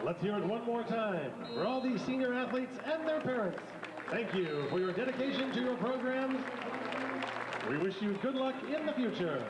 Let's hear it one more time for all these senior athletes and their parents. Thank you for your dedication to your programs. We wish you good luck in the future.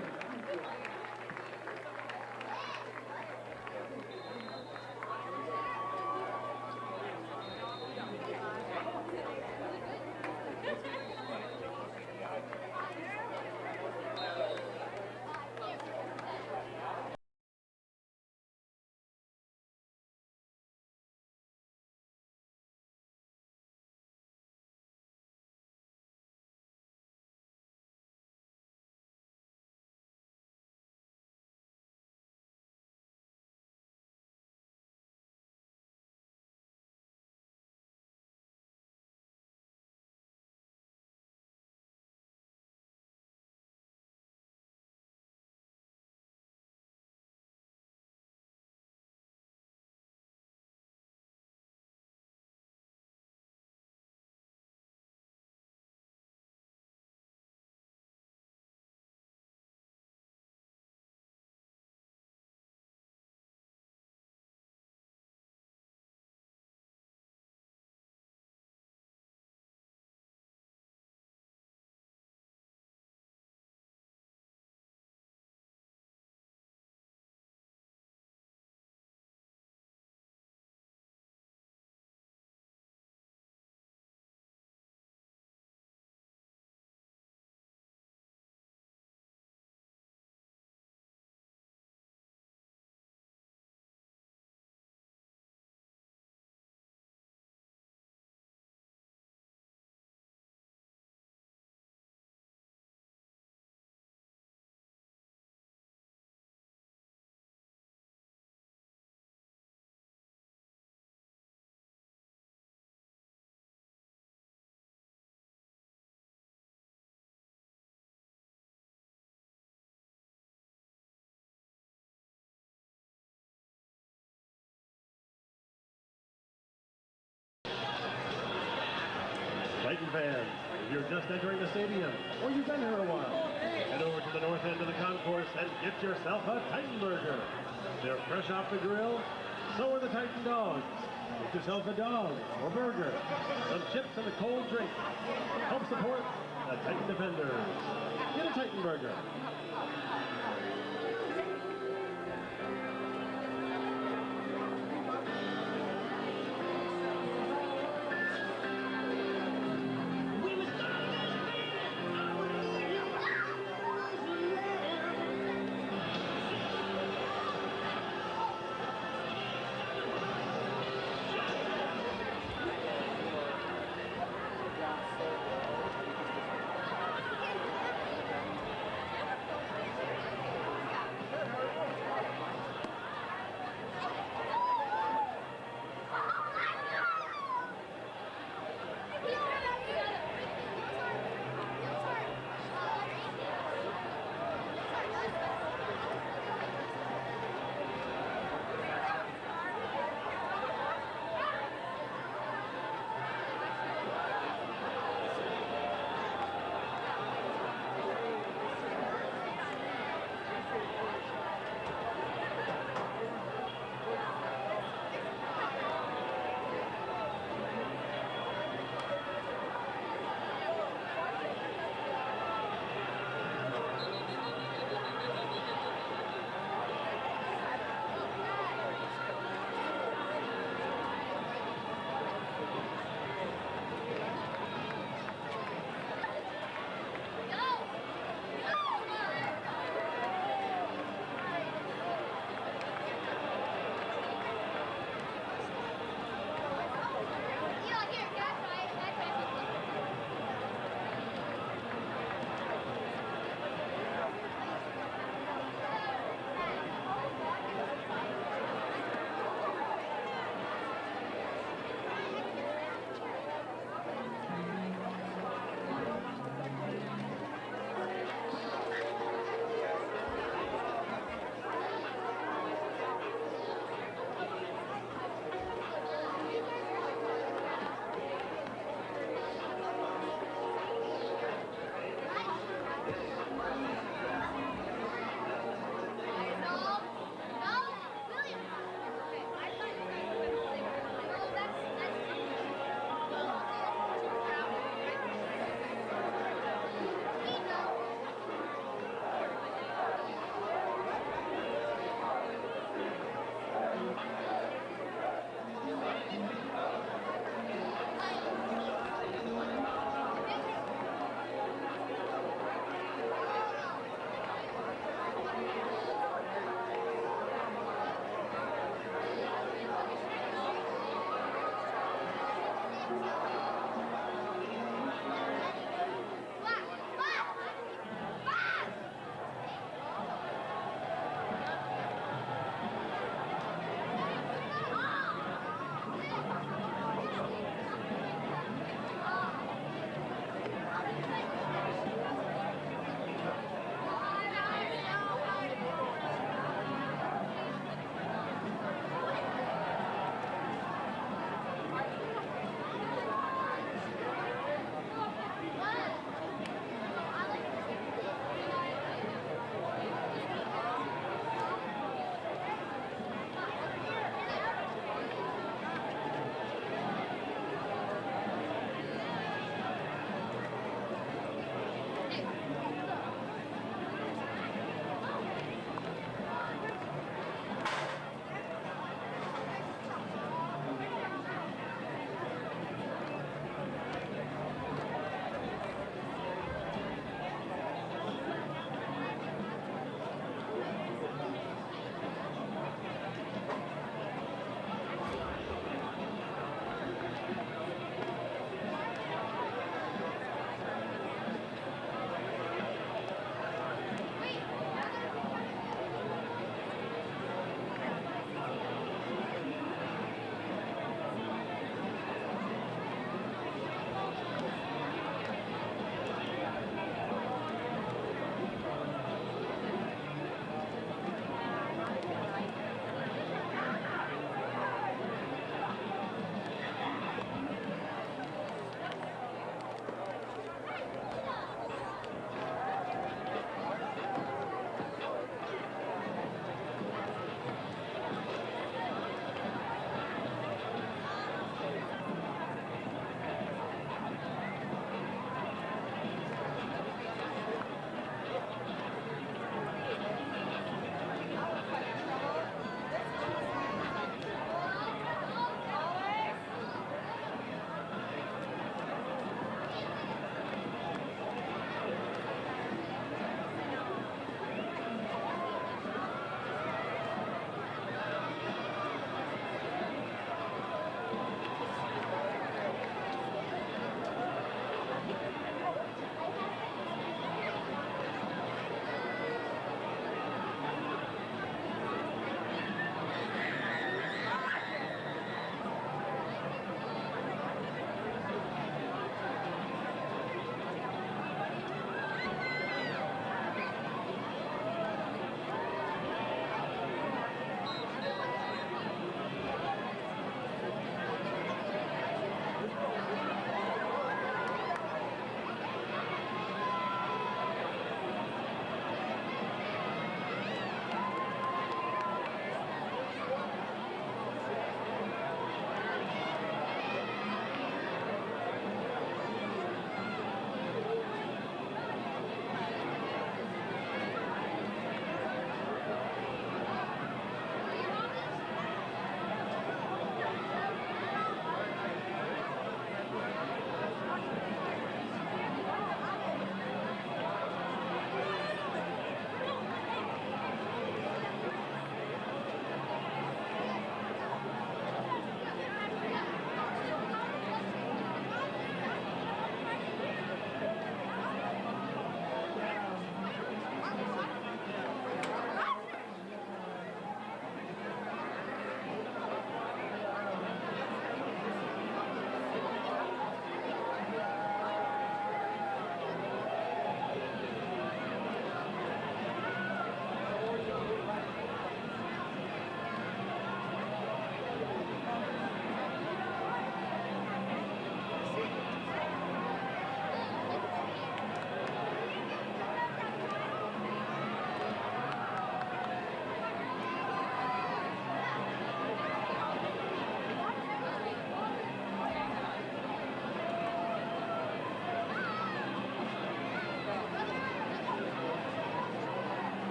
Titan fans, if you're just entering the stadium or you've been here a while, head over to the north end of the concourse and get yourself a Titan burger. They're fresh off the grill, so are the Titan dogs. Get yourself a dog or burger, some chips and a cold drink. Help support the Titan Defenders. Get a Titan burger.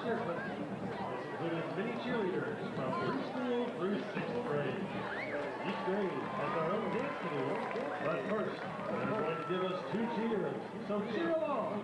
cheerfully. This included many cheerleaders from preschool through 6th grade. Each grade has their own dance to do, but first, they're going to give us 2 cheers, so cheer along!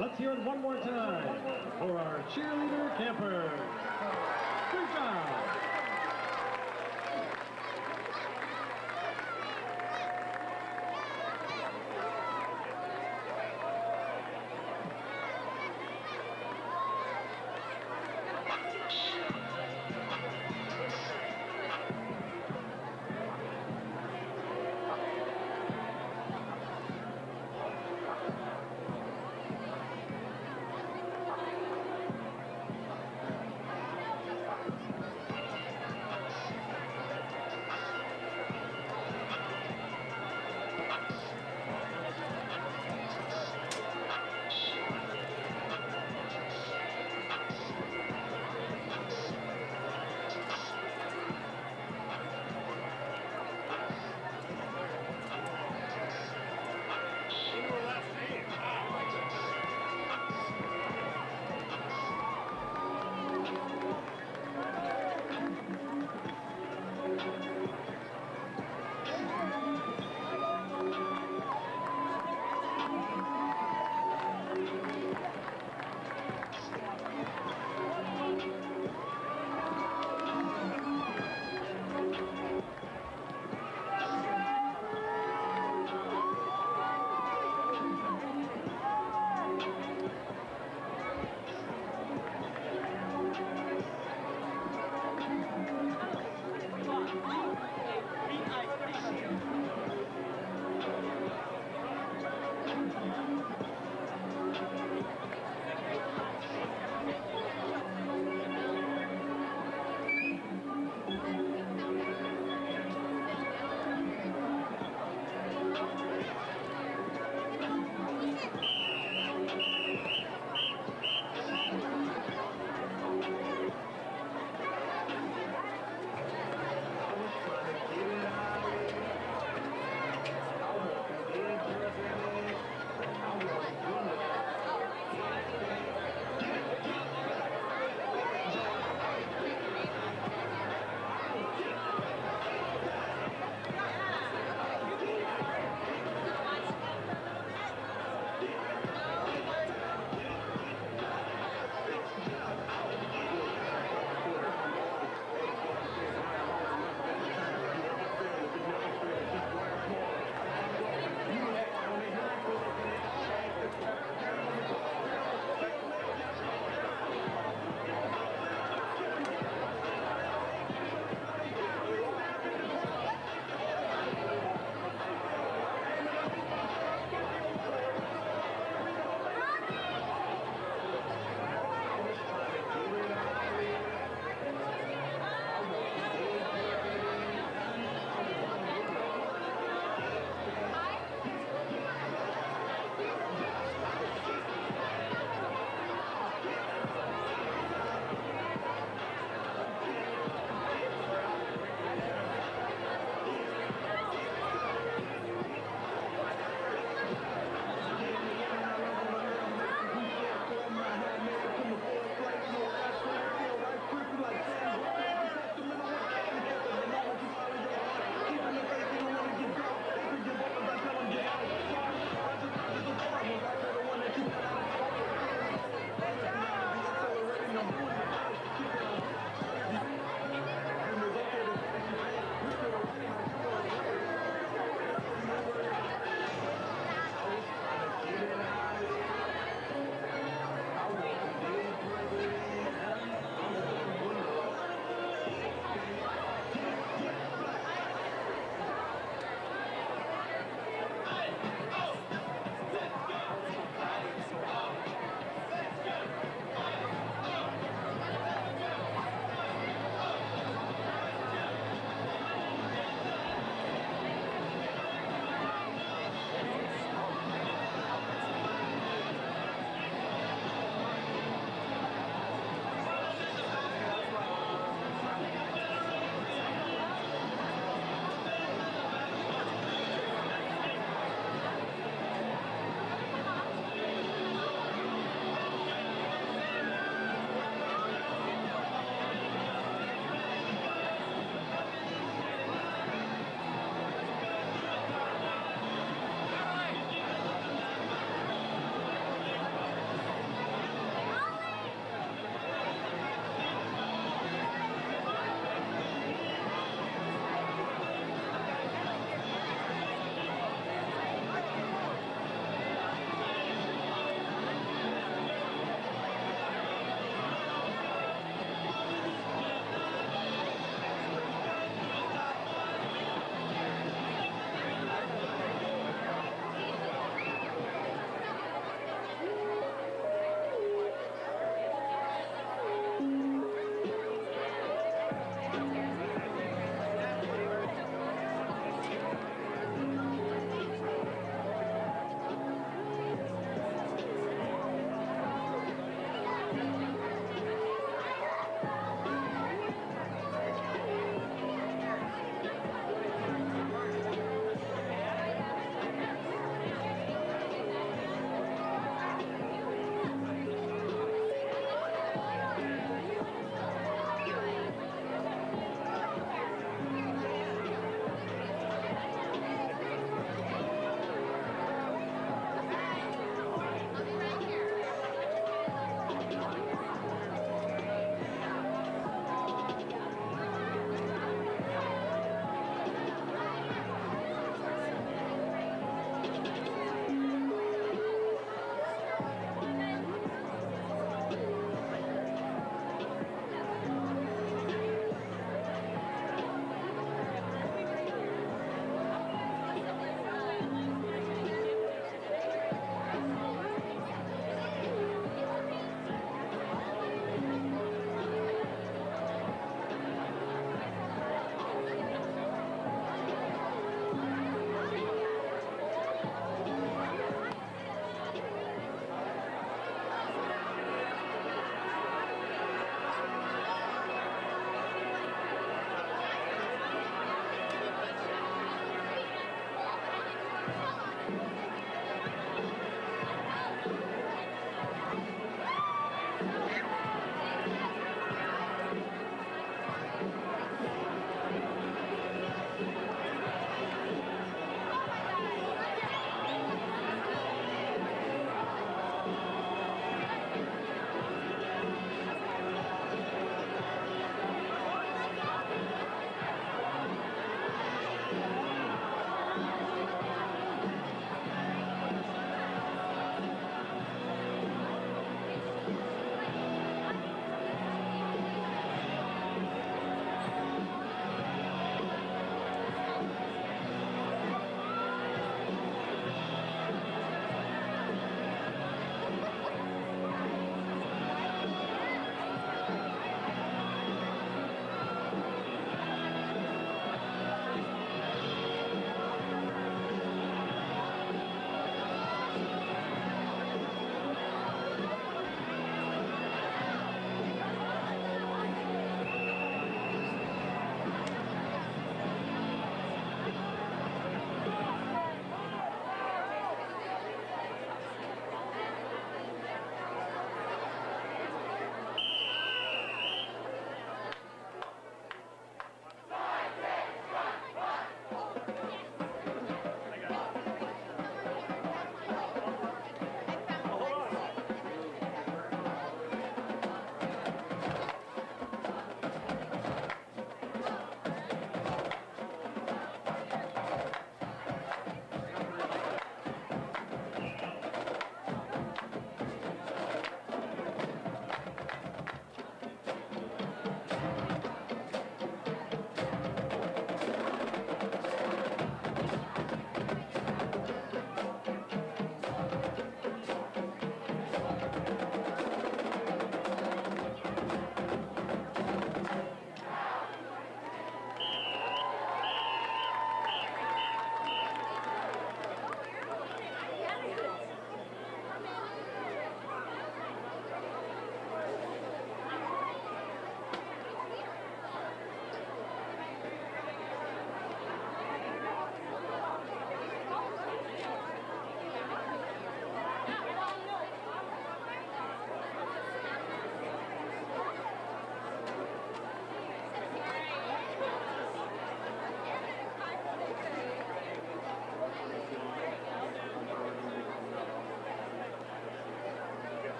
Let's hear it one more time for our cheerleader campers. Good job.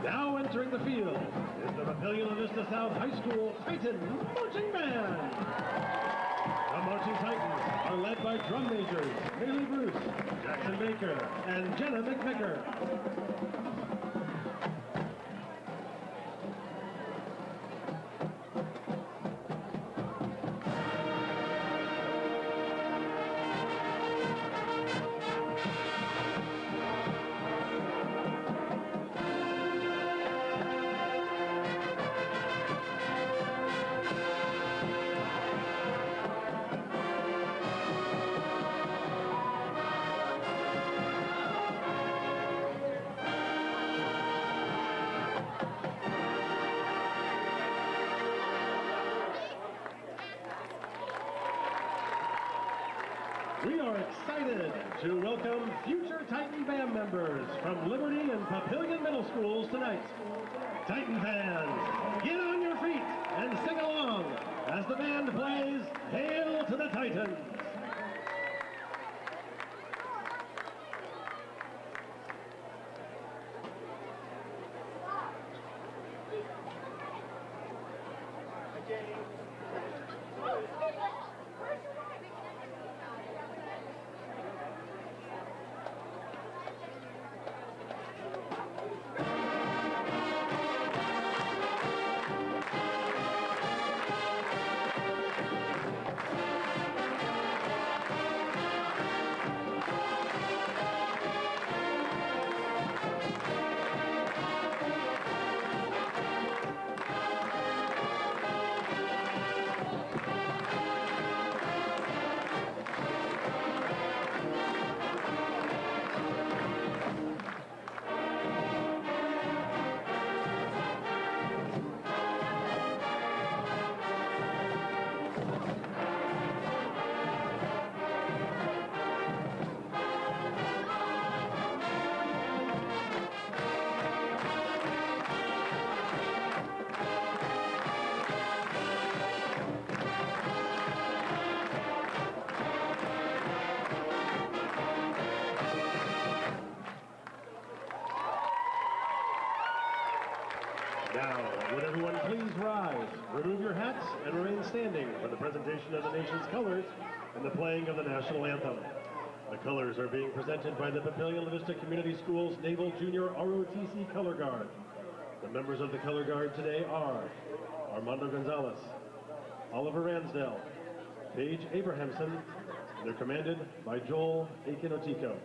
Now entering the field is the Papillion La Vista South High School Titan Marching Band. The Marching Titans are led by drum majors Haley Bruce, Jackson Baker, and Jenna McVicker. We are excited to welcome future Titan Band members from Liberty and Papillion Middle Schools tonight. Titan fans, get on your feet and sing along as the band plays Hail to the Titans. Now, would everyone please rise, remove your hats, and remain standing for the presentation of the nation's colors and the playing of the national anthem. The colors are being presented by the Papillion La Vista Community Schools Naval Junior ROTC Color Guard. The members of the Color Guard today are Armando Gonzalez, Oliver Ransdell, Paige Abrahamson. They're commanded by Joel Akinotico.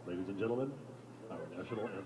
Ladies and gentlemen, our national anthem.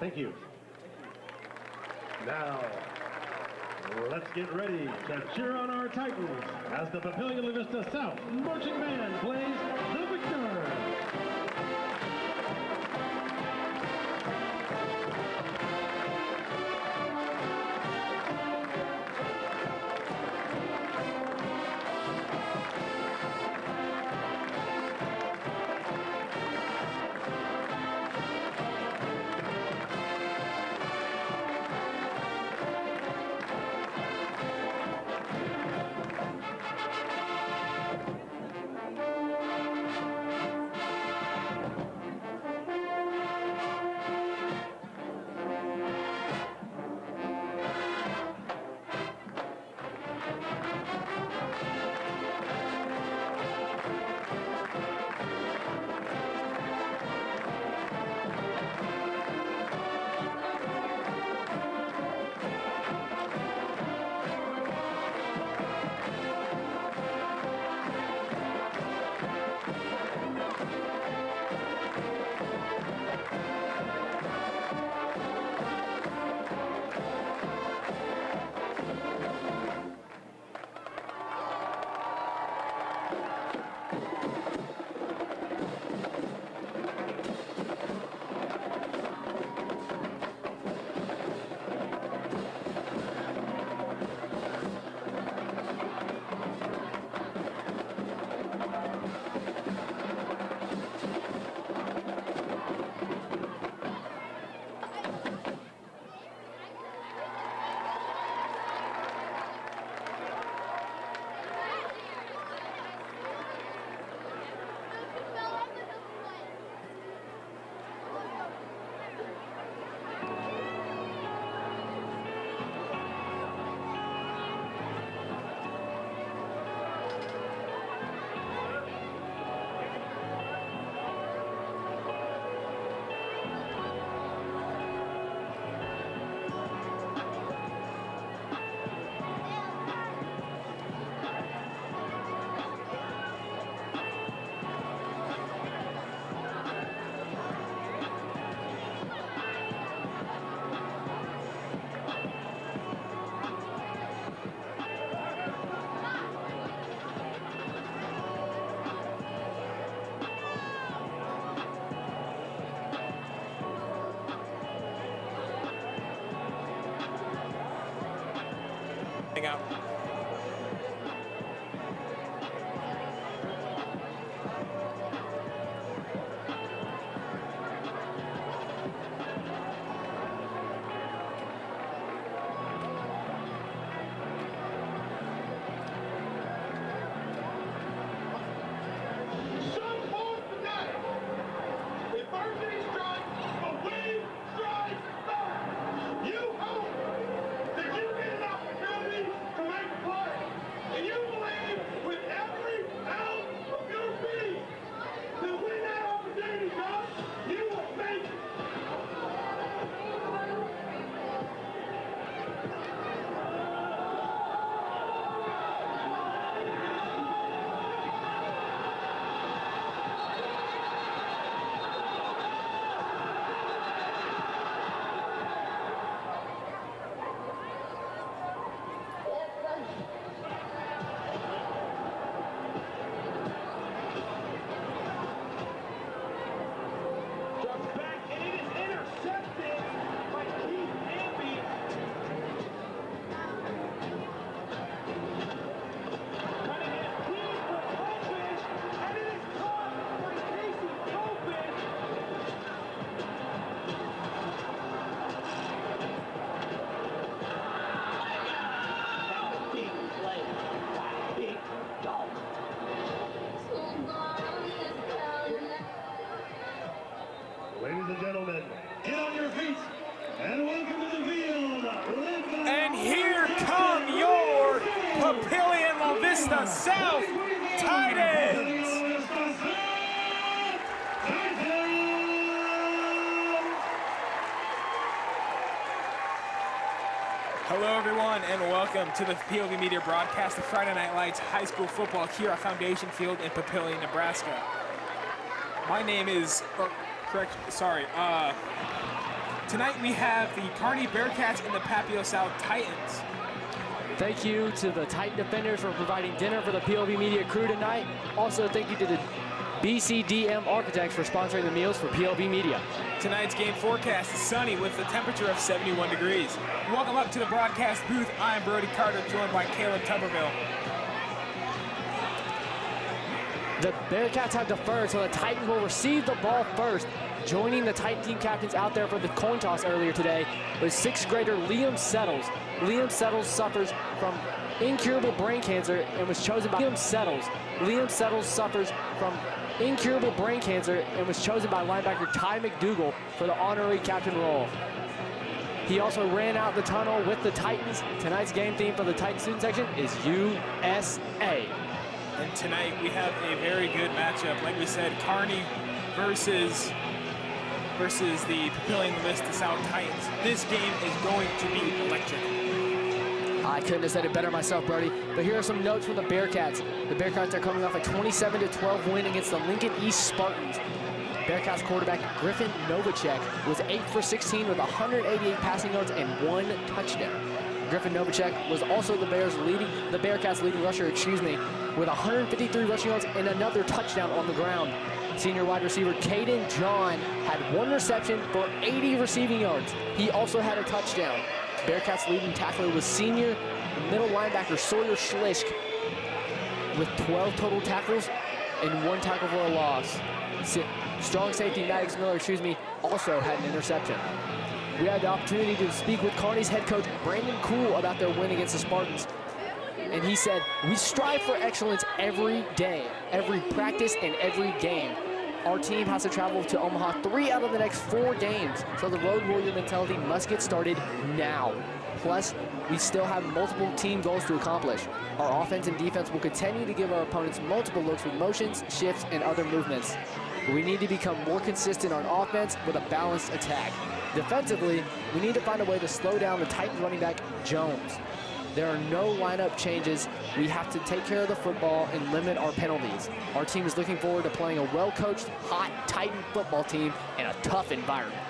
Thank you. Now, let's get ready to cheer on our Titans as the Papillion La Vista South Marching Band plays the Victor. Out. Ladies and gentlemen, get on your feet and welcome to the field. And here come your Papillion La Vista South Titans. Hello everyone and welcome to the POV Media broadcast of Friday Night Lights High School Football here at Foundation Field in Papillion, Nebraska. My name is, Tonight we have the Kearney Bearcats and the Papillion La Vista Titans. Thank you to the Titan Defenders for providing dinner for the PLV Media crew tonight. Also, thank you to the BCDM Architects for sponsoring the meals for PLV Media. Tonight's game forecast is sunny with a temperature of 71 degrees. Welcome up to the broadcast booth. I'm Brody Carter, joined by Caleb Tuberville. The Bearcats have deferred, so the Titans will receive the ball first. Joining the Titan team captains out there for the coin toss earlier today was 6th grader Liam Settles. Liam Settles suffers from incurable brain cancer and was chosen by Liam Settles suffers from incurable brain cancer and was chosen by linebacker Ty McDougal for the honorary captain role. He also ran out the tunnel with the Titans. Tonight's game theme for the Titan student section is USA. And tonight we have a very good matchup. Like we said, Kearney versus the Papillion La Vista South Titans. This game is going to be electric. I couldn't have said it better myself, Brody. But here are some notes from the Bearcats. The Bearcats are coming off a 27-12 win against the Lincoln East Spartans. Bearcats quarterback Griffin Novacek was 8 for 16 with 188 passing yards and 1 touchdown. Griffin Novacek was also the Bearcats leading rusher, with 153 rushing yards and another touchdown on the ground. Senior wide receiver Caden John had 1 reception for 80 receiving yards. He also had a touchdown. Bearcats leading tackler was senior middle linebacker Sawyer Schlisk with 12 total tackles and 1 tackle for a loss. Strong safety Maddox Miller, also had an interception. We had the opportunity to speak with Kearney's head coach Brandon Kuhl about their win against the Spartans. And he said, "We strive for excellence every day, every practice, and every game. Our team has to travel to Omaha 3 out of the next 4 games, so the road warrior mentality must get started now. Plus, we still have multiple team goals to accomplish. Our offense and defense will continue to give our opponents multiple looks with motions, shifts, and other movements. We need to become more consistent on offense with a balanced attack. Defensively, we need to find a way to slow down the Titans running back, Jones. There are no lineup changes. We have to take care of the football and limit our penalties. Our team is looking forward to playing a well-coached, hot Titan football team in a tough environment."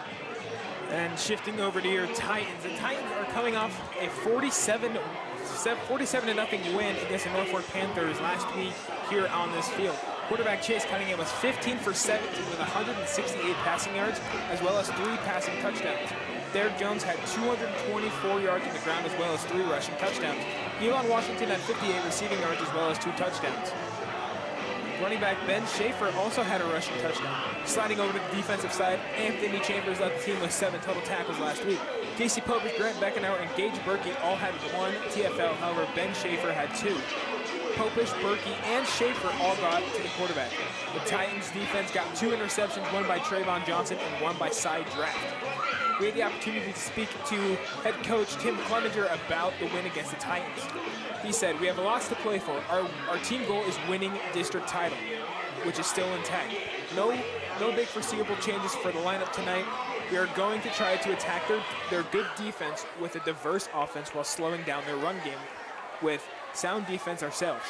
And shifting over to your Titans. The Titans are coming off a 47-0 win against the Norfolk Panthers last week here on this field. Quarterback Chase Cunningham was 15 for 17 with 168 passing yards, as well as 3 passing touchdowns. Derek Jones had 224 yards on the ground, as well as 3 rushing touchdowns. Elon Washington had 58 receiving yards, as well as 2 touchdowns. Running back Ben Schaefer also had a rushing touchdown. Sliding over to the defensive side, Anthony Chambers led the team with 7 total tackles last week. Casey Popish, Grant Beckenauer, and Gage Berkey all had 1 TFL. However, Ben Schaefer had 2. Popish, Berkey, and Schaefer all got to the quarterback. The Titans defense got 2 interceptions, one by Trayvon Johnson and one by Cy Draft. We had the opportunity to speak to head coach Tim Clemenger about the win against the Titans. He said, "We have lots to play for. Our team goal is winning district title, which is still intact. No big foreseeable changes for the lineup tonight. We are going to try to attack their good defense with a diverse offense while slowing down their run game with sound defense ourselves.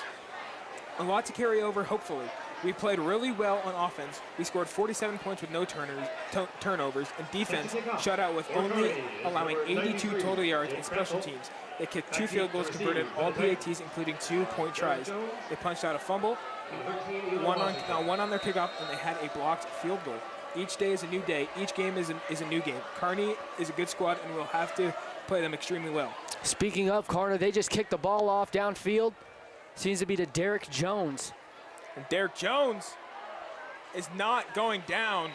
A lot to carry over, hopefully. We played really well on offense. We scored 47 points with no turnovers, and defense shut out with only allowing 82 total yards in special teams. They kicked 2 field goals, converted all PATs, including 2-point tries. They punched out a fumble, one on their kickoff, and they had a blocked field goal. Each day is a new day. Each game is a new game. Kearney is a good squad, and we'll have to play them extremely well." Speaking of Kearney, they just kicked the ball off downfield. Seems to be to Derek Jones. And Derek Jones is not going down.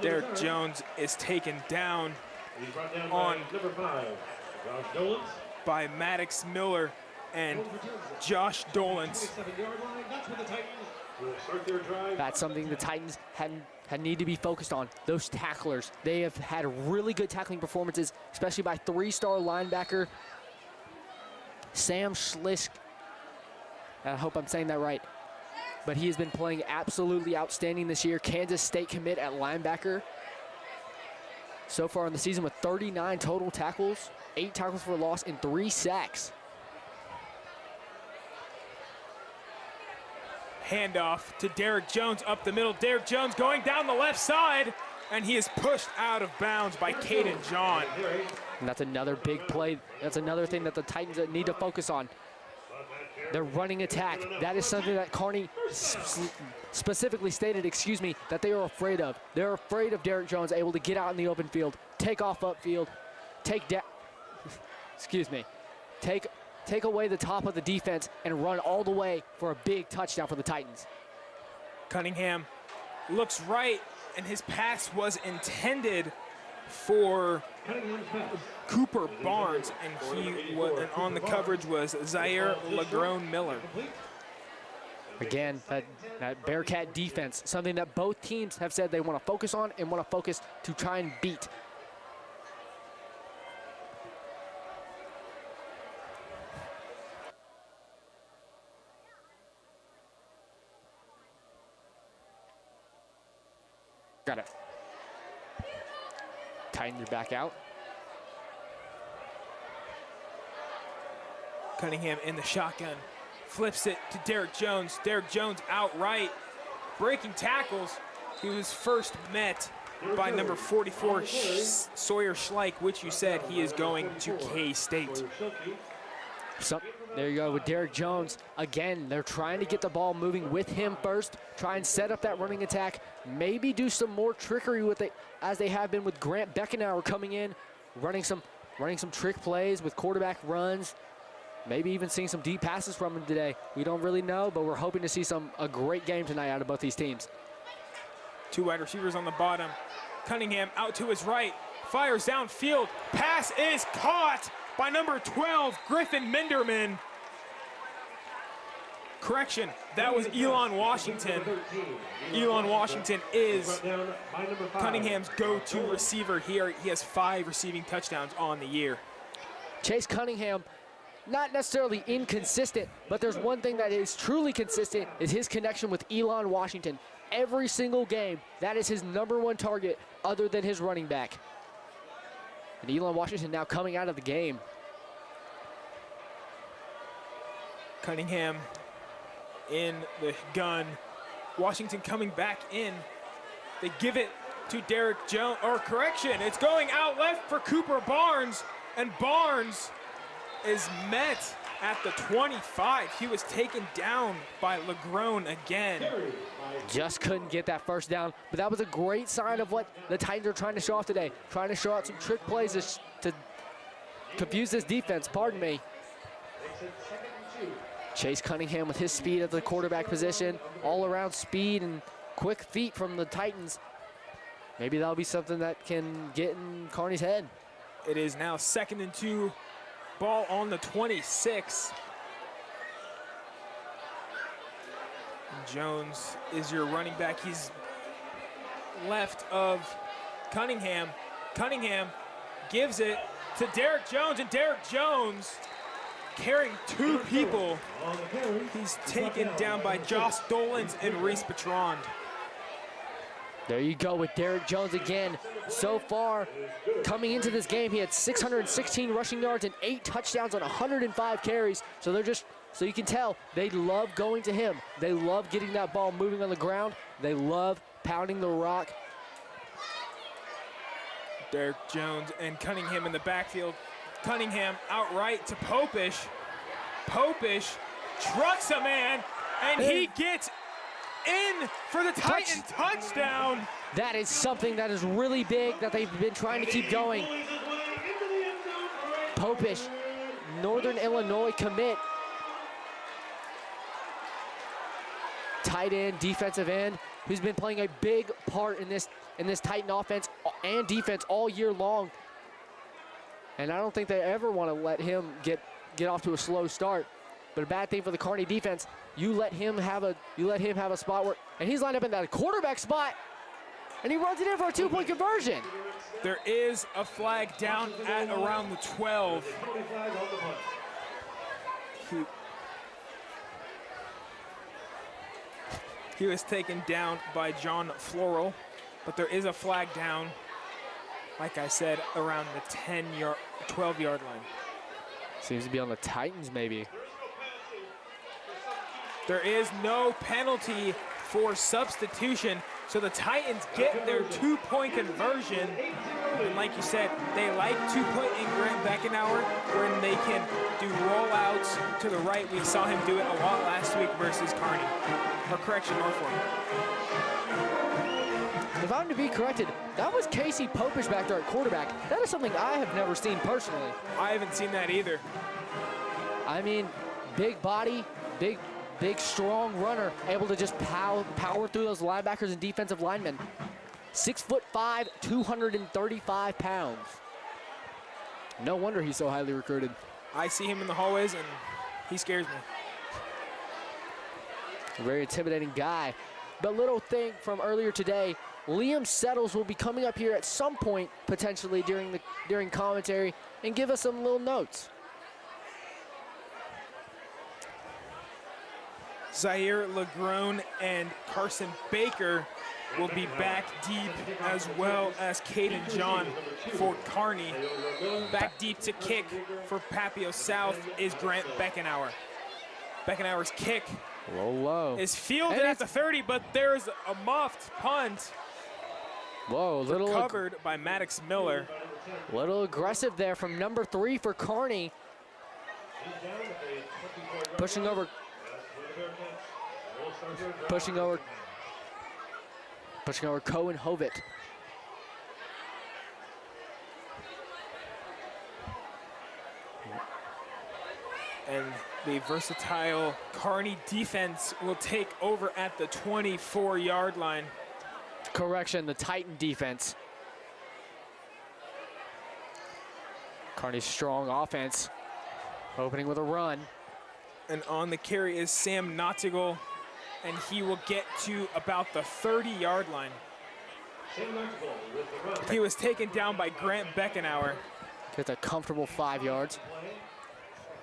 Derek Jones is taken down on by Maddox Miller and Josh Dolans. That's something the Titans had need to be focused on. Those tacklers, they have had really good tackling performances, especially by 3-star linebacker Sam Schlisk. I hope I'm saying that right. But he has been playing absolutely outstanding this year. Kansas State commit at linebacker. So far in the season with 39 total tackles, 8 tackles for a loss, and 3 sacks. Handoff to Derek Jones up the middle. Derek Jones going down the left side, and he is pushed out of bounds by Caden John. And that's another big play. That's another thing that the Titans need to focus on. Their running attack. That is something that Kearney specifically stated, that they are afraid of. They're afraid of Derek Jones able to get out in the open field, take off upfield, take away the top of the defense and run all the way for a big touchdown for the Titans. Cunningham looks right, and his pass was intended for Cooper Barnes, and on the coverage was Zaire Lagrone Miller. Again, that Bearcat defense, something that both teams have said they want to focus on and want to focus to try and beat. Got it. Titans are back out. Cunningham in the shotgun, flips it to Derek Jones. Derek Jones outright, breaking tackles. He was first met by number 44, Sawyer Schleich, which you said he is going to K-State. So, there you go with Derek Jones. Again, they're trying to get the ball moving with him first, try and set up that running attack, maybe do some more trickery with it as they have been with Grant Beckenauer coming in, running some trick plays with quarterback runs, maybe even seeing some deep passes from him today. We don't really know, but we're hoping to see a great game tonight out of both these teams. Two wide receivers on the bottom. Cunningham out to his right, fires downfield, pass is caught by number 12, Griffin Minderman. Correction, that was Elon Washington. Elon Washington is Cunningham's go-to receiver here. He has 5 receiving touchdowns on the year. Chase Cunningham, not necessarily inconsistent, but there's one thing that is truly consistent, is his connection with Elon Washington. Every single game, that is his #1 target other than his running back. And Elon Washington now coming out of the game. Cunningham in the gun. Washington coming back in. They give it to Derek Jones, or correction, it's going out left for Cooper Barnes, and Barnes is met at the 25. He was taken down by Lagrone again. Just couldn't get that first down, but that was a great sign of what the Titans are trying to show off today. Trying to show out some trick plays to confuse this defense, pardon me. Chase Cunningham with his speed at the quarterback position, all around speed and quick feet from the Titans. Maybe that'll be something that can get in Kearney's head. It is now 2nd and 2, ball on the 26. Jones is your running back. He's left of Cunningham. Cunningham gives it to Derek Jones, and Derek Jones carrying 2 people. He's taken down by Josh Dolans and Reese Bertrand. There you go with Derek Jones again. So far, coming into this game, he had 616 rushing yards and 8 touchdowns on 105 carries. So you can tell they love going to him. They love getting that ball moving on the ground. They love pounding the rock. Derek Jones and Cunningham in the backfield. Cunningham outright to Popish. Popish trucks a man, and he gets in for the Titan touchdown. That is something that is really big that they've been trying to keep going. Popish, Northern Illinois commit. Tight end, defensive end, who's been playing a big part in this Titan offense and defense all year long. And I don't think they ever want to let him get off to a slow start. But a bad thing for the Kearney defense, you let him have a spot where, and he's lined up in that quarterback spot, and he runs it in for a 2-point conversion. There is a flag down at around the 12. He was taken down by John Floral, but there is a flag down, like I said, around the 12-yard line. Seems to be on the Titans, maybe. There is no penalty for substitution, So the Titans get their 2-point conversion. And like you said, they like 2-point in Grant Beckenauer when they can do rollouts to the right. We saw him do it a lot last week versus Kearney, or correction, Norfolk. If I'm to be corrected, that was Casey Popish back there at quarterback. That is something I have never seen personally. I haven't seen that either. I mean, big body, big strong runner, able to just power through those linebackers and defensive linemen. 6'5", 235 pounds. No wonder he's so highly recruited. I see him in the hallways and he scares me. A very intimidating guy. But little thing from earlier today, Liam Settles will be coming up here at some point, potentially during commentary, and give us some little notes. Zaire Lagrone and Carson Baker will be back deep, as well as Caden John for Kearney. Back deep to kick for Papio South is Grant Beckenauer. Beckenauer's kick Low. is fielded at the 30, but there's a muffed punt. Whoa, little Covered by Maddox Miller. Little aggressive there from number 3 for Kearney. Pushing over Cohen Hovitt. And the versatile Kearney defense will take over at the 24-yard line. Correction, the Titan defense. Kearney's strong offense, opening with a run. And on the carry is Sam Nottigal, and he will get to about the 30-yard line. He was taken down by Grant Beckenauer. Gets a comfortable 5 yards.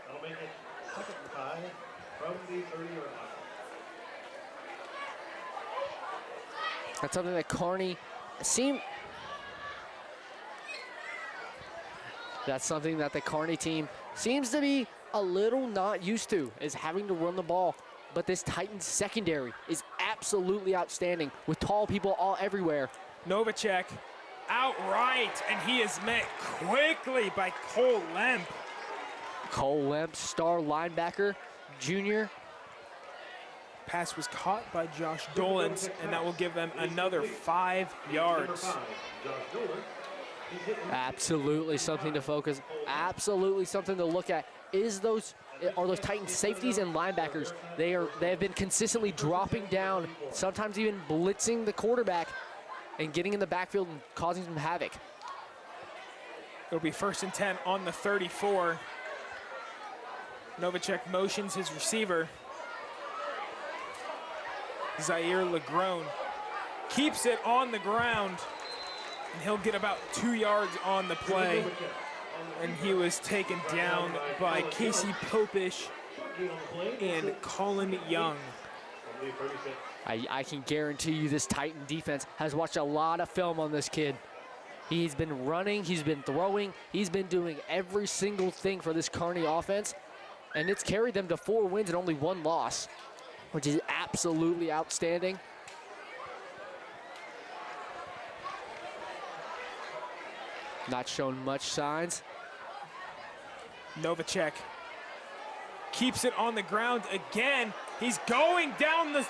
That'll make it second and 5 from the 30-yard line. That's something that Kearney That's something that the Kearney team seems to be a little not used to, is having to run the ball. But this Titans secondary is absolutely outstanding with tall people all everywhere. Novacek outright, and he is met quickly by Cole Lemp. Cole Lemp, star linebacker, junior. Pass was caught by Josh Dolans, and that will give them another 5 yards. Absolutely something to focus, absolutely something to look at. Are those Titans safeties and linebackers? They have been consistently dropping down, sometimes even blitzing the quarterback and getting in the backfield and causing some havoc. It'll be 1st and 10 on the 34. Novacek motions his receiver. Zaire Lagrone keeps it on the ground, and he'll get about 2 yards on the play. And he was taken down by Casey Popish and Colin Young. I can guarantee you this Titan defense has watched a lot of film on this kid. He's been running, he's been throwing, he's been doing every single thing for this Kearney offense, and it's carried them to 4 wins and only 1 loss, which is absolutely outstanding. Not showing much signs. Novacek keeps it on the ground again. He's going down the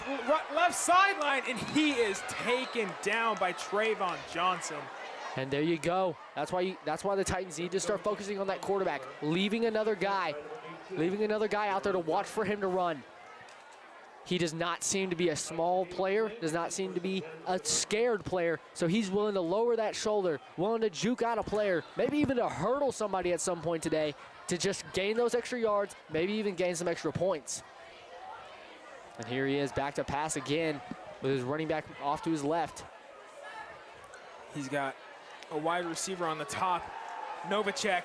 left sideline, and he is taken down by Trayvon Johnson. And there you go. That's why the Titans need to start focusing on that quarterback, leaving another guy out there to watch for him to run. He does not seem to be a small player, does not seem to be a scared player, so he's willing to lower that shoulder, willing to juke out a player, maybe even to hurdle somebody at some point today to just gain those extra yards, maybe even gain some extra points. And here he is, back to pass again with his running back off to his left. He's got a wide receiver on the top. Novacek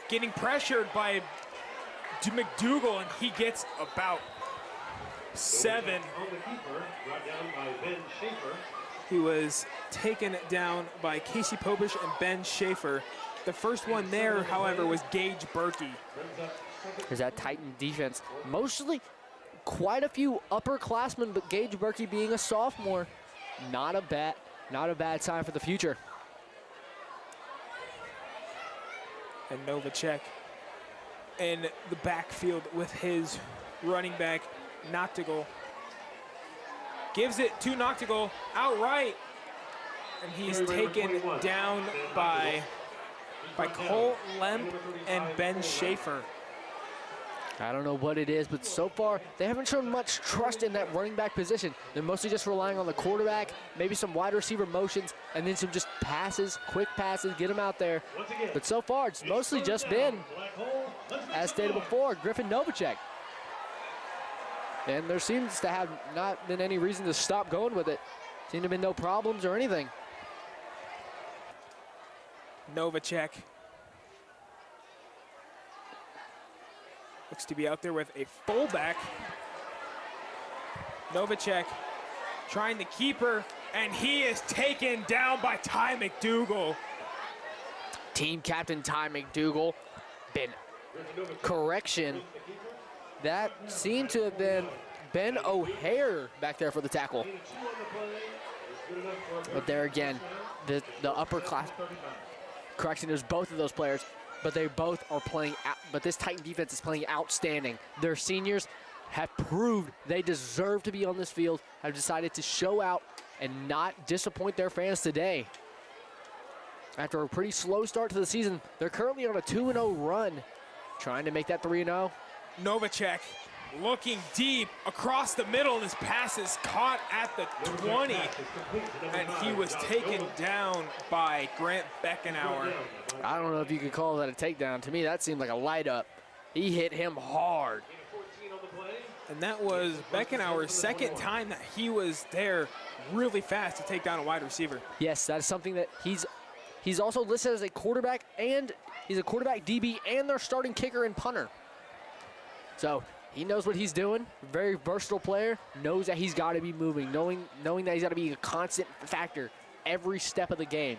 getting pressured by McDougal, and he gets about 7. He was taken down by Casey Popish and Ben Schaefer. The first one there, however, was Gage Berkey. There's that Titan defense. Mostly quite a few upperclassmen, but Gage Berkey being a sophomore not a bad sign for the future. And Novacek in the backfield with his running back, Noctigal. Gives it to Noctigal outright. And he's taken down by Cole Lemp and Ben Schaefer. I don't know what it is, but so far they haven't shown much trust in that running back position. They're mostly just relying on the quarterback, maybe some wide receiver motions, and then some just passes, quick passes, get them out there. But so far it's mostly just been, as stated before, Griffin Novacek. And there seems to have not been any reason to stop going with it. Seem to have been no problems or anything. Novacek looks to be out there with a fullback. Novacek trying to keep her, and he is taken down by Ty McDougal. Team captain Ty McDougal. Correction. That seemed to have been Ben O'Hare back there for the tackle. But there again, the upper class. Correction, there's both of those players, but they both are playing out, but this Titan defense is playing outstanding. Their seniors have proved they deserve to be on this field, have decided to show out and not disappoint their fans today. After a pretty slow start to the season, they're currently on a 2-0 run, trying to make that 3-0. Novacek looking deep across the middle, and his pass is caught at the 20, and he was taken down by Grant Beckenauer. I don't know if you could call that a takedown. To me, that seemed like a light up. He hit him hard. And that was Beckenauer's second time that he was there really fast to take down a wide receiver. Yes, that is something that he's also listed as a quarterback, and he's a quarterback DB and their starting kicker and punter. So he knows what he's doing. Very versatile player. Knows that he's got to be moving. Knowing that he's got to be a constant factor every step of the game.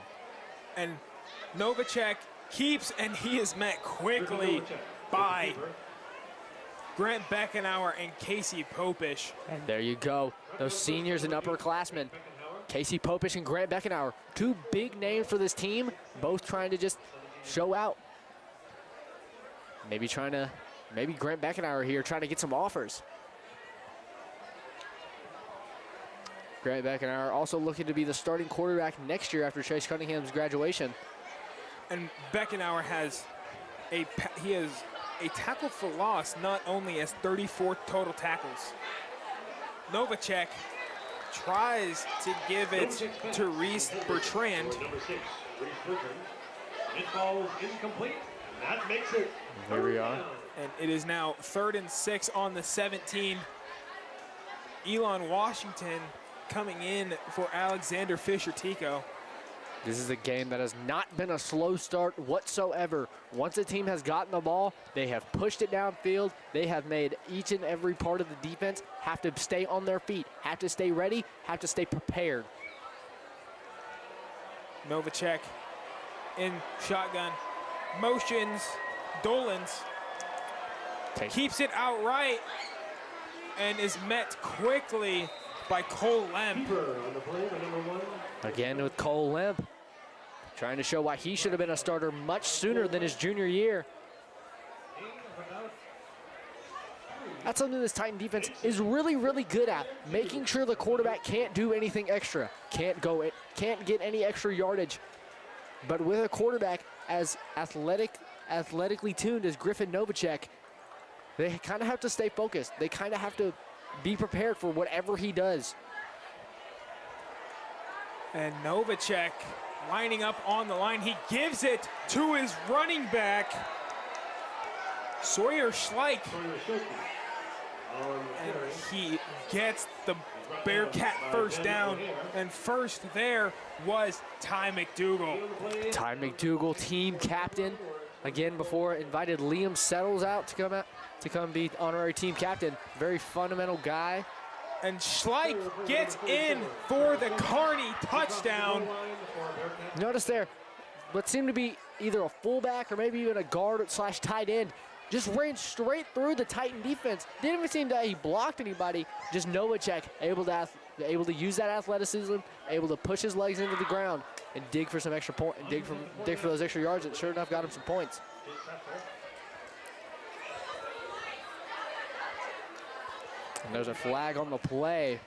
And Novacek keeps, and he is met quickly by Grant Beckenauer and Casey Popish. And there you go. Those seniors and upperclassmen. Casey Popish and Grant Beckenauer. Two big names for this team. Both trying to just show out. Maybe Grant Beckenauer here trying to get some offers. Grant Beckenauer also looking to be the starting quarterback next year after Chase Cunningham's graduation. And Beckenauer has a tackle for loss, not only as 34 total tackles. Novacek tries to give it to Reese Bertrand. It falls incomplete. That makes it. Here we are. And it is now 3rd and 6 on the 17. Elon Washington coming in for Alexander Fisher-Tico. This is a game that has not been a slow start whatsoever. Once a team has gotten the ball, they have pushed it downfield. They have made each and every part of the defense have to stay on their feet, have to stay ready, have to stay prepared. Novacek in shotgun, motions, Dolans, keeps it outright, and is met quickly by Cole Lemp. Again with Cole Lemp, trying to show why he should have been a starter much sooner than his junior year. That's something this Titan defense is really, really good at, making sure the quarterback can't do anything extra, can't get any extra yardage. But with a quarterback as athletically tuned as Griffin Novacek, they kind of have to stay focused. They kind of have to be prepared for whatever he does. And Novacek lining up on the line. He gives it to his running back, Sawyer Schleich. And he gets the Bearcat first down. And first there was Ty McDougal. Ty McDougal, team captain. Again, before invited Liam Settles out to come be honorary team captain. Very fundamental guy. And Schleich gets in for the Kearney touchdown. Notice there what seemed to be either a fullback or maybe even a guard / tight end just ran straight through the Titan defense. Didn't even seem that he blocked anybody. Just Novacek able to use that athleticism, able to push his legs into the ground and dig for some extra point, dig for those extra yards. And sure enough, got him some points. And there's a flag on the play.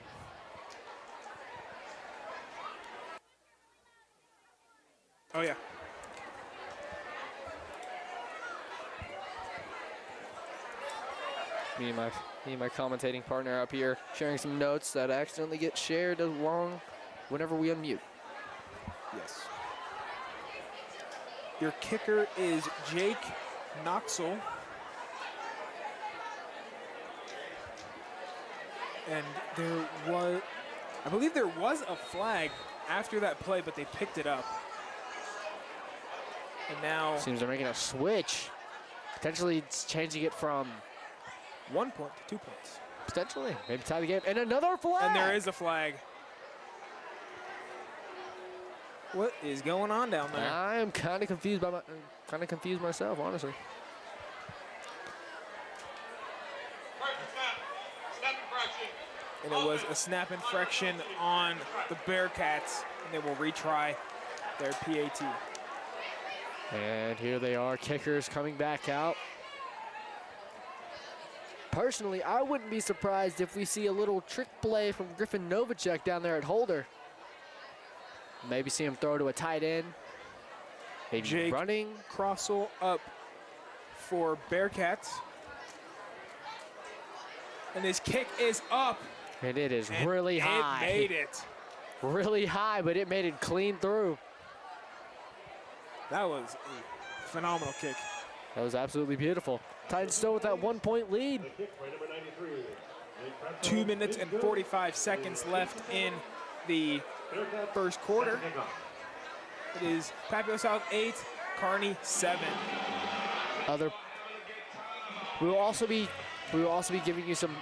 Oh, yeah. Me and my commentating partner up here sharing some notes that accidentally get shared along whenever we unmute. Yes. Your kicker is Jake Knoxel. And I believe there was a flag after that play, but they picked it up. And now seems they're making a switch. Potentially it's changing it from 1 point to 2 points. Potentially. Maybe tie the game. And another flag. And there is a flag. What is going on down there? I am kind of confused myself, honestly. And it was a snap infraction on the Bearcats, and they will retry their PAT. And here they are, kickers coming back out. Personally, I wouldn't be surprised if we see a little trick play from Griffin Novacek down there at holder. Maybe see him throw to a tight end. Maybe Jake running. Crossell up for Bearcats. And his kick is up. And it is really high. It made it. Really high, but it made it clean through. That was a phenomenal kick. That was absolutely beautiful. Titans still with that 1 point lead. 2 minutes and 45 seconds left in the first quarter. It is Papillion South 8, Kearney 7. We will also be giving you some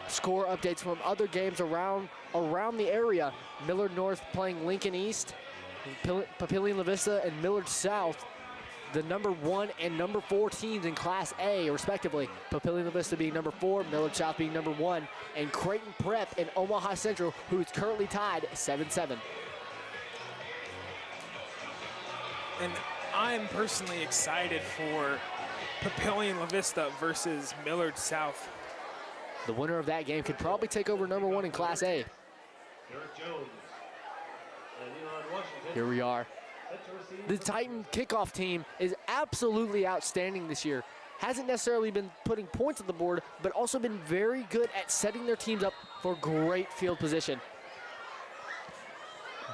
score updates from other games around the area. Millard North playing Lincoln East, Papillion La Vista and Millard South, the number 1 and number 4 teams in Class A, respectively. Papillion La Vista being number 4, Millard South being number 1, and Creighton Prep and Omaha Central, who is currently tied 7-7. And I'm personally excited for Papillion La Vista versus Millard South. The winner of that game could probably take over number 1 in Class A. Here we are. The Titan kickoff team is absolutely outstanding this year. Hasn't necessarily been putting points on the board, but also been very good at setting their teams up for great field position.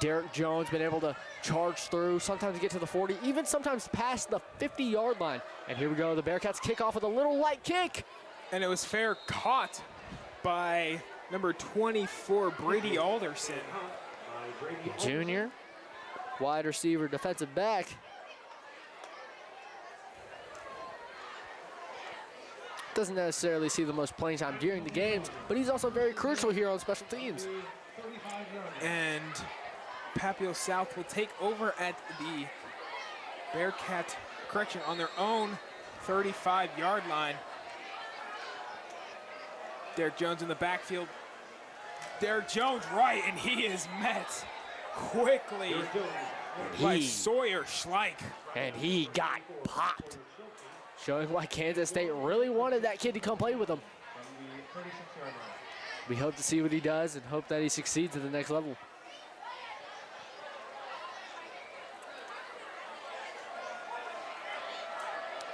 Derek Jones been able to charge through, sometimes get to the 40, even sometimes past the 50-yard line. And here we go, the Bearcats kick off with a little light kick. And it was fair caught by number 24, Brady Alderson. Junior, wide receiver, defensive back. Doesn't necessarily see the most playing time during the games, but he's also very crucial here on special teams. And Papillion South will take over at the Bearcat, on their own 35-yard line. Derek Jones in the backfield. Derek Jones right, and he is met quickly by Sawyer Schleich. And he got popped, showing why Kansas State really wanted that kid to come play with them. We hope to see what he does and hope that he succeeds at the next level.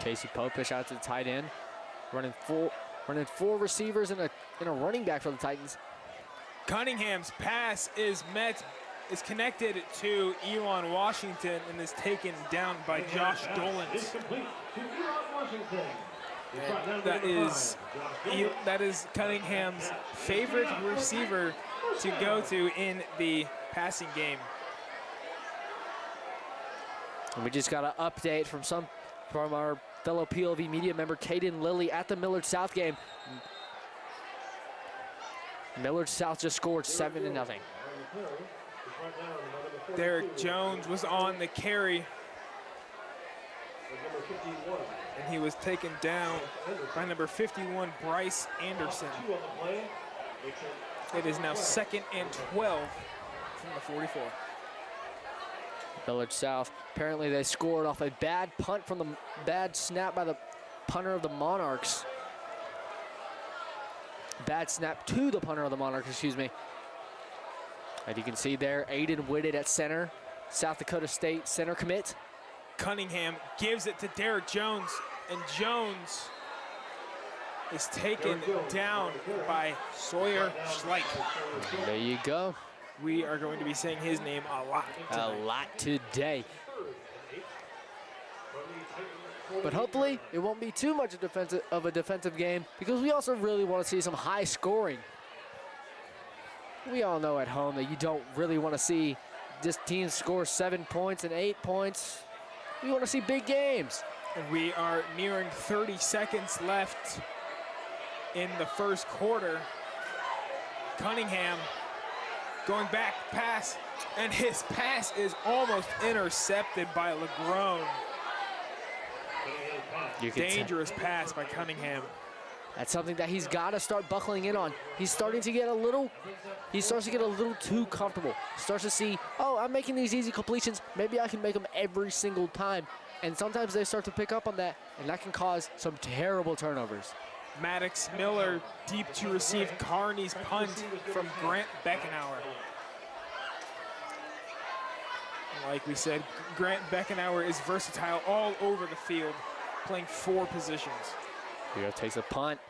Casey Popish out to the tight end, running 4 receivers and a running back for the Titans. Cunningham's pass is connected to Elon Washington and is taken down by Josh Dolans. That is Cunningham's favorite receiver to go to in the passing game. And we just got an update from our fellow PLV media member, Caden Lilly, at the Millard South game. Millard South just scored 7-0. Derek Jones was on the carry. And he was taken down by number 51, Bryce Anderson. It is now 2nd and 12 from the 44. Village South, apparently they scored off a bad punt from the bad snap by the punter of the Monarchs. Bad snap to the punter of the Monarchs, excuse me. And you can see there, Aiden Whitted at center, South Dakota State center commit. Cunningham gives it to Derek Jones, and Jones is taken down by Sawyer Schleich. There you go. We are going to be saying his name a lot tonight. A lot today. But hopefully it won't be too much of a defensive game, because we also really want to see some high scoring. We all know at home that you don't really want to see this team score 7 points and 8 points. We want to see big games. And we are nearing 30 seconds left in the first quarter. Cunningham going back, pass, and his pass is almost intercepted by Legrone. Dangerous pass by Cunningham. That's something that he's got to start buckling in on. He's starting to get a little, he starts to get a little too comfortable. Starts to see, oh, I'm making these easy completions. Maybe I can make them every single time. And sometimes they start to pick up on that, and that can cause some terrible turnovers. Maddox Miller deep to receive Kearney's punt from Grant Beckenauer. Like we said, Grant Beckenauer is versatile all over the field, playing 4 positions. Here takes a punt.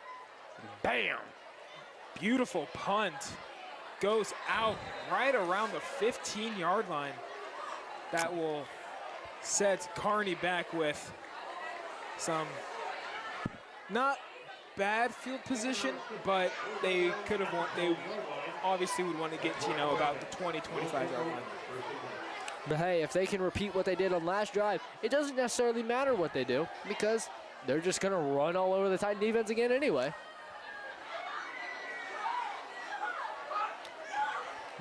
Bam! Beautiful punt. Goes out right around the 15-yard line. That will set Kearney back with some not bad field position, but they could have won. They obviously would want to get to, about the 20, 25-yard line. But hey, if they can repeat what they did on last drive, it doesn't necessarily matter what they do, because they're just going to run all over the Titan defense again anyway.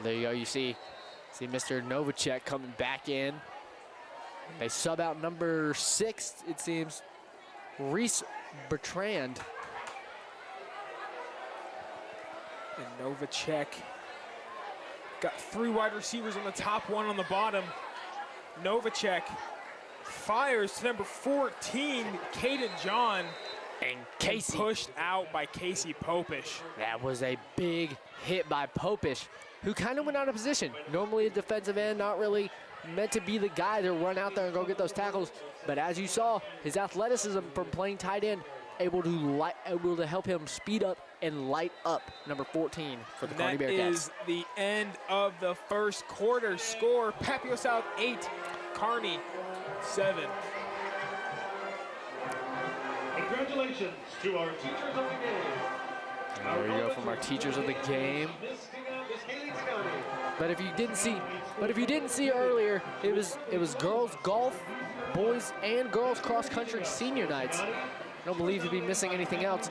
There you go. You see Mr. Novacek coming back in. They sub out number 6, it seems, Reese Bertrand. And Novacek got 3 wide receivers on the top, 1 on the bottom. Novacek fires to number 14, Caden John. And Casey. Pushed out by Casey Popish. That was a big hit by Popish, who kind of went out of position. Normally a defensive end, not really meant to be the guy to run out there and go get those tackles. But as you saw, his athleticism from playing tight end able to help him speed up and light up number 14 for the Kearney Bearcats. That is the end of the first quarter. Score, Papillion South 8, Kearney 7. Congratulations to our teachers of the game. And there you go from our teachers of the game. But if you didn't see earlier, it was girls golf, boys and girls cross country senior nights. I don't believe you'd be missing anything else.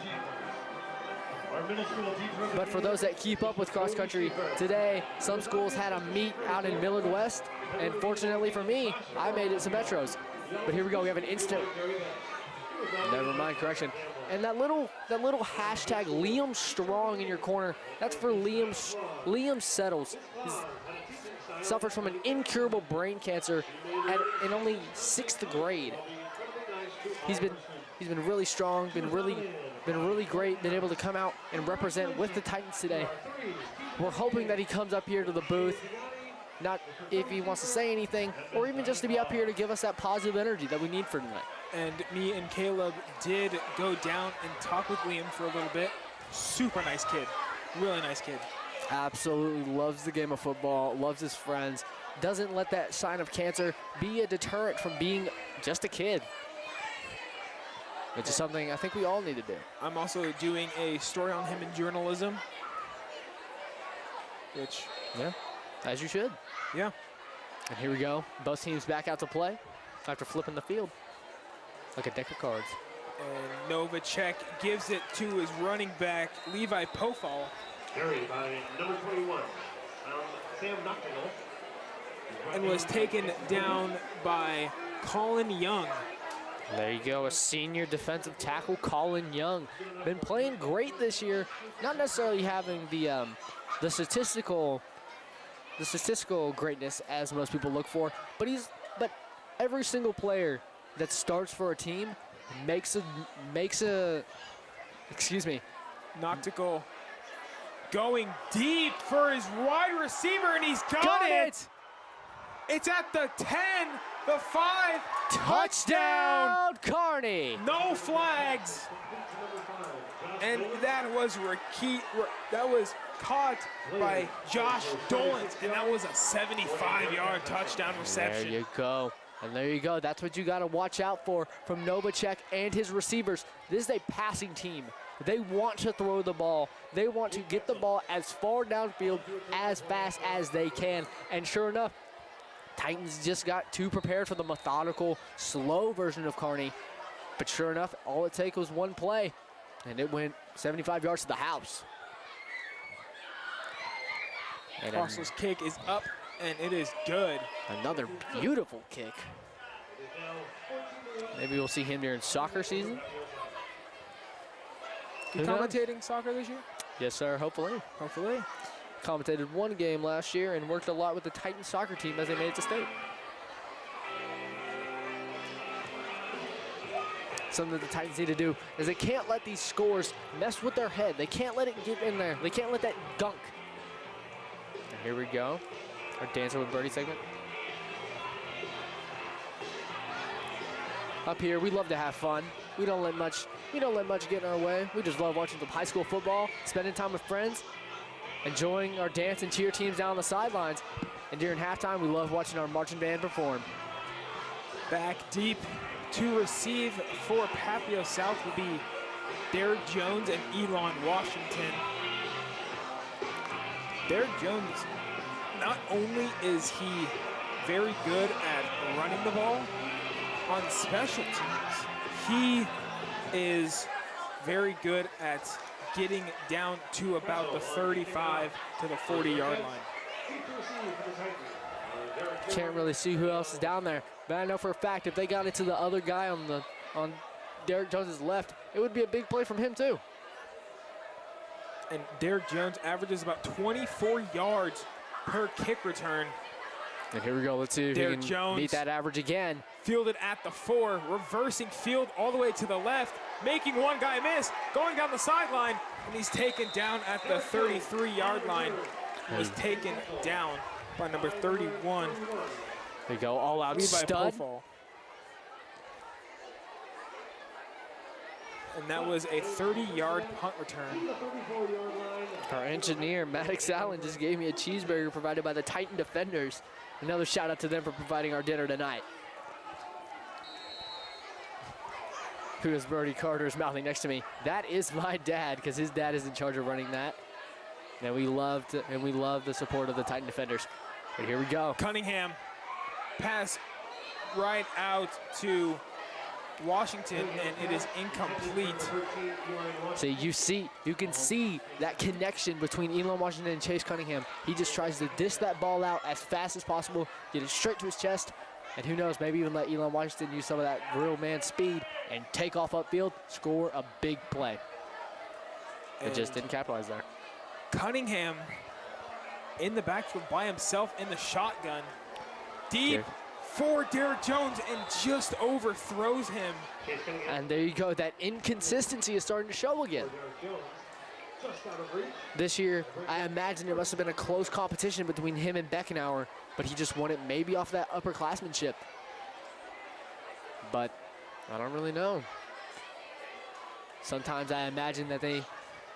But for those that keep up with cross country, today some schools had a meet out in Millard West, and fortunately for me, I made it to Metros. But here we go, we have an instant. Never mind, correction. And that little hashtag Liam Strong in your corner, that's for Liam Settles. He suffers from an incurable brain cancer in only 6th grade. He's been really strong, been really great, been able to come out and represent with the Titans today. We're hoping that he comes up here to the booth, not if he wants to say anything, or even just to be up here to give us that positive energy that we need for tonight. And me and Caleb did go down and talk with Liam for a little bit. Super nice kid, really nice kid. Absolutely loves the game of football, loves his friends, doesn't let that sign of cancer be a deterrent from being just a kid. Which is something I think we all need to do. I'm also doing a story on him in journalism. Which, yeah, as you should. Yeah. And here we go. Both teams back out to play after flipping the field like a deck of cards. And Novacek gives it to his running back, Levi Pofall. Carried by number 21, Sam Noctingal. And was taken down by Colin Young. There you go, a senior defensive tackle, Colin Young. Been playing great this year, not necessarily having the statistical greatness as most people look for, but every single player that starts for a team makes a Knocked a goal. Going deep for his wide receiver, and he's got it. It's at the 10, the 5. Touchdown, Kearney. No flags. And that was caught by Josh Dolans, and that was a 75-yard touchdown reception. There you go. And there you go. That's what you got to watch out for from Novacek and his receivers. This is a passing team. They want to throw the ball. They want to get the ball as far downfield as fast as they can. And sure enough, Titans just got too prepared for the methodical, slow version of Kearney. But sure enough, all it takes was one play, and it went 75 yards to the house. And Russell's kick is up, and it is good. Another beautiful kick. Maybe we'll see him during soccer season. You commentating soccer this year? Yes, sir, hopefully. Hopefully. Commentated one game last year and worked a lot with the Titans soccer team as they made it to state. Something that the Titans need to do is they can't let these scores mess with their head. They can't let it get in there. They can't let that gunk. And here we go. Our Dancing with Birdie segment. Up here, we love to have fun. We don't let much get in our way. We just love watching some high school football, spending time with friends, enjoying our dance and cheer teams down on the sidelines. And during halftime, we love watching our marching band perform. Back deep to receive for Papillion South will be Derek Jones and Elon Washington. Derek Jones, not only is he very good at running the ball, on special teams, he is very good at getting down to about the 35 to the 40-yard line. Can't really see who else is down there, but I know for a fact if they got it to the other guy on Derek Jones's left, it would be a big play from him too. And Derek Jones averages about 24 yards per kick return. And here we go. Let's see if Derek he can Jones meet that average again. Fielded at the 4, reversing field all the way to the left, making one guy miss, going down the sideline, and he's taken down at the 33-yard line. He's taken down by number 31. There you go, all-out stud. And that was a 30-yard punt return. Our engineer, Maddox Allen, just gave me a cheeseburger provided by the Titan Defenders. Another shout out to them for providing our dinner tonight. Who is Birdie Carter's mouthing next to me? That is my dad, because his dad is in charge of running that. And we love the support of the Titan Defenders. But here we go. Cunningham, pass right out to Washington, and it is incomplete. So you can see that connection between Elon Washington and Chase Cunningham. He just tries to dish that ball out as fast as possible, get it straight to his chest, and who knows, maybe even let Elon Washington use some of that real man speed and take off upfield, score a big play. It just didn't capitalize there. Cunningham in the backfield by himself in the shotgun. Deep for Derek Jones and just overthrows him. And there you go. That inconsistency is starting to show again. This year, I imagine it must have been a close competition between him and Beckenauer, but he just won it maybe off that upperclassmanship. But I don't really know. Sometimes I imagine that they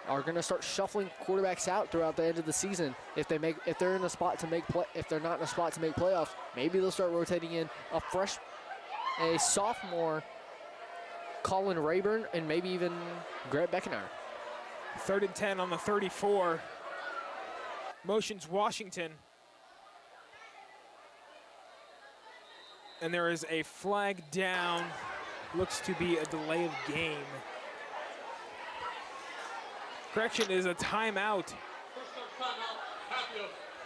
are going to start shuffling quarterbacks out throughout the end of the season. If they're in a spot to make if they're not in a spot to make playoffs, maybe they'll start rotating in a sophomore, Colin Rayburn, and maybe even Grant Beckenauer. 3rd and 10 on the 34. Motions Washington. And there is a flag down. Looks to be a delay of game. Correction, is a timeout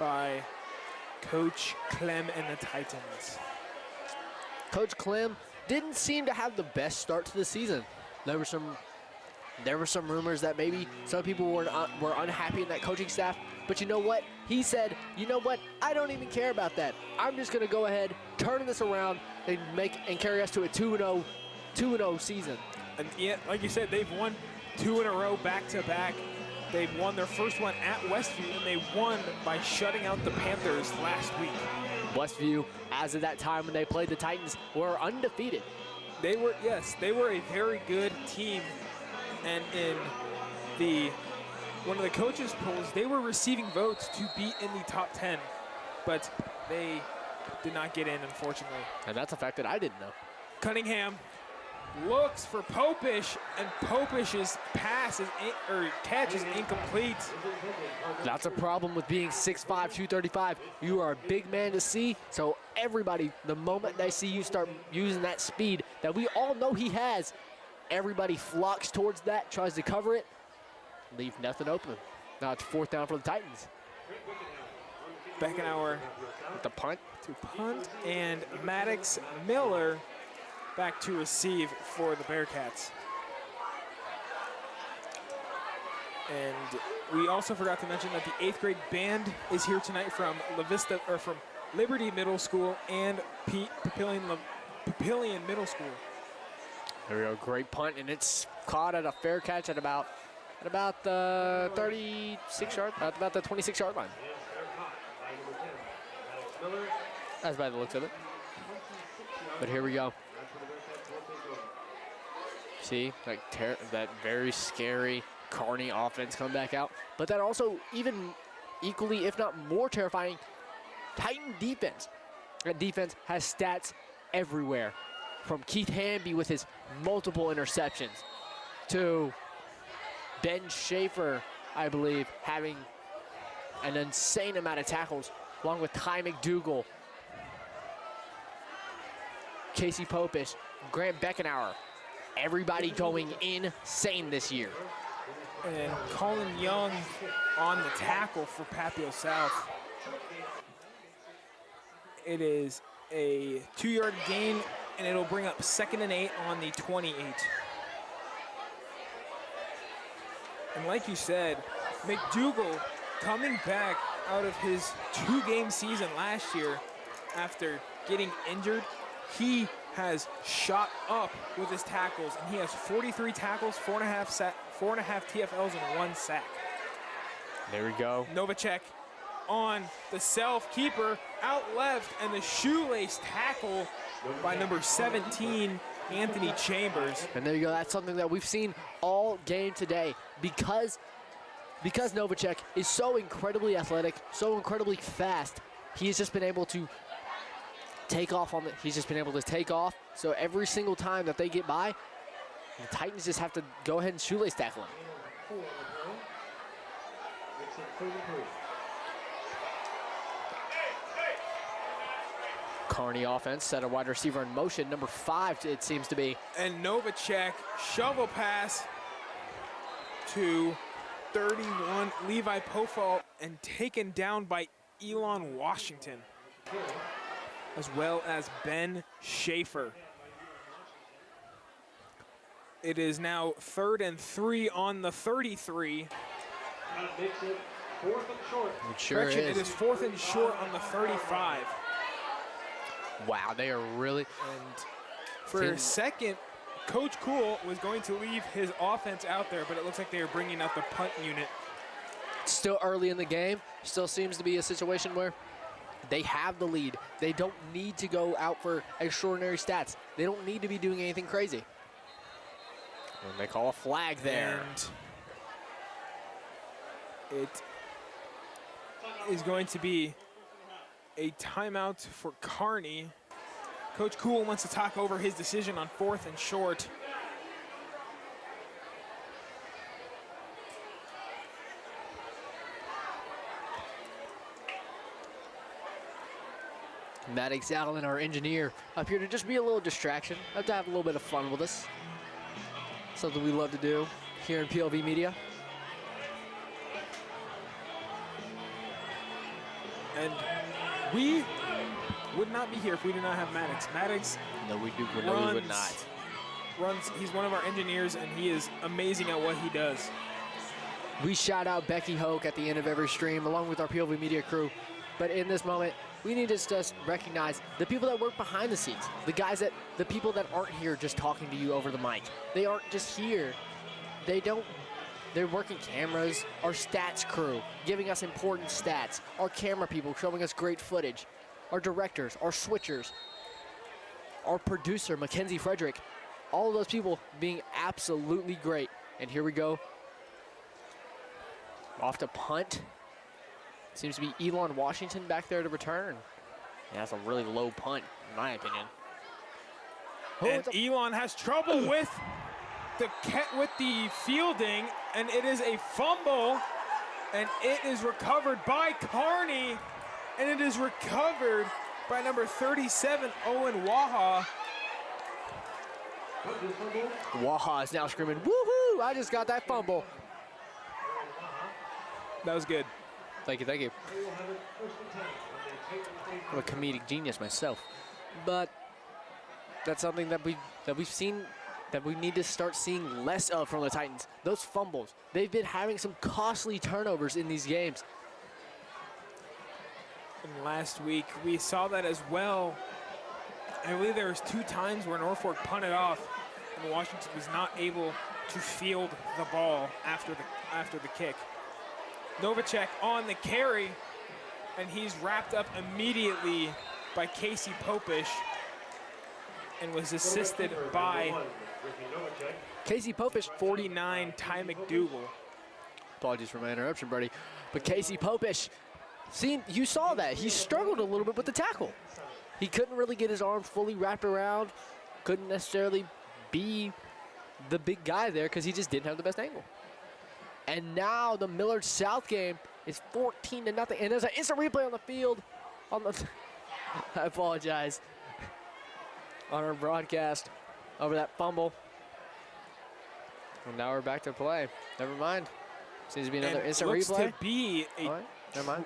by Coach Clem and the Titans. Coach Clem didn't seem to have the best start to the season. There were some rumors that maybe some people were unhappy in that coaching staff, but you know what? He said, you know what? I don't even care about that. I'm just going to go ahead, turn this around, and carry us to a 2-0 season. And yeah, like you said, they've won 2 in a row back-to-back. They've won their first one at Westview, and they won by shutting out the Panthers last week. Westview, as of that time when they played the Titans, were undefeated. They were a very good team. And in one of the coaches' polls, they were receiving votes to be in the top 10, but they did not get in, unfortunately. And that's a fact that I didn't know. Cunningham looks for Popish, and Popish's catch is incomplete. That's a problem with being 6'5", 235. You are a big man to see, so everybody, the moment they see you start using that speed that we all know he has, everybody flocks towards that, tries to cover it, leave nothing open. Now it's 4th down for the Titans. Beckenauer with the punt. And Maddox Miller back to receive for the Bearcats. And we also forgot to mention that the 8th grade band is here tonight from from Liberty Middle School and Papillion Middle School. There we go, great punt, and it's caught at a fair catch at about the 26-yard line. That's by the looks of it. But here we go. See, like that very scary Kearney offense come back out, but that also even equally, if not more terrifying, Titan defense. That defense has stats everywhere. From Keith Hamby with his multiple interceptions to Ben Schaefer, I believe, having an insane amount of tackles, along with Ty McDougal, Casey Popish, Grant Beckenauer. Everybody going insane this year. And Colin Young on the tackle for Papio South. It is a 2-yard gain, and it'll bring up 2nd and 8 on the 28. And like you said, McDougal coming back out of his 2-game season last year after getting injured, he has shot up with his tackles, and he has 43 tackles, 4.5 TFLs, and 1 sack. There we go. Novacek on the self-keeper, out left, and the shoelace tackle by number 17, Anthony Chambers. And there you go. That's something that we've seen all game today. Because Novacek is so incredibly athletic, so incredibly fast, he has just been able to take off So every single time that they get by, the Titans just have to go ahead and shoelace tackle him. Kearney offense set a wide receiver in motion, number 5 it seems to be. And Novacek shovel pass to 31, Levi Pofall, and taken down by Elon Washington, as well as Ben Schaefer. It is now 3rd and 3 on the 33. That makes it 4th and short. It sure is. It is 4th and short on the 35. Wow, they are really. And for a second, Coach Cool was going to leave his offense out there, but it looks like they are bringing out the punt unit. Still early in the game. Still seems to be a situation where they have the lead. They don't need to go out for extraordinary stats. They don't need to be doing anything crazy. And they call a flag there. And it is going to be a timeout for Kearney. Coach Cool wants to talk over his decision on 4th and short. Maddox Allen, our engineer, up here to just be a little distraction, to have a little bit of fun with us. Something we love to do here in PLV Media. And we would not be here if we did not have Maddox. Maddox No, we would not. He's one of our engineers, and he is amazing at what he does. We shout out Becky Hoke at the end of every stream, along with our POV media crew. But in this moment, we need to just recognize the people that work behind the scenes, the people that aren't here just talking to you over the mic. They aren't just here. They're working cameras, our stats crew, giving us important stats, our camera people showing us great footage, our directors, our switchers, our producer, Mackenzie Frederick, all of those people being absolutely great. And here we go. Off to punt. Seems to be Elon Washington back there to return. Yeah, that's a really low punt, in my opinion. And Elon has trouble with the fielding, and it is a fumble, and it is recovered by Kearney, and it is recovered by number 37, Owen Waha. Waha is now screaming, woohoo! I just got that fumble. That was good. Thank you, thank you. I'm a comedic genius myself, but that's something that we've seen that we need to start seeing less of from the Titans. Those fumbles. They've been having some costly turnovers in these games. And last week we saw that as well. I believe there was 2 times where Norfolk punted off, and Washington was not able to field the ball after the kick. Novacek on the carry, and he's wrapped up immediately by Casey Popish and was assisted by Casey Popish, 49, Ty McDougal. Apologies for my interruption, buddy. But Casey Popish, you saw that. He struggled a little bit with the tackle. He couldn't really get his arms fully wrapped around, couldn't necessarily be the big guy there because he just didn't have the best angle. And now the Millard South game is 14-0, and there's an instant replay on the field. I apologize on our broadcast over that fumble. And now we're back to play. Never mind. Seems to be another instant replay. Looks to be a right, never mind.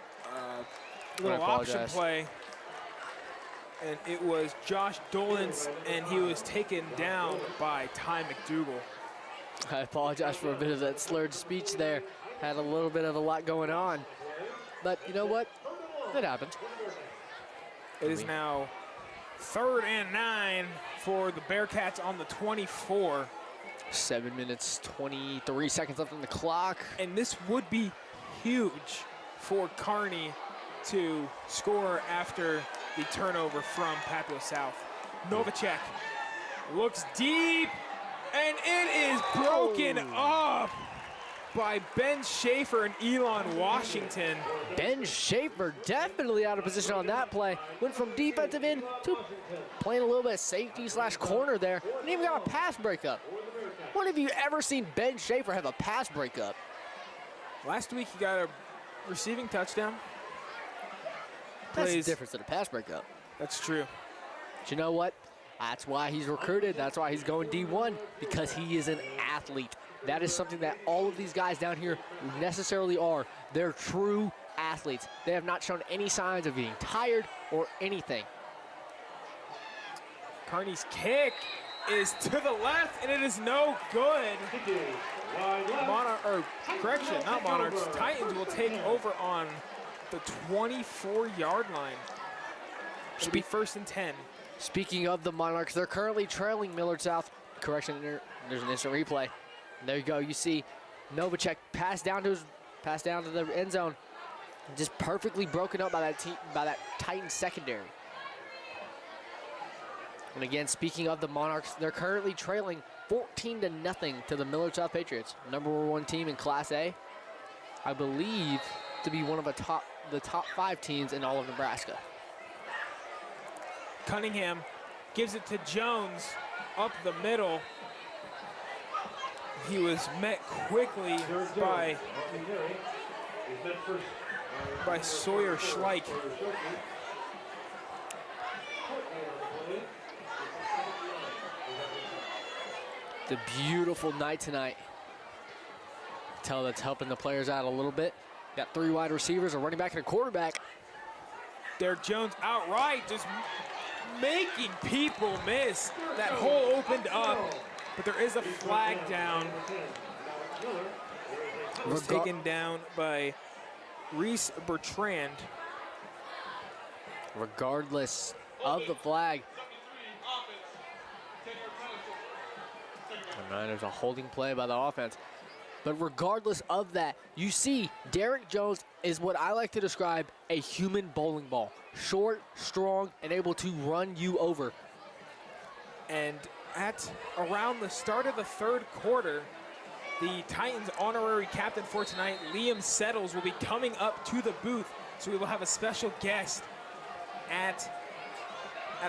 Little option play. And it was Josh Dolans, and he was taken down by Ty McDougal. I apologize for a bit of that slurred speech there. Had a little bit of a lot going on. But you know what? It happens. It is now 3rd and 9 for the Bearcats on the 24. 7 minutes, 23 seconds left on the clock. And this would be huge for Kearney to score after the turnover from Papillion South. Novacek looks deep, and it is broken up by Ben Schaefer and Elon Washington. Ben Schaefer definitely out of position on that play. Went from defensive end to playing a little bit of safety / corner there, and even got a pass breakup. When have you ever seen Ben Schaefer have a pass breakup? Last week he got a receiving touchdown. That's the difference in a pass breakup. That's true. But you know what? That's why he's recruited. That's why he's going D1, because he is an athlete. That is something that all of these guys down here necessarily are. They're true athletes. They have not shown any signs of being tired or anything. Kearney's kick is to the left, and it is no good. Not Monarchs. Titans will take over on the 24-yard line. It'll be 1st and 10. Speaking of the Monarchs, they're currently trailing Millard South. Correction, there's an instant replay. There you go. You see Novacek pass down to the end zone, just perfectly broken up by that Titan secondary. And again, speaking of the Monarchs, they're currently trailing 14-0 to the Millard South Patriots, #1 team in Class A. I believe to be one of the top 5 teams in all of Nebraska. Cunningham gives it to Jones up the middle. He was met quickly by Sawyer Schleich. The beautiful night tonight. Tell that's helping the players out a little bit. Got 3 wide receivers, a running back, and a quarterback. Derek Jones outright just making people miss. That hole opened up, but there is a flag down. It was taken down by Reese Bertrand. Regardless of the flag. All right, there's a holding play by the offense. But regardless of that, you see Derek Jones is what I like to describe a human bowling ball. Short, strong, and able to run you over. And at around the start of the third quarter, the Titans honorary captain for tonight, Liam Settles, will be coming up to the booth. So we will have a special guest at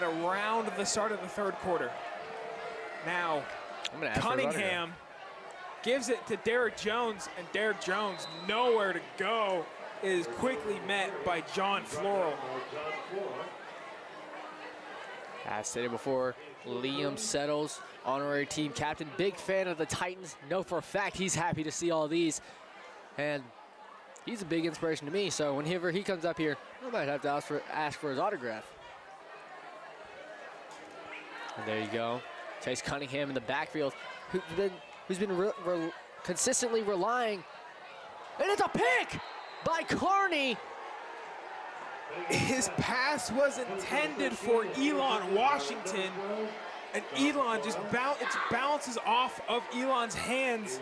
around the start of the third quarter. Now, Cunningham gives it to Derek Jones, and Derek Jones, nowhere to go, is quickly met by John Floral. As stated before, Liam Settles, honorary team captain, big fan of the Titans. Know for a fact he's happy to see all these. And he's a big inspiration to me, so whenever he comes up here, I might have to ask for his autograph. And there you go. Chase Cunningham in the backfield, who's been consistently relying. And it's a pick by Kearney. His pass was intended for Elon Washington, and Elon just bounces off of Elon's hands.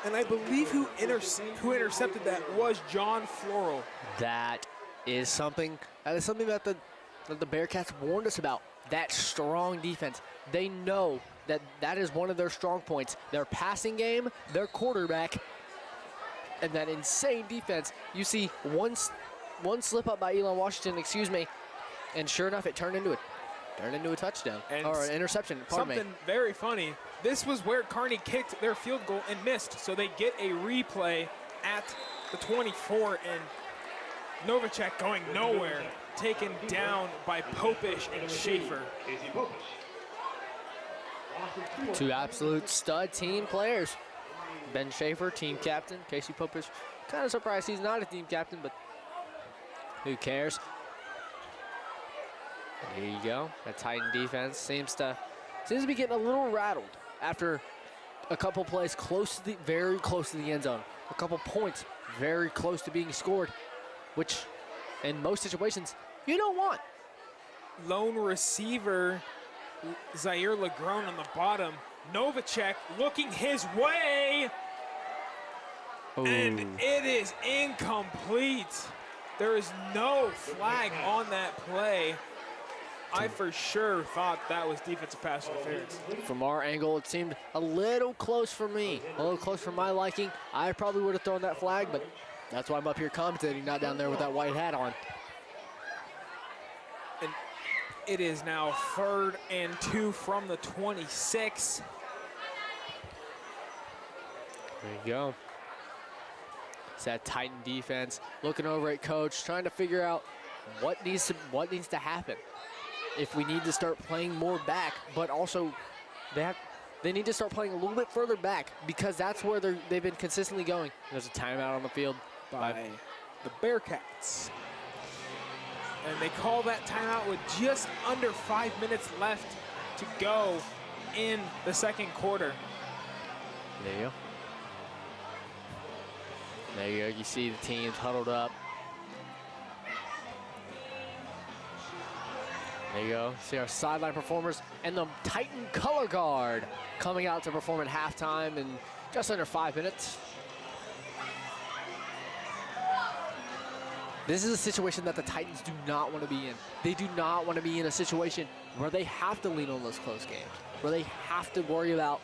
And I believe who intercepted that was John Floral. That is something that the Bearcats warned us about. That strong defense. They know that is one of their strong points. Their passing game, their quarterback, and that insane defense. You see one slip up by Elon Washington, and sure enough, it turned into a touchdown or an interception. Something very funny. This was where Kearney kicked their field goal and missed, so they get a replay at the 24, and Novacek going nowhere, taken down by Popish and Schaefer. Two absolute stud team players. Ben Schaefer, team captain. Casey Popish, kind of surprised he's not a team captain, but who cares? Here you go. That Titan defense seems to be getting a little rattled after a couple plays very close to the end zone. A couple points very close to being scored, which in most situations you don't want. Lone receiver Zaire Legrone on the bottom. Novacek looking his way. Ooh. And it is incomplete. There is no flag on that play. I for sure thought that was defensive pass interference. From our angle, it seemed a little close for me, a little close for my liking. I probably would have thrown that flag, but that's why I'm up here commentating, not down there with that white hat on. And it is now 3rd and 2 from the 26. There you go. It's that Titan defense looking over at coach, trying to figure out what needs to happen. If we need to start playing more back, but also they need to start playing a little bit further back, because that's where they've been consistently going. There's a timeout on the field by the Bearcats. And they call that timeout with just under 5 minutes left to go in the second quarter. There you go. There you go. You see the teams huddled up. There you go. See our sideline performers and the Titan color guard coming out to perform at halftime in just under 5 minutes. This is a situation that the Titans do not want to be in. They do not want to be in a situation where they have to lean on those close games, where they have to worry about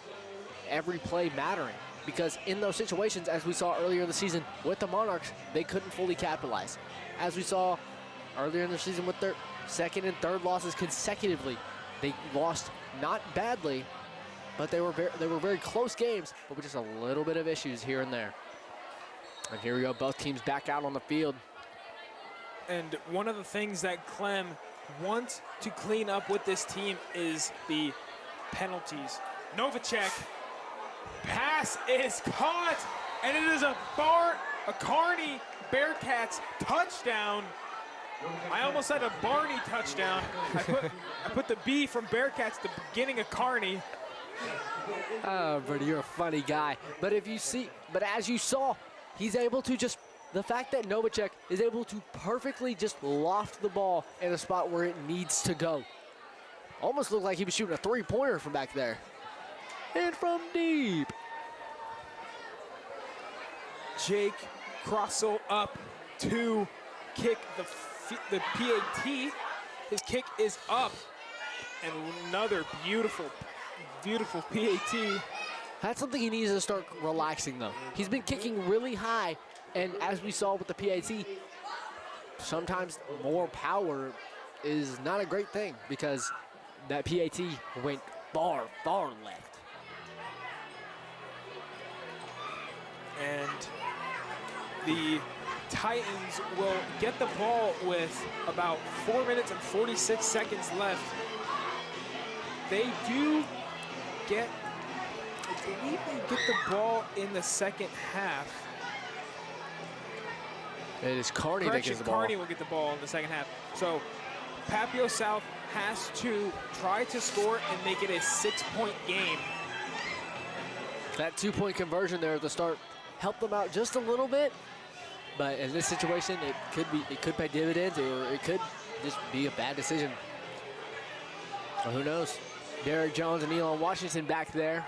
every play mattering. Because in those situations, as we saw earlier in the season with the Monarchs, they couldn't fully capitalize. As we saw earlier in the season with their second and third losses consecutively, they lost not badly, but they were very close games, but with just a little bit of issues here and there. And here we go, both teams back out on the field. And one of the things that Clem wants to clean up with this team is the penalties. Novacek, pass is caught, and it is a Kearney Bearcats touchdown. I almost had a Barney touchdown. I put the B from Bearcats at the beginning of Kearney. Oh, Brady, you're a funny guy. But as you saw, he's able to the fact that Novacek is able to perfectly just loft the ball in a spot where it needs to go. Almost looked like he was shooting a three-pointer from back there. And from deep. Jake Crossell up to kick the PAT. His kick is up. And another beautiful PAT. That's something he needs to start relaxing, though. He's been kicking really high, and as we saw with the PAT, sometimes more power is not a great thing because that PAT went far, far left. And the Titans will get the ball with about 4 minutes and 46 seconds left. They do get, I believe they get the ball in the second half. It is Kearney that gets the ball. Kearney will get the ball in the second half. So Papillion South has to try to score and make it a 6-point game. That 2-point conversion there at the start helped them out just a little bit, but in this situation, it could pay dividends, or it could just be a bad decision. Well, who knows? Derek Jones and Elon Washington back there,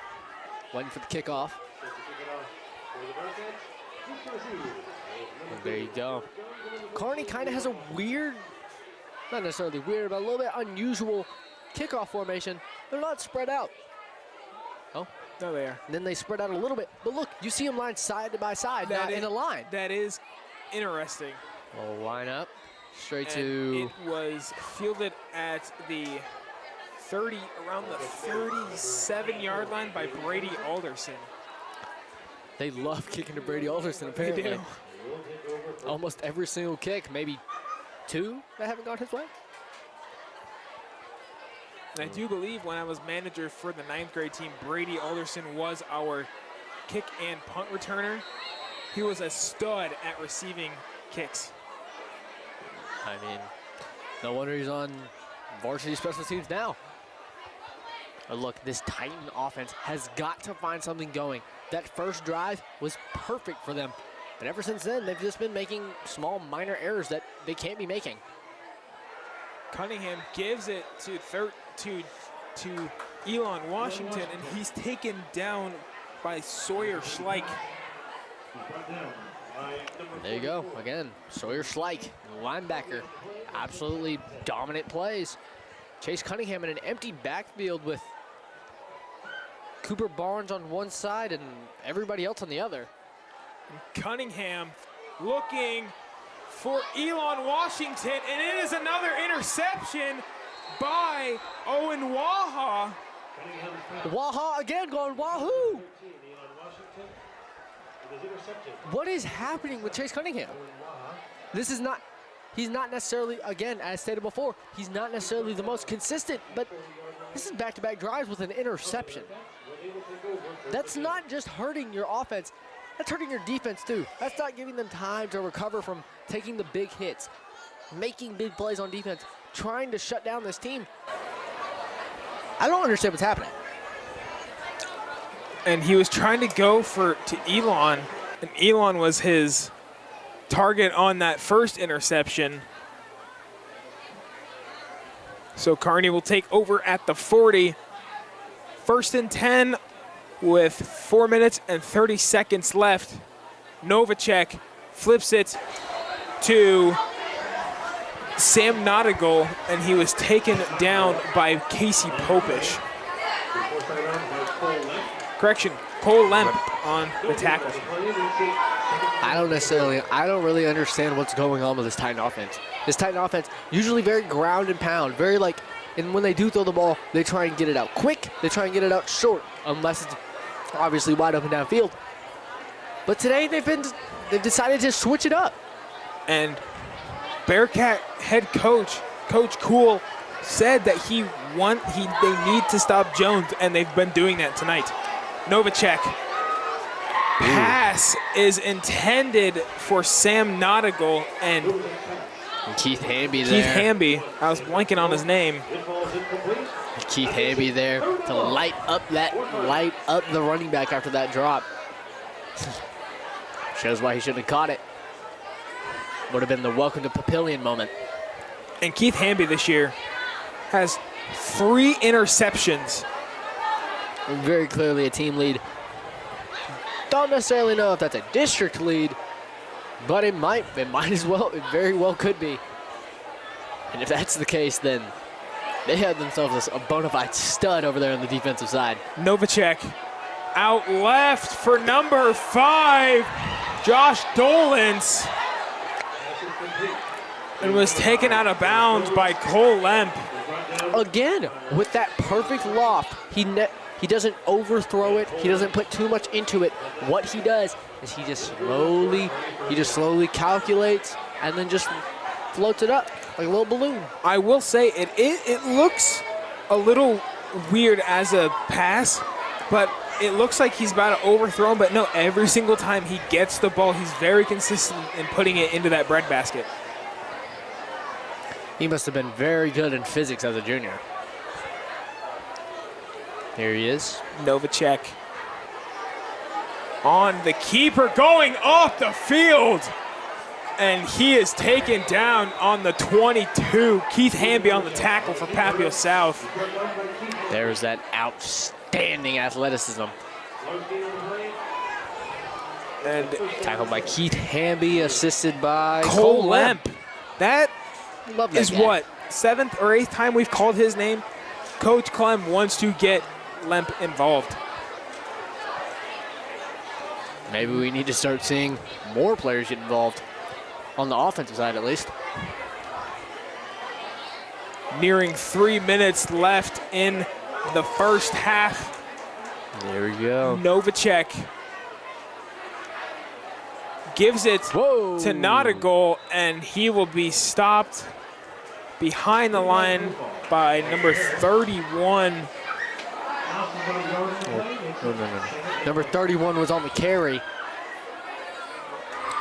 waiting for the kickoff. And there you go. Kearney kind of has a weird, not necessarily weird, but a little bit unusual kickoff formation. They're not spread out. Oh, no, they are. And then they spread out a little bit. But look, you see them lined side by side, not in a line. That is interesting. Well, line up, straight And to. it was fielded at the around the 37-yard line by Brady Alderson. They love kicking to Brady Alderson, apparently. They do. Almost every single kick, maybe 2 that haven't gone his way. And I do believe when I was manager for the 9th grade team, Brady Alderson was our kick and punt returner. He was a stud at receiving kicks. I mean, no wonder he's on varsity special teams now. But look, this Titan offense has got to find something going. That first drive was perfect for them. But ever since then, they've just been making small, minor errors that they can't be making. Cunningham gives it to Elon Washington, and he's taken down by Sawyer Schleich. There you go. Again, Sawyer Schleich, linebacker. Absolutely dominant plays. Chase Cunningham in an empty backfield with Cooper Barnes on one side and everybody else on the other. Cunningham looking for Elon Washington, and it is another interception by Owen Waha. Waha again going wahoo! What is happening with Chase Cunningham? He's not necessarily, again, as stated before, he's not necessarily the most consistent, but this is back-to-back drives with an interception. That's not just hurting your offense, that's hurting your defense too. That's not giving them time to recover from taking the big hits, making big plays on defense, trying to shut down this team. I don't understand what's happening. And he was trying to go to Elon, and Elon was his target on that first interception. So Kearney will take over at the 40. 1st and 10 with 4 minutes and 30 seconds left. Novacek flips it to Sam Nottigal, and he was taken down by Casey Popish. Correction, Cole Lemp on the tackle. I don't really understand what's going on with this Titan offense. This Titan offense, usually very ground and pound, very and when they do throw the ball, they try and get it out quick, they try and get it out short, unless it's obviously wide open downfield. But today they've decided to switch it up. And Bearcat head coach, Coach Cool, said that they need to stop Jones, and they've been doing that tonight. Novacek. Pass is intended for Sam Nottigal, and And Keith Hamby there. Keith Hamby. I was blanking on his name. Keith Hamby there to light up the running back after that drop. Shows why he shouldn't have caught it. Would have been the welcome to Papillion moment. And Keith Hamby this year has 3 interceptions. Very clearly a team lead. Don't necessarily know if that's a district lead, but it might as well, it very well could be. And if that's the case, then they have themselves a bona fide stud over there on the defensive side. Novacek out left for number 5, Josh Dolans, and was taken out of bounds by Cole Lemp. Again, with that perfect loft, he doesn't overthrow it. He doesn't put too much into it. What he does is he just slowly calculates and then just floats it up like a little balloon. I will say it looks a little weird as a pass, but it looks like he's about to overthrow him. But no, every single time he gets the ball, he's very consistent in putting it into that breadbasket. He must have been very good in physics as a junior. Here he is. Novacek on the keeper, going off the field. And he is taken down on the 22. Keith Hamby on the tackle for Papillion South. There's that outstanding athleticism. And tackled by Keith Hamby, assisted by Cole Lemp. That is guy. what, 7th or 8th time we've called his name. Coach Clem wants to get Lemp involved. Maybe we need to start seeing more players get involved. On the offensive side, at least. Nearing 3 minutes left in the first half. There we go. Novacek gives it to Nautigal, and he will be stopped behind the line by number 31. No. Number 31 was on the carry.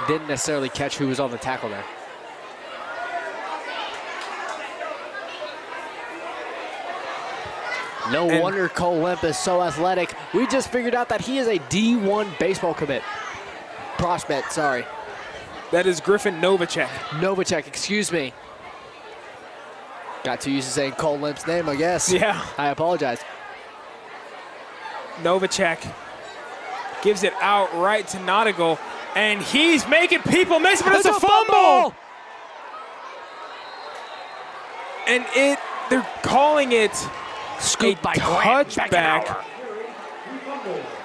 Didn't necessarily catch who was on the tackle there. No wonder Cole Lemp is so athletic. We just figured out that he is a D1 baseball prospect, sorry. That is Griffin Novacek. Novacek, excuse me. Got too used to saying Cole Lemp's name, I guess. Yeah. I apologize. Novacek gives it out right to Nautigal, and he's making people miss, but it's a fumble! And they're calling it Scooped by touchback.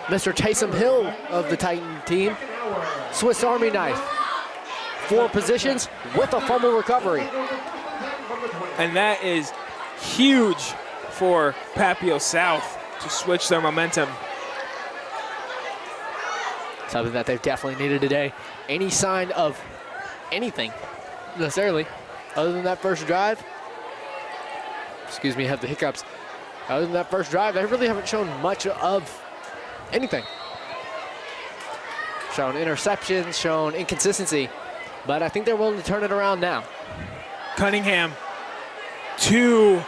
Mr. Taysom Hill of the Titan team. Swiss Army knife. 4 positions with a fumble recovery. And that is huge for Papillion South to switch their momentum. Something that they've definitely needed today. Any sign of anything, necessarily, other than that first drive. Excuse me, I have the hiccups. Other than that first drive, they really haven't shown much of anything. Shown interceptions, shown inconsistency, but I think they're willing to turn it around now. Cunningham to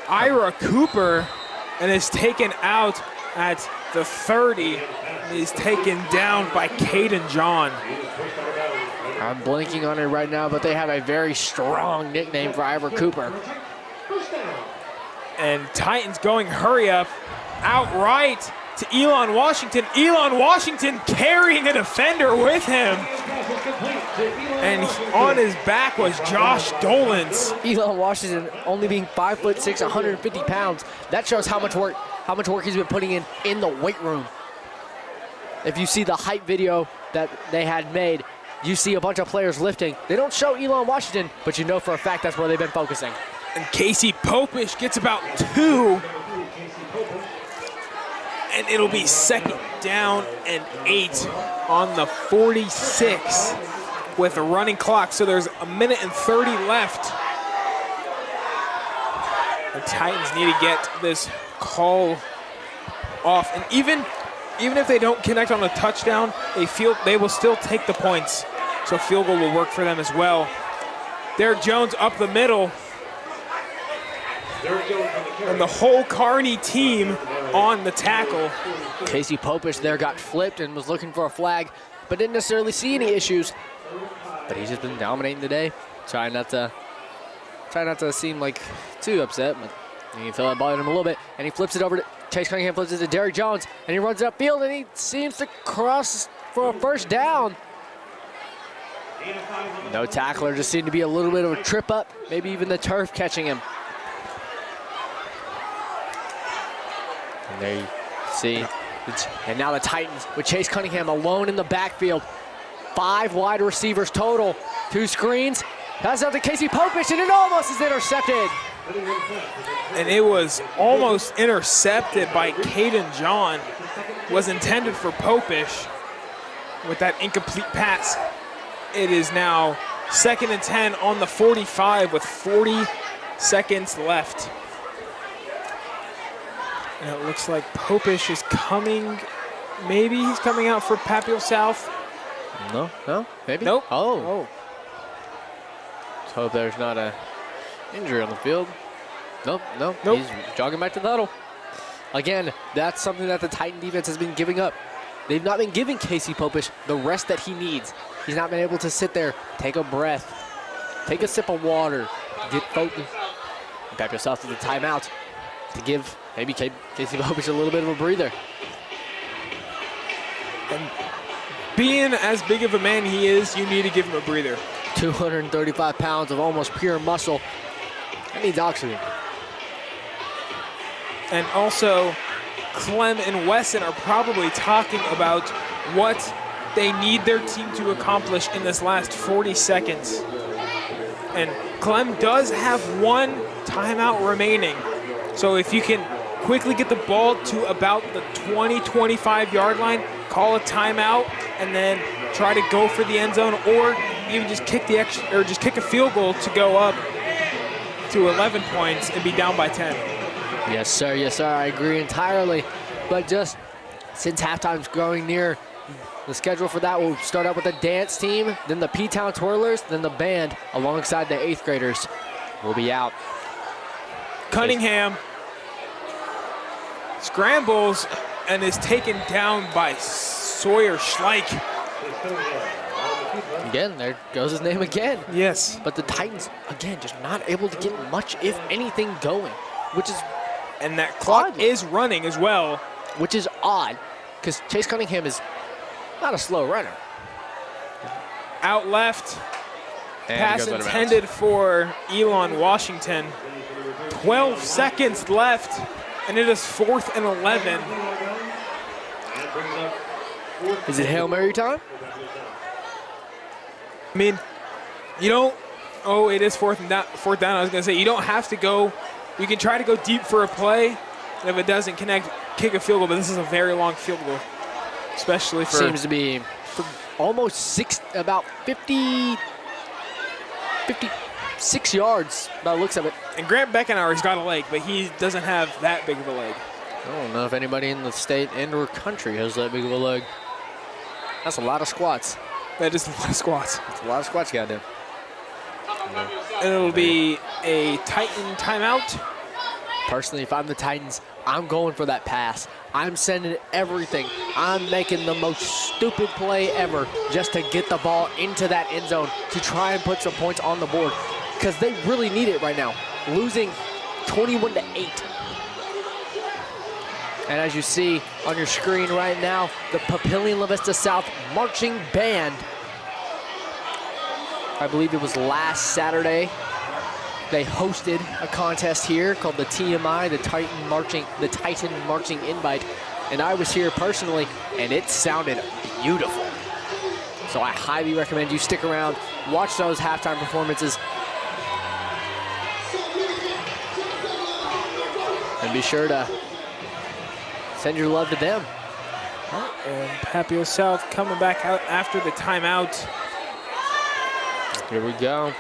Ira Cooper, and is taken out at the 30. He's taken down by Caden John. I'm blanking on it right now, but they have a very strong nickname for Ira Cooper. And Titans going hurry up outright to Elon Washington. Elon Washington carrying a defender with him. And on his back was Josh Dolans. Elon Washington only being 5'6", 150 pounds. That shows how much work he's been putting in the weight room. If you see the hype video that they had made, you see a bunch of players lifting. They don't show Elon Washington, but you know for a fact that's where they've been focusing. And Casey Popish gets about 2. And it'll be 2nd down and 8 on the 46 with a running clock. So there's 1:30 left. The Titans need to get this call off. And even if they don't connect on a touchdown, they will still take the points. So field goal will work for them as well. Derek Jones up the middle. And the whole Kearney team on the tackle. Casey Popish there got flipped and was looking for a flag, but didn't necessarily see any issues. But he's just been dominating today. Trying not to seem like too upset, but you can feel that bothered him a little bit. And he flips it over to Chase Cunningham, flips it to Derek Jones, and he runs it upfield, and he seems to cross for a first down. No tackler, just seemed to be a little bit of a trip up, maybe even the turf catching him. And there you see, and now the Titans with Chase Cunningham alone in the backfield. 5 wide receivers total, 2 screens. Pass out to Casey Popish, and it almost is intercepted. And it was almost intercepted by Caden John. Was intended for Popish with that incomplete pass. It is now 2nd and 10 on the 45 with 40 seconds left. And it looks like Popish is coming. Maybe he's coming out for Papillion South. No, maybe? Nope. Oh. Let's hope there's not a injury on the field. Nope. He's jogging back to the huddle. Again, that's something that the Titan defense has been giving up. They've not been giving Casey Popish the rest that he needs. He's not been able to sit there, take a breath, take a sip of water, get focused, and back yourself to the timeout to give maybe Casey Popish a little bit of a breather. And being as big of a man he is, you need to give him a breather. 235 pounds of almost pure muscle. That needs oxygen. And also, Clem and Wesson are probably talking about what they need their team to accomplish in this last 40 seconds. And Clem does have 1 timeout remaining. So if you can quickly get the ball to about the 20-25 yard line, call a timeout, and then try to go for the end zone, or even just kick kick a field goal to go up to 11 points and be down by 10. Yes, sir. I agree entirely. But just since halftime's growing near, the schedule for that will start out with the dance team, then the P-Town Twirlers, then the band alongside the 8th graders will be out. Cunningham scrambles and is taken down by Sawyer Schleich. Again, there goes his name again. Yes. But the Titans, again, just not able to get much, if anything, going, which is and that clock is running as well. Which is odd, because Chase Cunningham is not a slow runner. Out left. And pass intended for Elon Washington. 12 seconds left, and it is 4th and 11. Is it Hail Mary time? I mean, you don't, it is 4th down. I was going to say, you don't have to go. You can try to go deep for a play, and if it doesn't connect, kick a field goal, but this is a very long field goal, especially for... Seems to be for almost about 56 yards by the looks of it. And Grant Beckenauer's got a leg, but he doesn't have that big of a leg. I don't know if anybody in the state and or country has that big of a leg. That's a lot of squats. That is a lot of squats. That's a lot of squats you gotta do. And it'll be a Titan timeout. Personally, if I'm the Titans, I'm going for that pass. I'm sending everything. I'm making the most stupid play ever just to get the ball into that end zone to try and put some points on the board, because they really need it right now, losing 21-8. And as you see on your screen right now, the Papillion La Vista South Marching Band, I believe it was last Saturday, they hosted a contest here called the TMI, the Titan Marching Invite, and I was here personally, and it sounded beautiful. So I highly recommend you stick around, watch those halftime performances, and be sure to send your love to them. And Papillion South coming back out after the timeout. Here we go.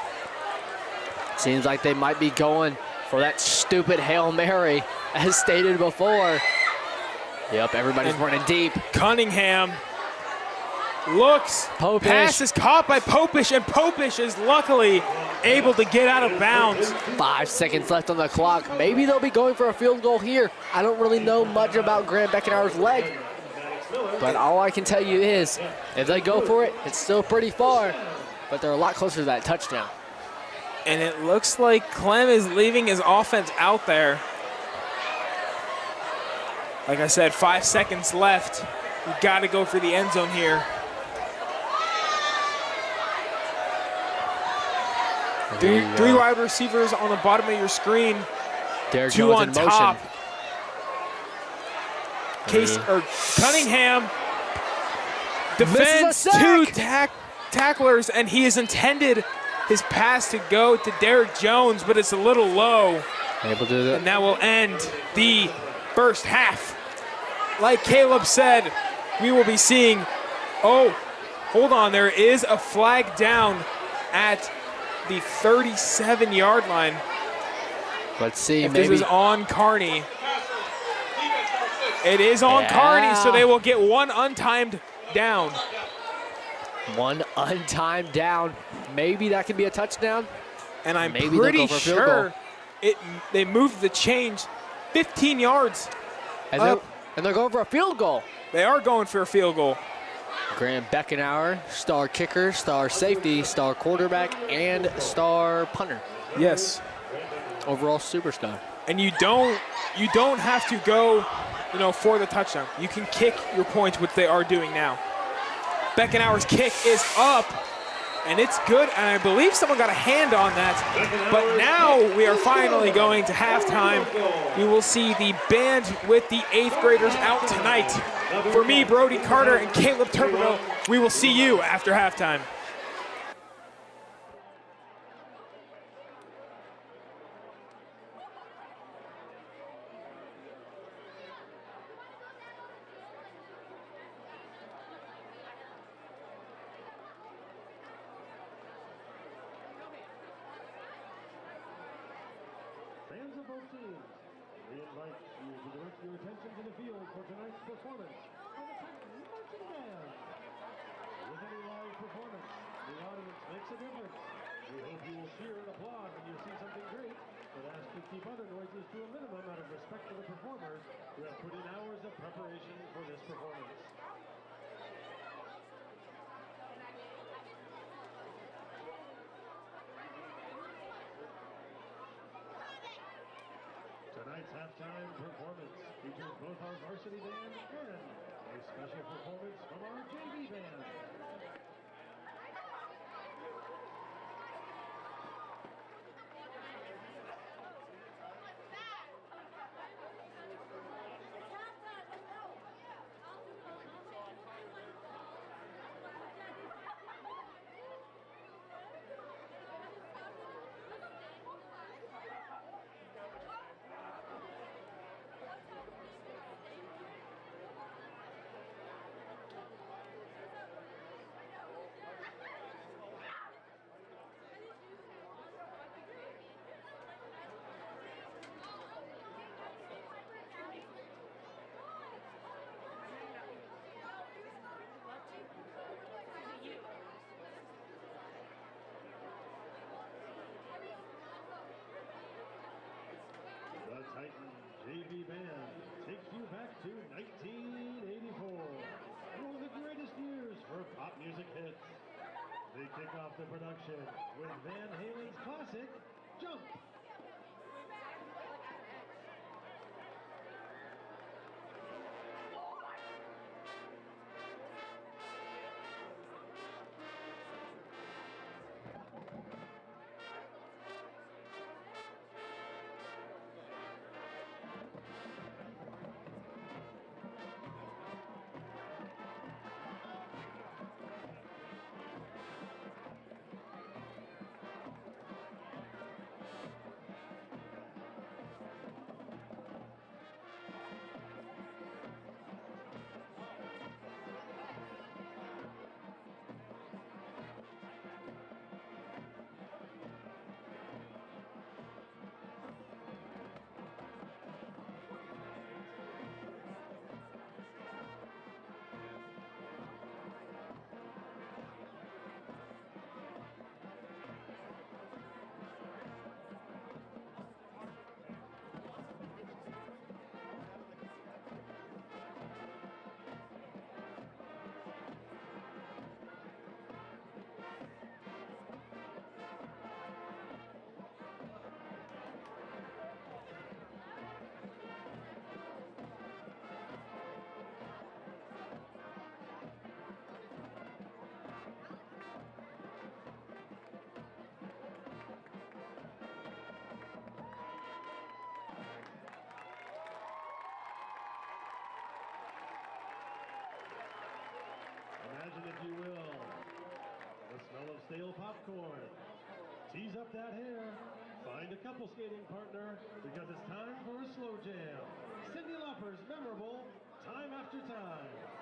Seems like they might be going for that stupid Hail Mary, as stated before. Yep, everybody's running deep. Cunningham looks. Popish. Pass is caught by Popish, and Popish is luckily able to get out of bounds. 5 seconds left on the clock. Maybe they'll be going for a field goal here. I don't really know much about Grant Beckenauer's leg, but all I can tell you is if they go for it, it's still pretty far, but they're a lot closer to that touchdown. And it looks like Clem is leaving his offense out there. Like I said, 5 seconds left. You got to go for the end zone here. Three wide receivers on the bottom of your screen. Derek 2 Jones on in top. motion. Cunningham defends Misses a 2 sack. tacklers, and he has intended his pass to go to Derek Jones, but it's a little low. Able to do that. And that will end the first half. Like Caleb said, we will be seeing, oh, hold on, there is a flag down at the 37-yard line. Let's see, If maybe. this is on Kearney. It is on Kearney, so they will get 1 untimed down. 1 untimed down. Maybe that can be a touchdown. And I'm Maybe they'll pretty go for a field sure they moved the change 15 yards And up. they're going for a field goal. They are going for a field goal. Grant Beckenauer, star kicker, star safety, star quarterback, and star punter. Yes. Overall superstar. And you don't have to go, for the touchdown. You can kick your points, which they are doing now. Beckenauer's kick is up, and it's good, and I believe someone got a hand on that. But now we are finally going to halftime. We will see the band with the 8th graders out tonight. For me, Brody Carter, and Caleb Turbeville, we will see you after halftime. Fans of both teams, we invite you to direct your attention to the field for tonight's performance of the Titans Marching Band. With any live performance, the audience makes a difference. We hope you will cheer and applaud when you see something great, but ask to keep other noises to a minimum out of respect for the performers who have put in hours of preparation for this performance. Tonight's halftime performance features both our varsity band and a special performance from our JV band. The Titan JV Band takes you back to 1984. One of the greatest years for pop music hits. They kick off the production with Van Halen's classic, Jump. stale popcorn. Tease up that hair. Find a couple skating partner because it's time for a slow jam. Cyndi Lauper's memorable Time After Time.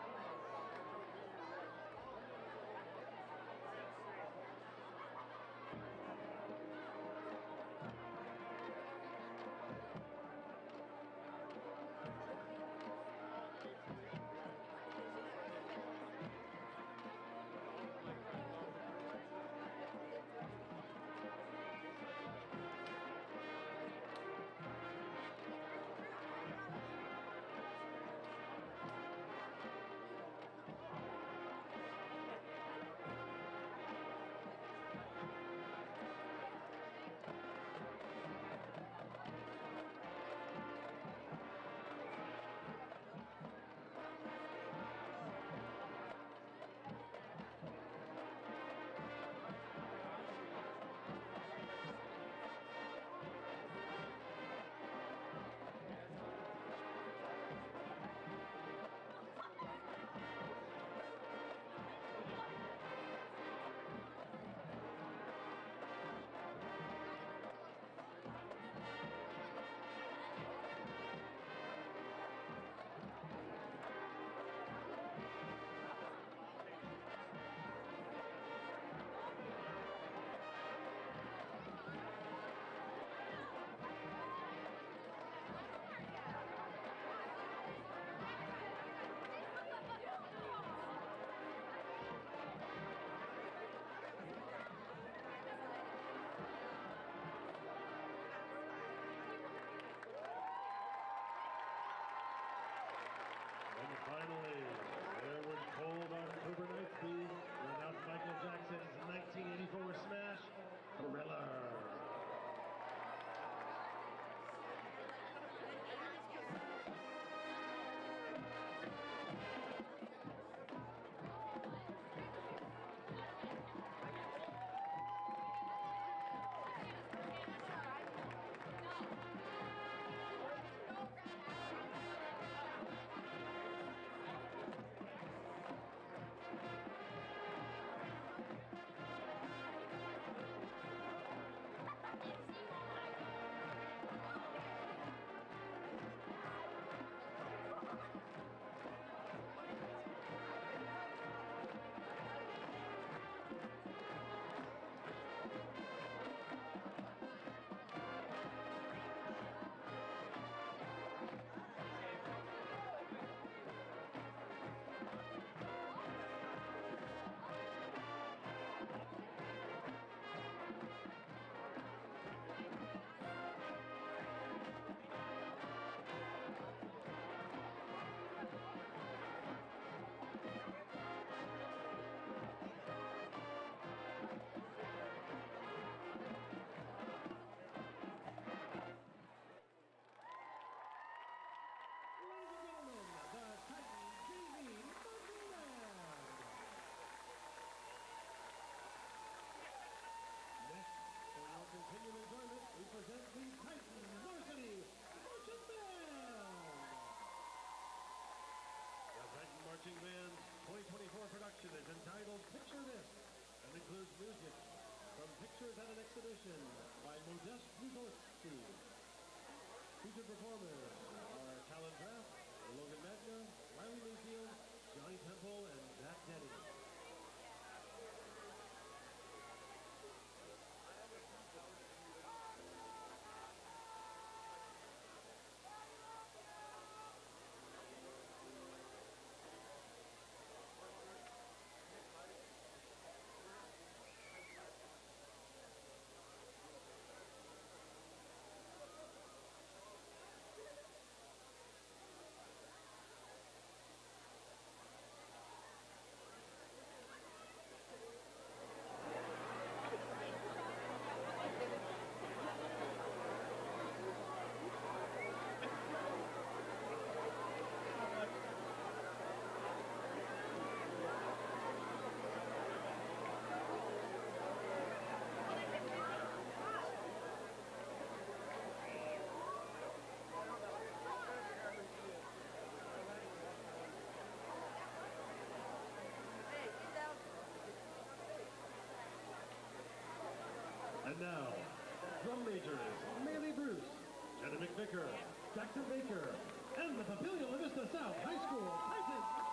Finally, there was cold October night be without Michael Jackson's 1984 smash, Thriller. Continued enjoyment, we present the Titan Varsity Marching Band. The Titan Marching Band's 2024 production is entitled Picture This and includes music from Pictures at an Exhibition by Modest Mussorgsky. Featured performers are Talon Draft, Logan Magna, Riley Mayfield, Johnny Temple, and Zach Denny. drum majors, Maylee Bruce, Jenna McVicker, Jackson Baker, and the Papillion La Vista South High School Titans.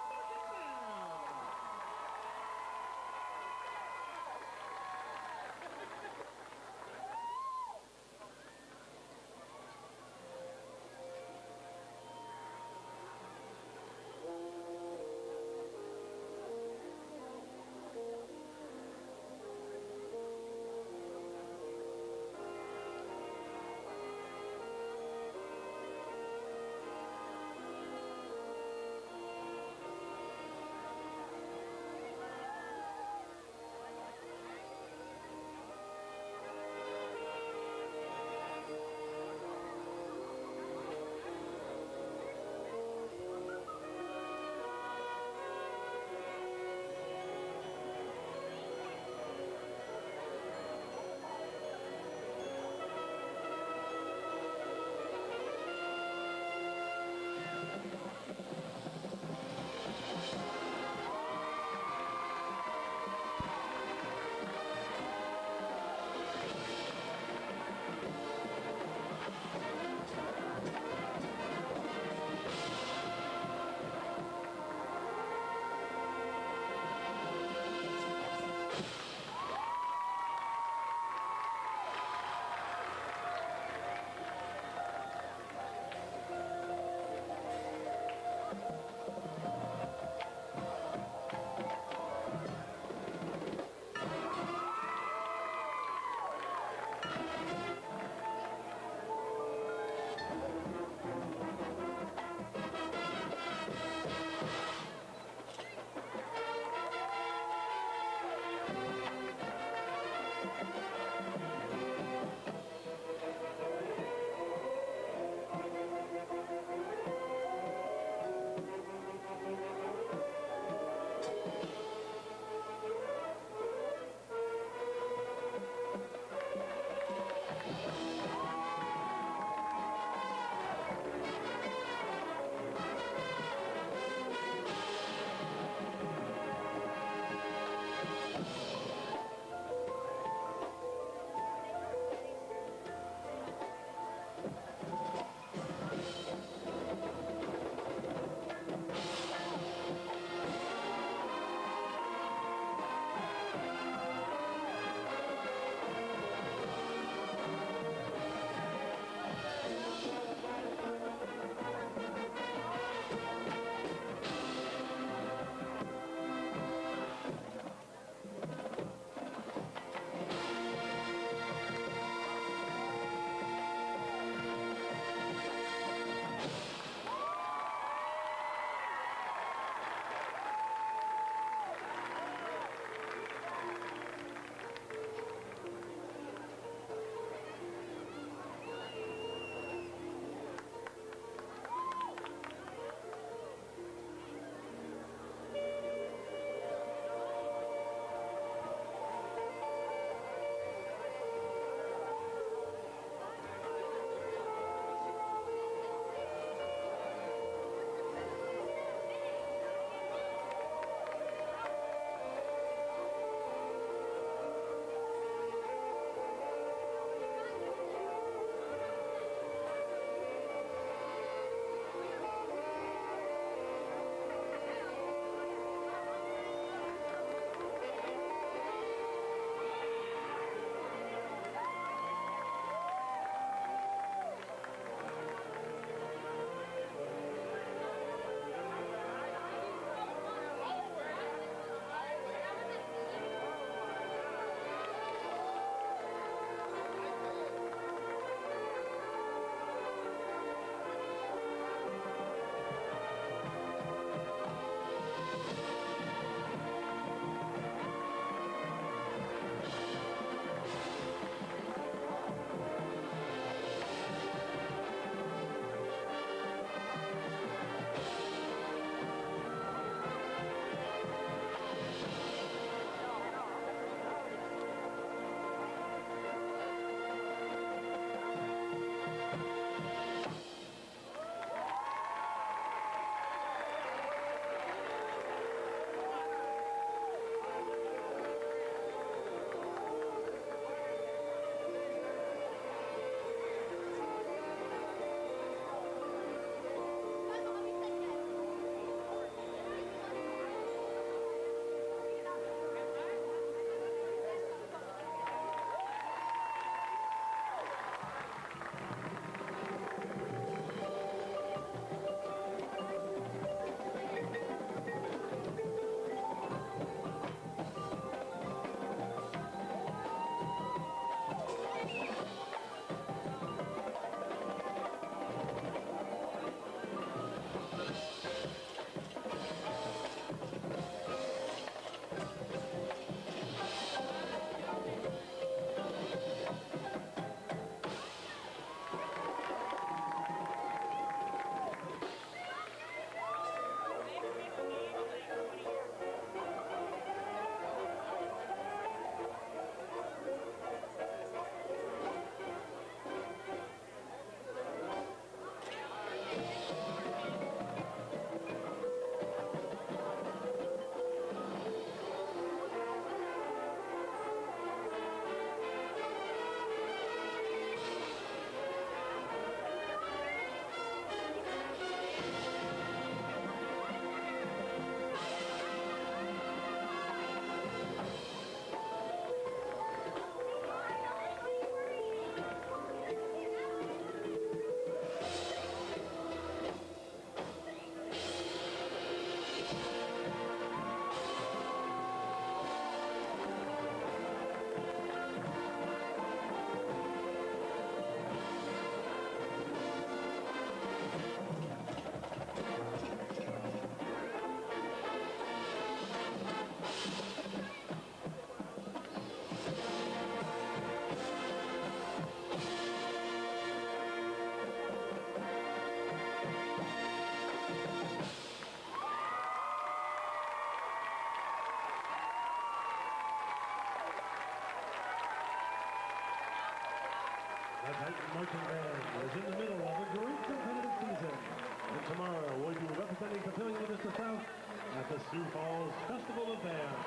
The Titan Marching Band is in the middle of a great competitive season. And tomorrow we'll be representing Papillion La Vista South at the Sioux Falls Festival of Bands.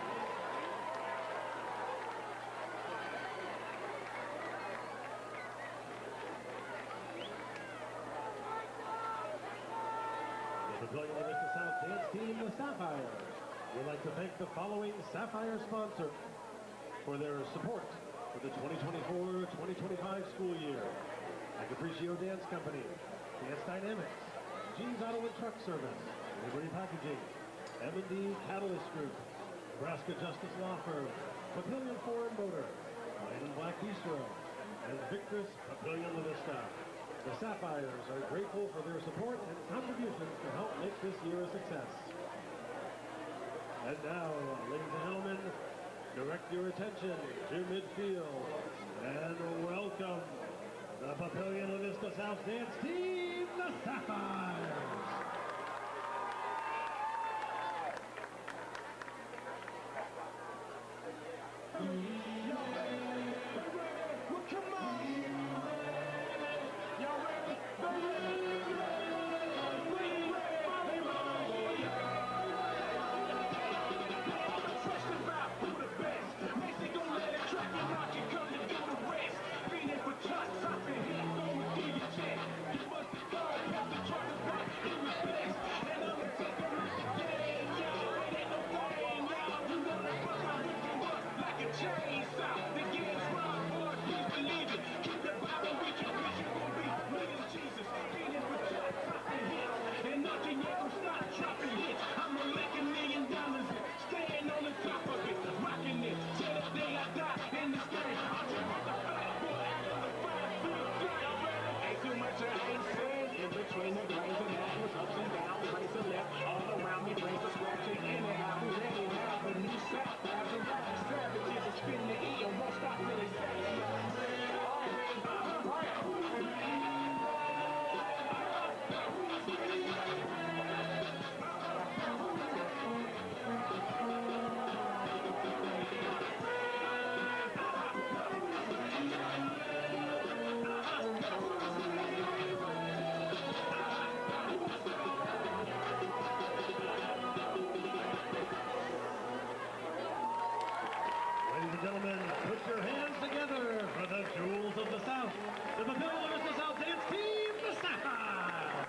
The Papillion La Vista South dance team, the Sapphires, would like to thank the following Sapphire sponsors for their support for the 2024-2025 school year. Capriccio Dance Company, Dance Dynamics, Jeans Auto and Truck Service, Liberty Packaging, M&D Catalyst Group, Nebraska Justice Law Firm, Papillion Foreign Motor, Lion and Black Bistro, and Victress Papillion La Vista. The Sapphires are grateful for their support and contributions to help make this year a success. And now, ladies and gentlemen, direct your attention to midfield and welcome the Papillion La Vista South Dance Team, the Sapphires. Well, come on. Y'all ready? Between the grains and apples, ups and downs, right to left, all around me, brains are scratching in and out. We ready now for new Sapphires and rock savages and spin the E and won't stop till they Gentlemen, put your hands together for the Jewels of the South, the Papillion La Vista South Dance Team, the Sapphires.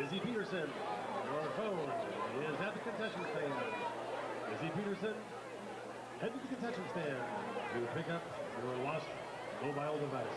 Izzy Peterson, your phone is at the concession stand. Izzy Peterson, head to the concession stand to pick up your lost mobile device.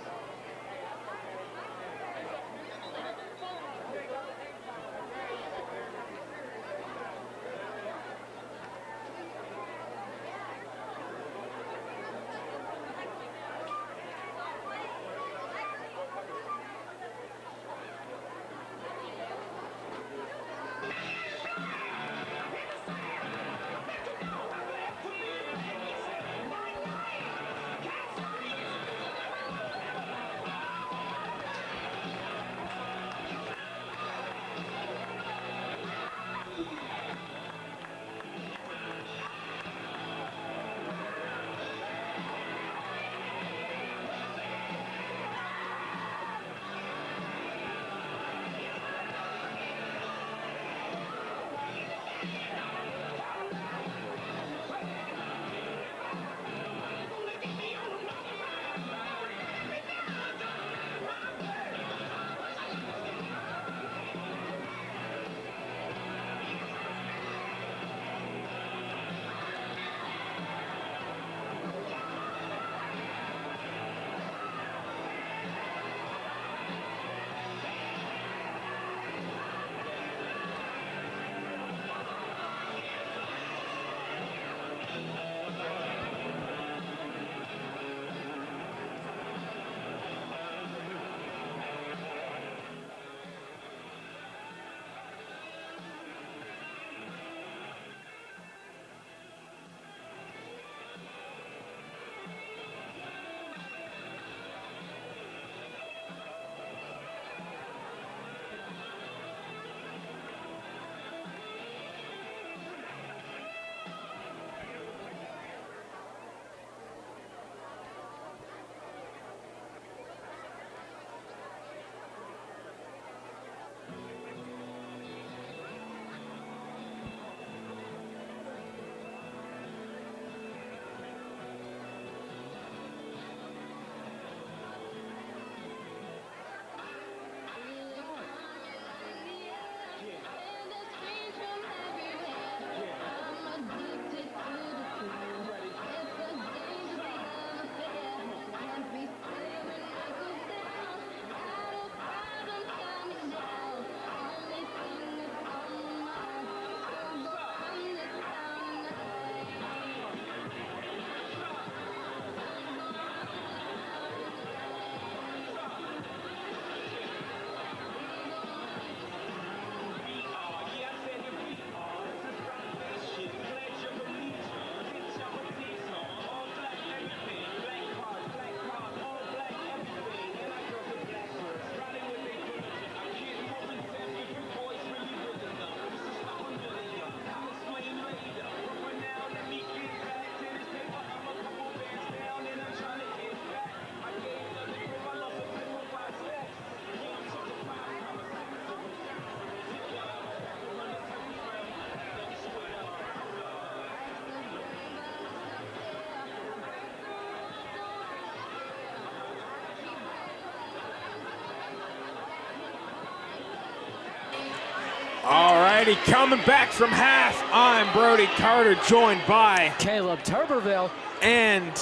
righty, coming back from half. I'm Brody Carter, joined by Caleb Turberville. And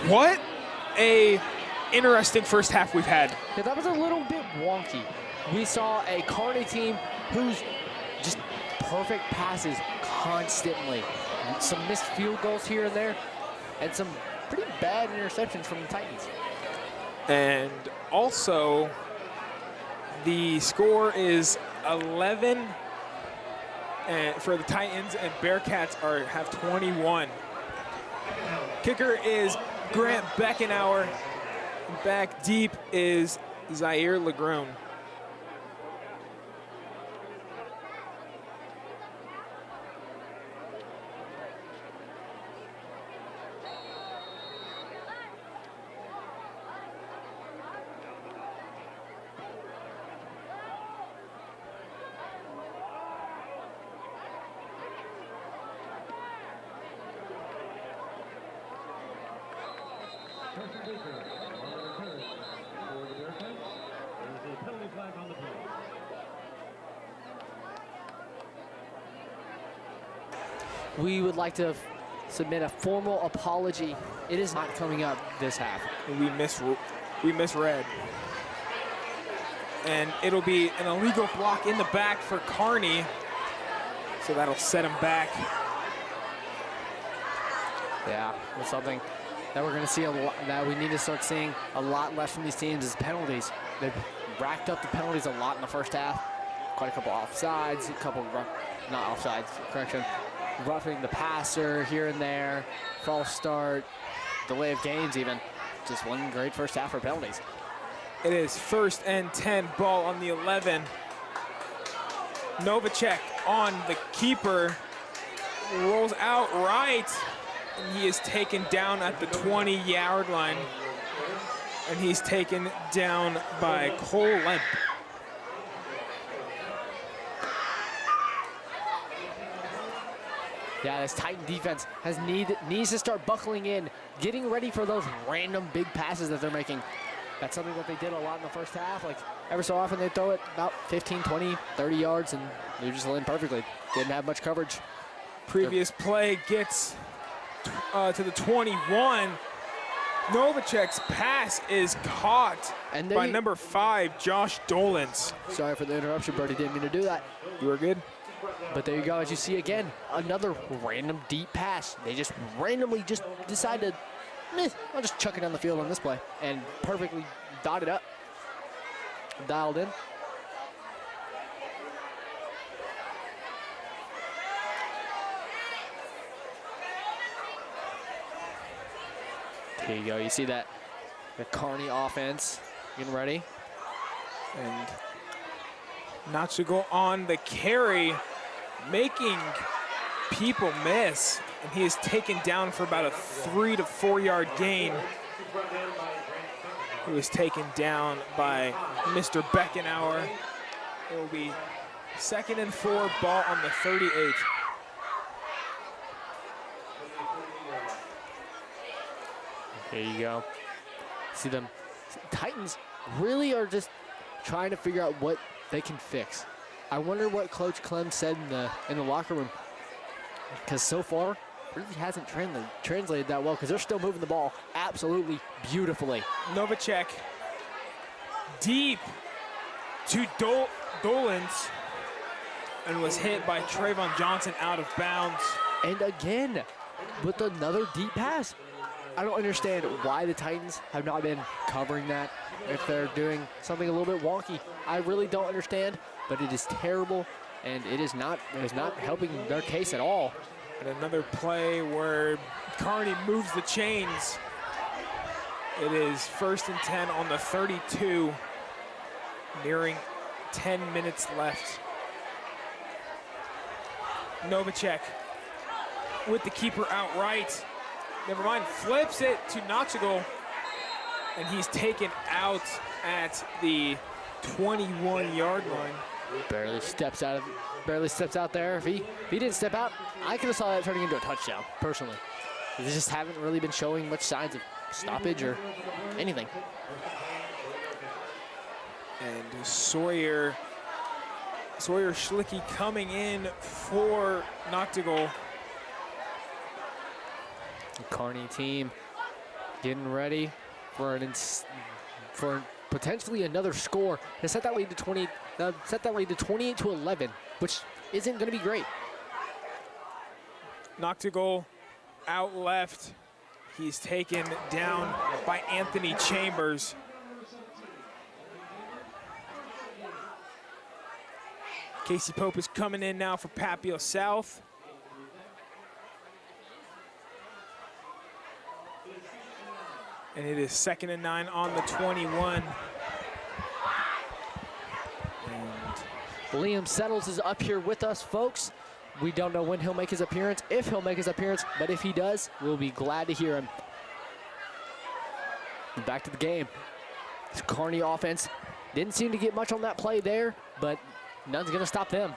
what a interesting first half we've had. Yeah, that was a little bit wonky. We saw a Kearney team who's just perfect passes constantly. Some missed field goals here and there, and some pretty bad interceptions from the Titans. And also, the score is 11 for the Titans, and Bearcats have 21. Kicker is Grant Beckenauer. Back deep is Zaire Legrone. We would like to submit a formal apology. It is not coming up this half. We misread. And it'll be an illegal block in the back for Kearney. So that'll set him back. Yeah, it's something that we're going to see a lot, that we need to start seeing a lot less from these teams is penalties. They've racked up the penalties a lot in the first half. Quite a couple offsides, a couple not offsides, correction. Roughing the passer here and there, false start, delay of games even. Just one great first half for penalties. It is 1st and 10, ball on the 11. Novacek on the keeper, rolls out right, and he is taken down at the 20-yard line. And he's taken down by Cole Lemp. Yeah, this Titan defense needs to start buckling in, getting ready for those random big passes that they're making. That's something that they did a lot in the first half. Like, every so often they throw it about 15, 20, 30 yards, and they're just landing perfectly. Didn't have much coverage. Previous play gets to the 21. Novacek's pass is caught by number 5, Josh Dolans. Sorry for the interruption, Brody. Didn't mean to do that. You were good. But there you go, as you see again, another random deep pass. They just randomly just decide to, I'll just chuck it down the field on this play, and perfectly dotted up, dialed in. Here you go, you see that, the Kearney offense getting ready. And Nachigal on the carry, making people miss. And he is taken down for about a 3 to 4 yard gain. He was taken down by Mr. Beckenauer. It will be 2nd and 4, ball on the 38. There you go. See them, Titans really are just trying to figure out what they can fix. I wonder what Coach Clem said in the locker room, because so far really hasn't translated that well, because they're still moving the ball absolutely beautifully. Novacek deep to Dolans, and was hit by Trayvon Johnson out of bounds. And again, with another deep pass. I don't understand why the Titans have not been covering that. If they're doing something a little bit wonky, I really don't understand, but it is terrible, and it is not helping their case at all. And another play where Kearney moves the chains. It is 1st and 10 on the 32, nearing 10 minutes left. Novacek with the keeper outright. Never mind, flips it to Nachigal, and he's taken out at the 21-yard line. Barely steps out there. If he didn't step out, I could have saw that turning into a touchdown, personally. They just haven't really been showing much signs of stoppage or anything. And Sawyer Sawyer Schlicky coming in for Noctigal. The Kearney team getting ready for for potentially another score to set that lead to 28-11, which isn't going to be great. Noctigal out left. He's taken down by Anthony Chambers. Casey Pope is coming in now for Papio South. And it is 2nd and 9 on the 21. Liam Settles is up here with us, folks. We don't know when he'll make his appearance, if he'll make his appearance, but if he does, we'll be glad to hear him. Back to the game. This Kearney offense didn't seem to get much on that play there, but none's gonna stop them.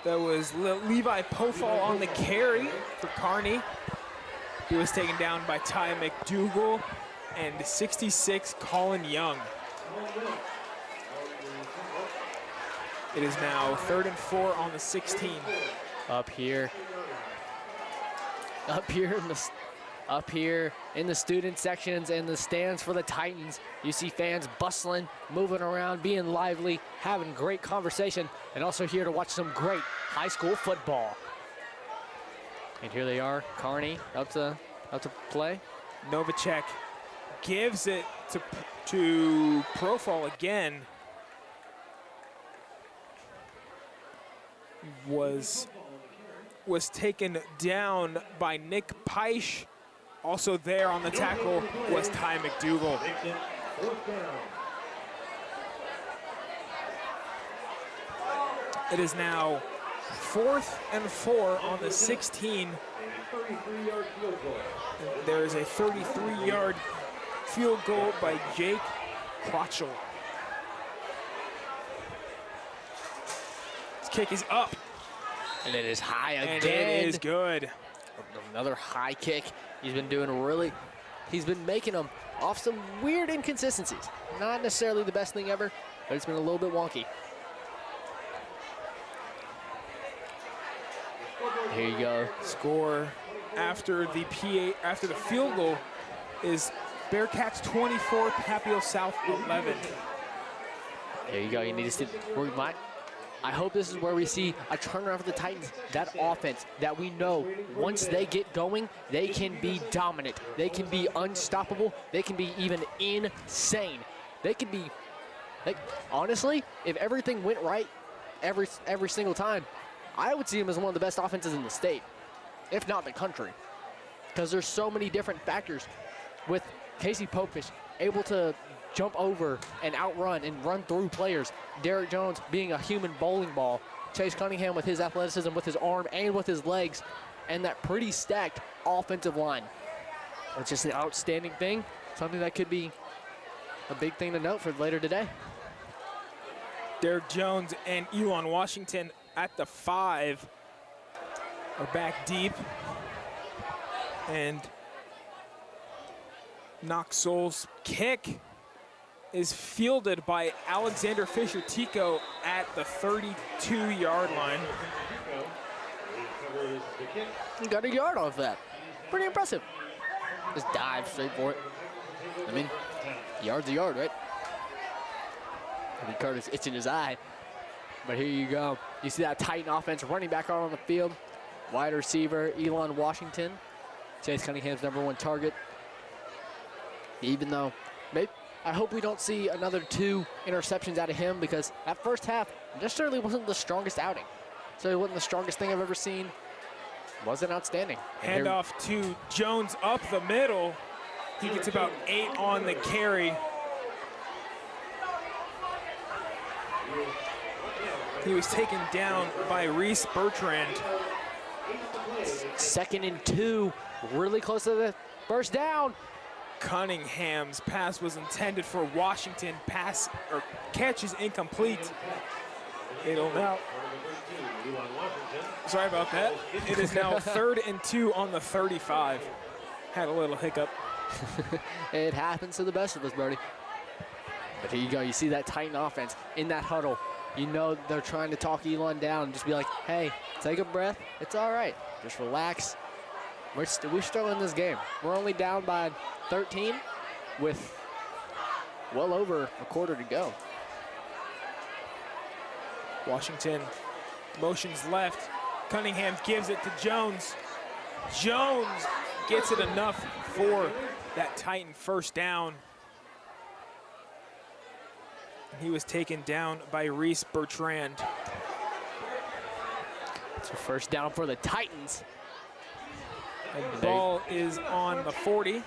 That was Levi Pofall on the carry for Kearney. He was taken down by Ty McDougal and 66 Colin Young. It is now 3rd and 4 on the 16. Up here in the student sections and the stands for the Titans, you see fans bustling, moving around, being lively, having great conversation, and also here to watch some great high school football. And here they are, Kearney up to play. Novacek gives it to Profall again. Was taken down by Nick Peisch. Also there on the tackle was Ty McDougal. It is now 4th and 4 on the 16. There is a 33-yard field goal by Jake Crotchell. His kick is up. And it is high again. And it is good. Another high kick. He's been making them off some weird inconsistencies. Not necessarily the best thing ever, but it's been a little bit wonky. Here you go. Score after the field goal is Bearcats 24, Papio South 11. There you go. You need to see. I hope this is where we see a turnaround for the Titans. That offense that we know once they get going, they can be dominant. They can be unstoppable. They can be even insane. They could be, honestly, if everything went right every single time, I would see them as one of the best offenses in the state, if not the country. Because there's so many different factors with Casey Popish able to jump over and outrun and run through players. Derek Jones being a human bowling ball. Chase Cunningham with his athleticism, with his arm, and with his legs. And that pretty stacked offensive line. It's just an outstanding thing. Something that could be a big thing to note for later today. Derek Jones and Elon Washington at the 5 are back deep. And Knoxall's kick is fielded by Alexander Fisher-Tico at the 32-yard line. He got a yard off that. Pretty impressive. Just dive straight for it. I mean, yard's a yard, right? I think Curtis itching his eye. But here you go. You see that Titan offense running back out on the field. Wide receiver, Elon Washington. Chase Cunningham's #1 target. Even though, I hope we don't see another 2 interceptions out of him, because that first half necessarily wasn't the strongest outing. So it wasn't the strongest thing I've ever seen. Wasn't outstanding. Handoff to Jones up the middle. He gets about 8 on the carry. He was taken down by Reese Bertrand. 2nd and 2, really close to the first down. Cunningham's pass was intended for Washington. Catch is incomplete. It'll now. Sorry about that. It is now 3rd and 2 on the 35. Had a little hiccup. It happens to the best of us, Brody. But here you go. You see that Titan offense in that huddle. You know they're trying to talk Elon down and just be like, hey, take a breath. It's all right. Just relax. We're still in this game. We're only down by 13 with well over a quarter to go. Washington motions left. Cunningham gives it to Jones. Jones gets it enough for that Titan first down. He was taken down by Reese Bertrand. It's a first down for the Titans. And the ball is on the 40.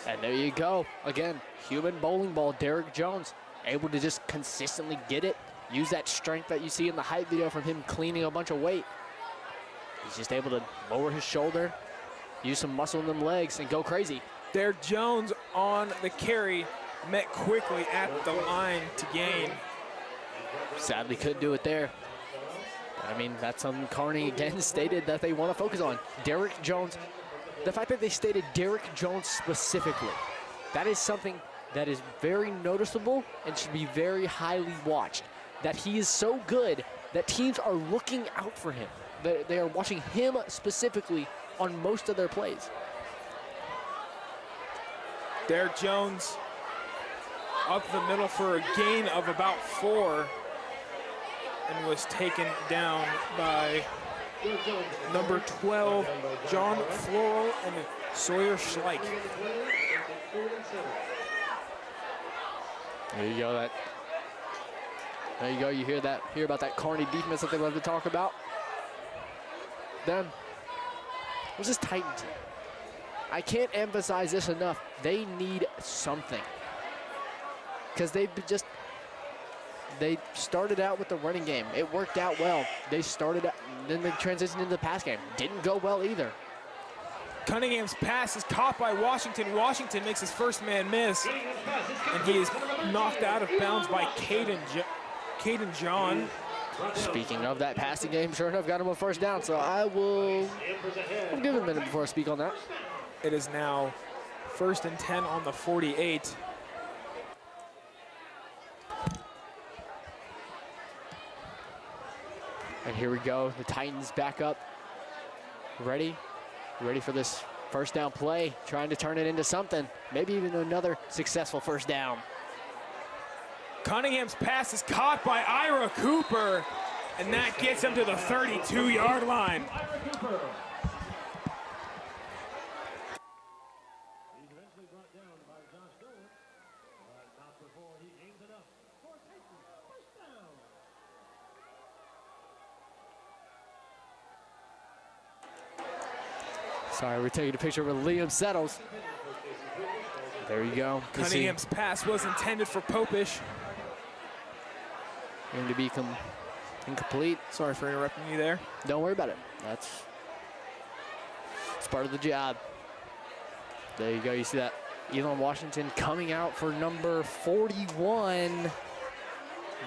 And there you go. Again, human bowling ball, Derek Jones, able to just consistently get it. Use that strength that you see in the hype video from him cleaning a bunch of weight. He's just able to lower his shoulder, use some muscle in them legs, and go crazy. Derek Jones on the carry, met quickly at the line to gain. Sadly couldn't do it there. But I mean, that's something Kearney again stated that they want to focus on. Derek Jones, the fact that they stated Derek Jones specifically, that is something that is very noticeable and should be very highly watched. That he is so good that teams are looking out for him. They are watching him specifically on most of their plays. Derek Jones up the middle for a gain of about 4 and was taken down by number 12, John Floral and Sawyer Schleich. There you go. There you go. You hear about that Kearney defense that they love to talk about. Then, what's this Titan team? I can't emphasize this enough. They need something. Because they started out with the running game. It worked out well. They started out, then they transitioned into the pass game. Didn't go well either. Cunningham's pass is caught by Washington. Washington makes his first man miss. And he is knocked out of bounds by Caden John. Speaking of that passing game, sure enough, got him a first down. So I'll give him a minute before I speak on that. It is now 1st and 10 on the 48. And here we go. The Titans back up. Ready for this first down play. Trying to turn it into something. Maybe even another successful first down. Cunningham's pass is caught by Ira Cooper, and that gets him to the 32-yard line. He's eventually brought down by Josh Dillon, but not before he gains enough for a Titan first down. Sorry, we're taking a picture with Liam Settles. There you go. Cunningham's pass was intended for Popish. Going to be incomplete. Sorry for interrupting you there. Don't worry about it. It's part of the job. There you go. You see that Elon Washington coming out for number 41,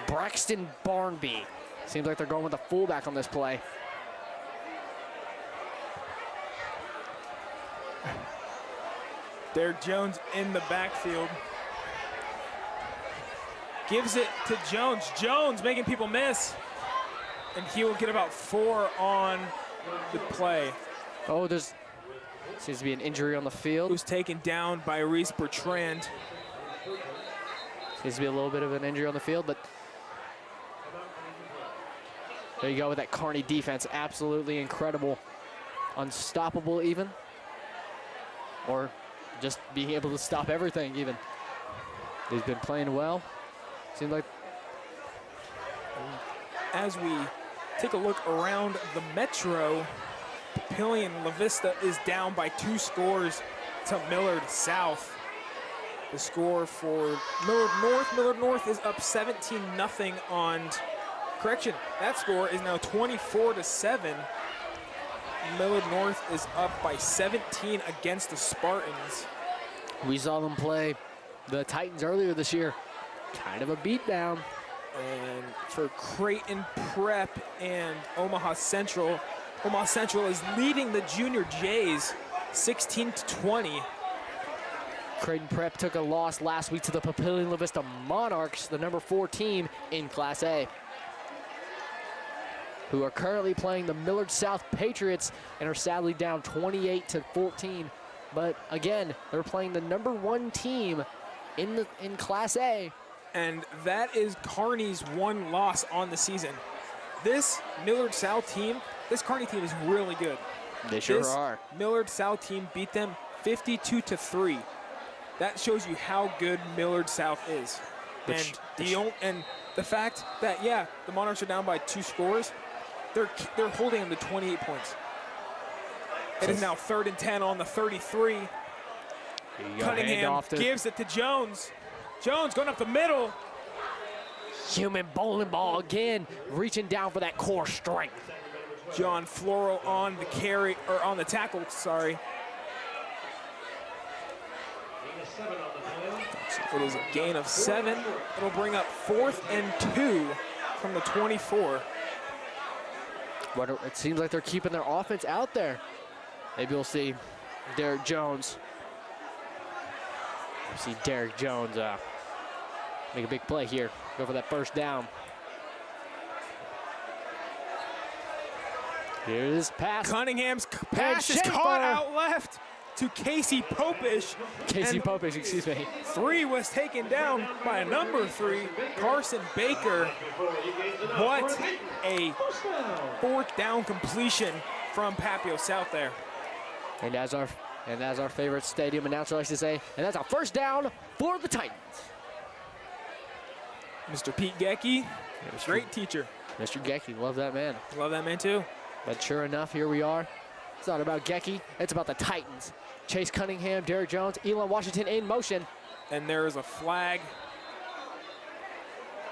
Braxton Barnby. Seems like they're going with a fullback on this play. Derek Jones in the backfield. Gives it to Jones. Jones making people miss. And he will get about 4 on the play. Oh, there's seems to be an injury on the field. Who's taken down by Reese Bertrand. Seems to be a little bit of an injury on the field, but there you go with that Kearney defense. Absolutely incredible. Unstoppable even. Or just being able to stop everything even. They've been playing well. Seems like. As we take a look around the Metro, Papillion La Vista is down by 2 scores to Millard South. The score for Millard North is up 17-0 on, correction, that score is now 24-7. Millard North is up by 17 against the Spartans. We saw them play the Titans earlier this year. Kind of a beatdown. And for Creighton Prep and Omaha Central is leading the Junior Jays 16-20. Creighton Prep took a loss last week to the Papillion La Vista Monarchs, the number 4 team in Class A, who are currently playing the Millard South Patriots and are sadly down 28-14. But again, they're playing the number 1 team in Class A. And that is Kearney's 1 loss on the season. This Millard South team, this Kearney team is really good. They sure are. Millard South team beat them 52-3. That shows you how good Millard South is. And the fact that, yeah, the Monarchs are down by 2 scores, they're holding them to 28 points. It is now 3rd and 10 on the 33. Cunningham gives it to Jones. Jones going up the middle. Human bowling ball again, reaching down for that core strength. John Floro on the carry, or on the tackle, sorry. It is a gain of 7. It'll bring up 4th and 2 from the 24. But it seems like they're keeping their offense out there. Maybe we'll see Derek Jones. We'll see Derek Jones make a big play here. Go for that first down. Here's pass. Cunningham's pass is caught out left to Casey Popish. Casey Popish, excuse me. 3 was taken down by number 3, Carson Baker. What a 4th down completion from Papio South there. And as our favorite stadium announcer likes to say, and that's a first down for the Titans. Mr. Pete Gecky, great teacher. Mr. Gecky, love that man. Love that man too. But sure enough, here we are. It's not about Gecky, it's about the Titans. Chase Cunningham, Derek Jones, Elon Washington in motion. And there is a flag.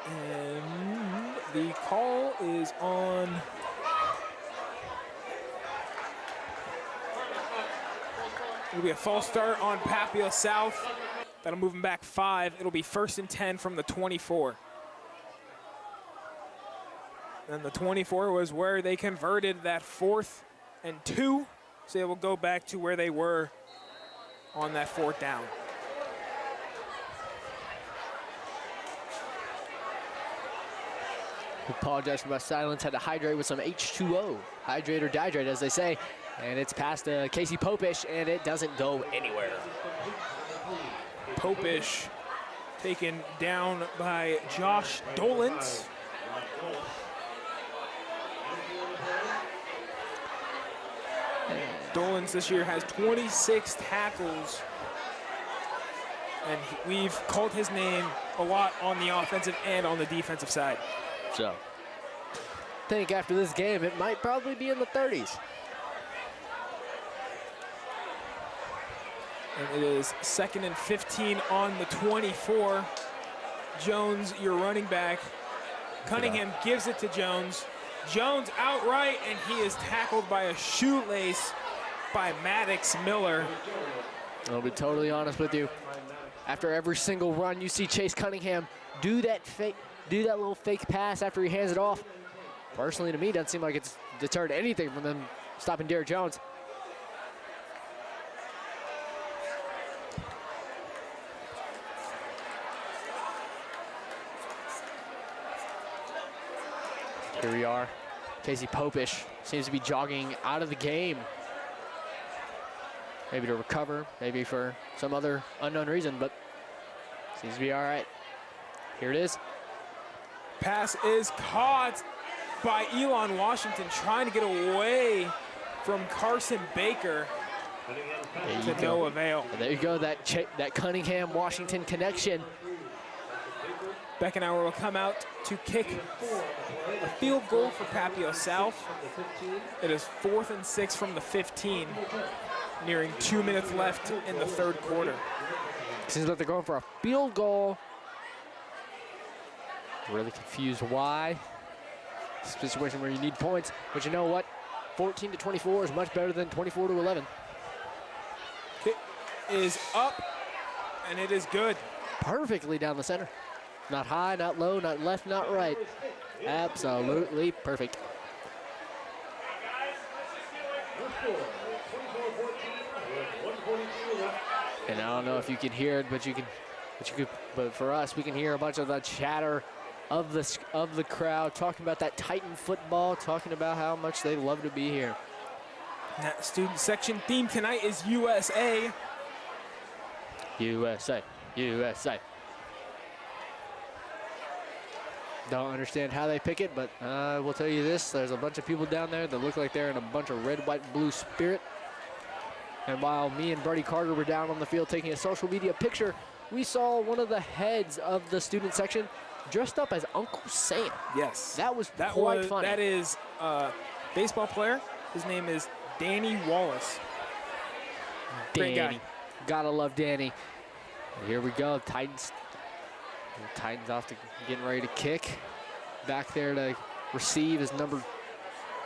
And the call is on. It'll be a false start on Papio South. That'll move them back 5. It'll be 1st and 10 from the 24. And the 24 was where they converted that 4th and 2. So they will go back to where they were on that 4th down. Apologize for my silence. Had to hydrate with some H2O. Hydrate or dihydrate, as they say. And it's past Casey Popish, and it doesn't go anywhere. Popish taken down by Josh Dolans. Dolans this year has 26 tackles, and we've called his name a lot on the offensive and on the defensive side. So, I think after this game, it might probably be in the 30s. And it is 2nd and 15 on the 24. Jones, your running back. Cunningham gives it to Jones. Jones outright, and he is tackled by a shoelace by Maddox Miller. I'll be totally honest with you. After every single run, you see Chase Cunningham do that little fake pass after he hands it off. Personally, to me, doesn't seem like it's deterred anything from them stopping Derek Jones. Here we are. Casey Popish seems to be jogging out of the game. Maybe to recover, maybe for some other unknown reason, but seems to be all right. Here it is. Pass is caught by Elon Washington, trying to get away from Carson Baker. To no avail. And there you go, that Cunningham-Washington connection. Beckenauer will come out to kick a field goal for Papio South. It is 4th and 6 from the 15, nearing 2 minutes left in the 3rd quarter. Seems like they're going for a field goal. Really confused why. It's a situation where you need points, but you know what? 14-24 is much better than 24-11. Kick is up, and it is good. Perfectly down the center. Not high, not low, not left, not right. Absolutely perfect. And I don't know if you can hear it, but for us, we can hear a bunch of the chatter of the crowd talking about that Titan football, talking about how much they love to be here. That student section theme tonight is USA. USA, USA. Don't understand how they pick it, but I will tell you this, there's a bunch of people down there that look like they're in a bunch of red, white, blue spirit. And while me and Brady Carter were down on the field taking a social media picture, we saw one of the heads of the student section dressed up as Uncle Sam. Yes. That was quite funny. That is a baseball player. His name is Danny Wallace. Great guy. Gotta love Danny. And here we go, Titans off to getting ready to kick. Back there to receive is number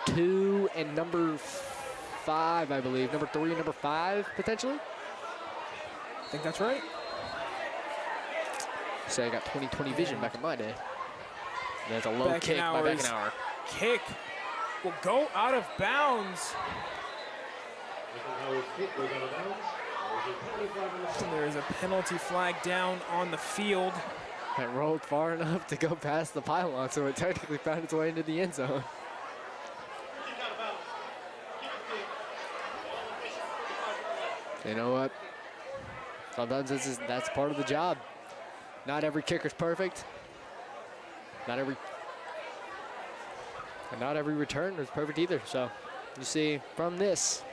2 and number 5, I believe. Number 3 and number 5, potentially. I think that's right. So I got 20/20 vision back in my day. There's a low kick by Beckenauer. Kick will go out of bounds. And there is a penalty flag down on the field. It rolled far enough to go past the pylon, so it technically found its way into the end zone. You know what? Sometimes that's part of the job. Not every kicker's perfect. Not every return is perfect either. So you see from this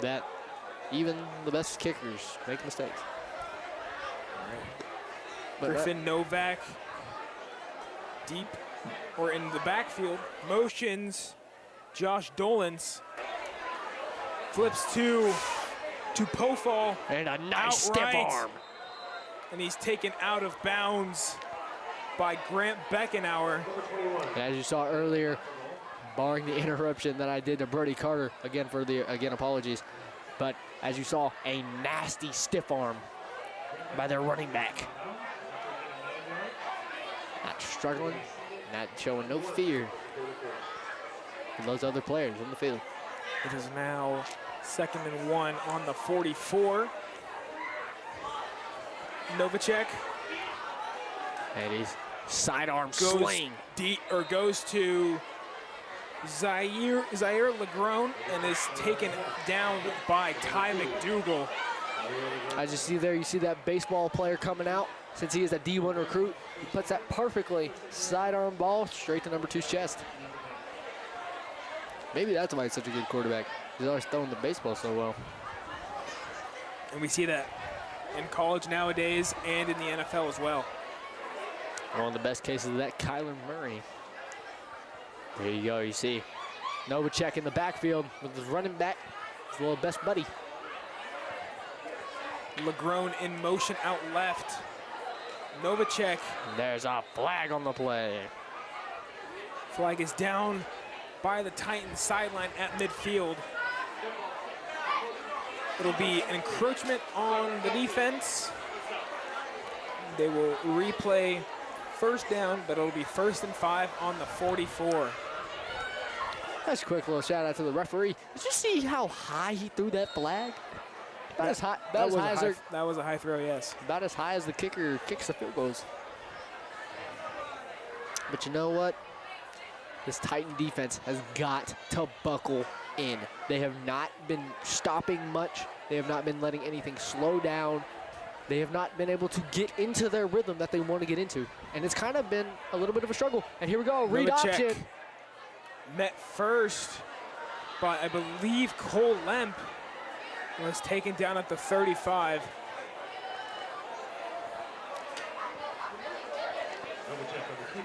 that even the best kickers make mistakes. Griffin Novak deep or in the backfield motions Josh Dolans, flips to Pofall, and a nice stiff arm, and he's taken out of bounds by Grant Beckenauer. As you saw earlier, barring the interruption that I did to Brody Carter, again apologies, but as you saw, a nasty stiff arm by their running back. Not struggling, not showing no fear for those other players in the field. It is now 2nd and 1 on the 44. Novacek. And he's sidearm swing. Goes to Zaire Legrone and is taken down by Ty McDougal. As you see there, you see that baseball player coming out. Since he is a D1 recruit, he puts that perfectly. Sidearm ball straight to number 2's chest. Maybe that's why he's such a good quarterback. He's always throwing the baseball so well. And we see that in college nowadays and in the NFL as well. One of the best cases of that, Kyler Murray. There you go, you see Novacek in the backfield with his running back, his little best buddy. Legrone in motion out left. Novacek. There's a flag on the play. Flag is down by the Titans sideline at midfield. It'll be an encroachment on the defense. They will replay first down, but it'll be 1st and 5 on the 44. That's a quick little shout out to the referee. Did you see how high he threw that flag? That was a high throw, yes. About as high as the kicker kicks the field goals. But you know what? This Titan defense has got to buckle in. They have not been stopping much. They have not been letting anything slow down. They have not been able to get into their rhythm that they want to get into. And it's kind of been a little bit of a struggle. And here we go, read option. Met first by, I believe, Cole Lemp. Was taken down at the 35.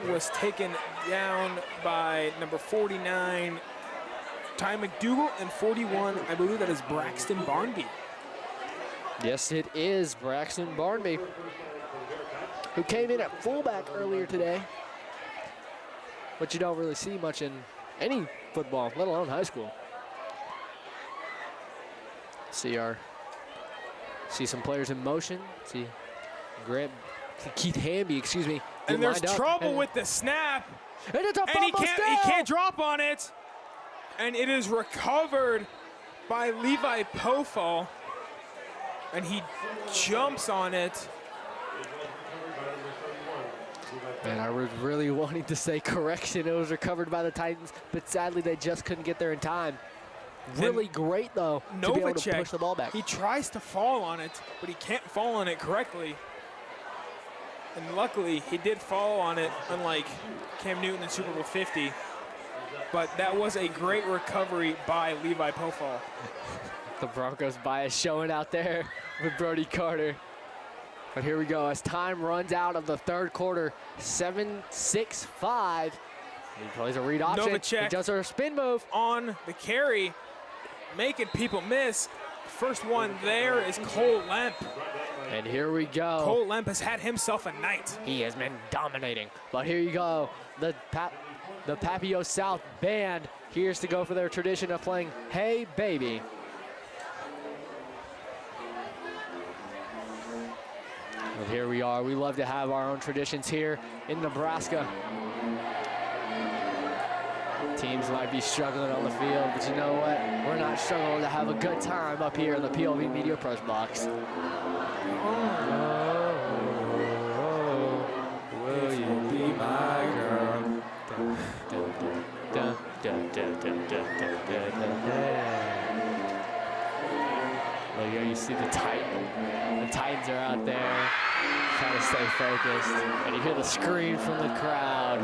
Was taken down by number 49, Ty McDougal, and 41, I believe that is Braxton Barnby. Yes, it is Braxton Barnby, who came in at fullback earlier today. But you don't really see much in any football, let alone high school. See some players in motion. See Keith Hamby, excuse me. And there's trouble with the snap. And it's a fumble he can't drop on it. And it is recovered by Levi Pofall. and he jumps on it. And I was really wanting to say correction. It was recovered by the Titans, but sadly they just couldn't get there in time. Really great, though, to be able to push the ball back. He tries to fall on it, but he can't fall on it correctly. And luckily, he did fall on it, unlike Cam Newton in Super Bowl 50. But that was a great recovery by Levi Pofall. The Broncos bias showing out there with Brody Carter. But here we go as time runs out of the third quarter. 7-6-5. He plays a read option. Novacek he does a spin move on the carry, making people miss. First one there is Cole Lemp. And here we go. Cole Lemp has had himself a night. He has been dominating. But here you go. The Papillion South band here's to go for their tradition of playing Hey Baby. And here we are. We love to have our own traditions here in Nebraska. Teams might be struggling on the field, but you know what? We're not struggling to have a good time up here in the PLV Media Press box. Will you be my girl? Well, here you see the Titans. The Titans are out there trying to stay focused. And you hear the scream from the crowd.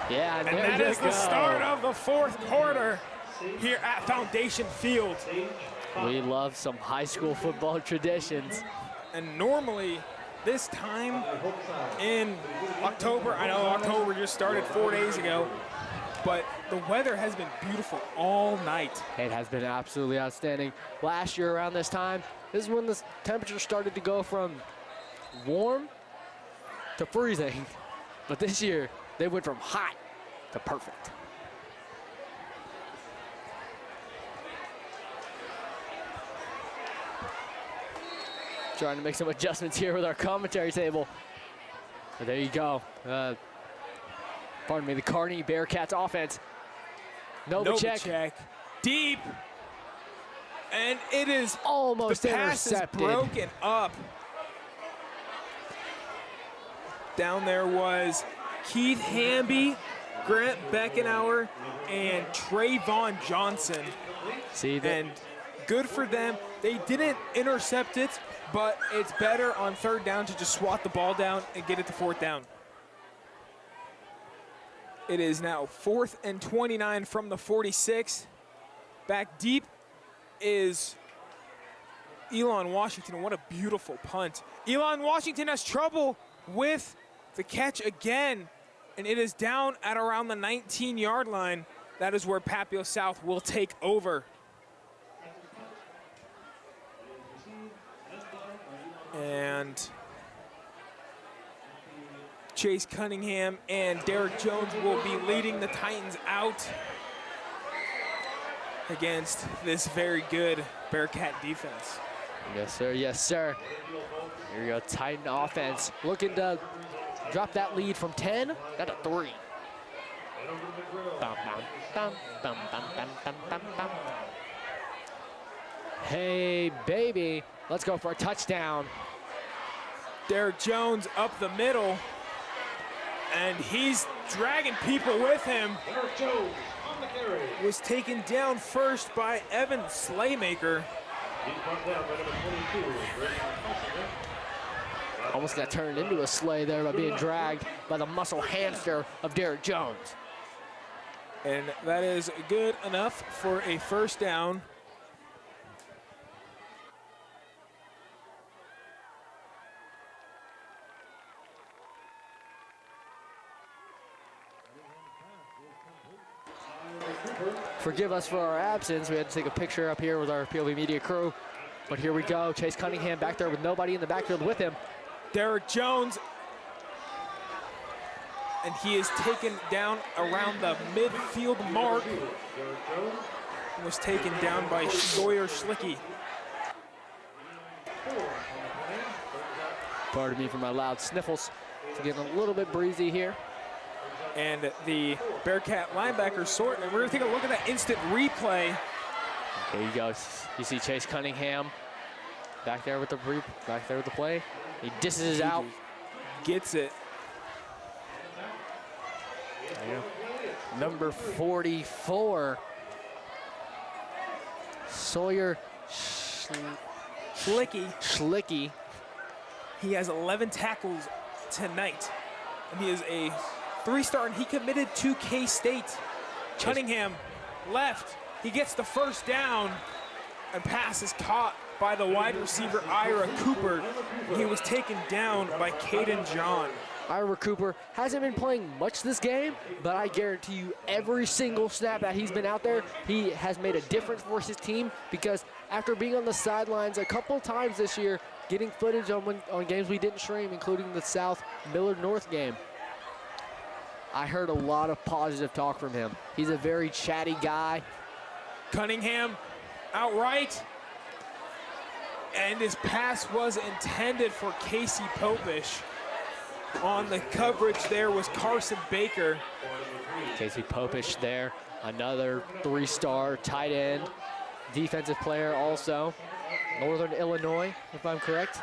Yeah, and that is the start of the fourth quarter here at Foundation Field. We love some high school football traditions. And normally, this time in October, I know October just started 4 days ago, but the weather has been beautiful all night. It has been absolutely outstanding. Last year around this time, this is when the temperature started to go from warm to freezing. But this year, they went from hot to perfect. Trying to make some adjustments here with our commentary table. But there you go. Pardon me, the Kearney Bearcats offense. Novacek deep. And it is almost the pass intercepted. Is broken up. Down there was Keith Hamby, Grant Beckenauer, and Trayvon Johnson. See that? And good for them. They didn't intercept it, but it's better on third down to just swat the ball down and get it to fourth down. It is now 4th and 29 from the 46. Back deep is Elon Washington. What a beautiful punt. Elon Washington has trouble with the catch again, and it is down at around the 19-yard line. That is where Papillion South will take over. And Chase Cunningham and Derek Jones will be leading the Titans out against this very good Bearcat defense. Yes, sir. Yes, sir. Here we go. Titan offense looking to drop that lead from 10 down to 3. Bum, bum, bum, bum, bum, bum, bum, bum, bum. Hey, baby. Let's go for a touchdown. Derek Jones up the middle, and he's dragging people with him. Derek Jones on the carry. Was taken down first by Evan Slaymaker. He's brought down by number 22. Almost got turned into a sleigh there by being dragged by the muscle hamster of Derek Jones. And that is good enough for a first down. Forgive us for our absence. We had to take a picture up here with our PLV Media crew. But here we go. Chase Cunningham back there with nobody in the backfield with him. Derek Jones. And he is taken down around the midfield mark. And was taken down by Sawyer Schlicky. Pardon me for my loud sniffles. It's getting a little bit breezy here. And the Bearcat linebacker sort, and we're gonna take a look at that instant replay. There you go. You see Chase Cunningham back there with the play. He disses out. Gets it. There you go. Number 44, Sawyer Schlicky. He has 11 tackles tonight, and he is a 3-star, and he committed to K-State. Cunningham left. He gets the first down, and pass is caught by the wide receiver, Ira Cooper. He was taken down by Caden John. Ira Cooper hasn't been playing much this game, but I guarantee you every single snap that he's been out there, he has made a difference for his team, because after being on the sidelines a couple times this year, getting footage on games we didn't stream, including the South Millard North game, I heard a lot of positive talk from him. He's a very chatty guy. Cunningham outright, and his pass was intended for Casey Popish. On the coverage there was Carson Baker. Casey Popish there, another 3-star tight end, defensive player also. Northern Illinois, if I'm correct.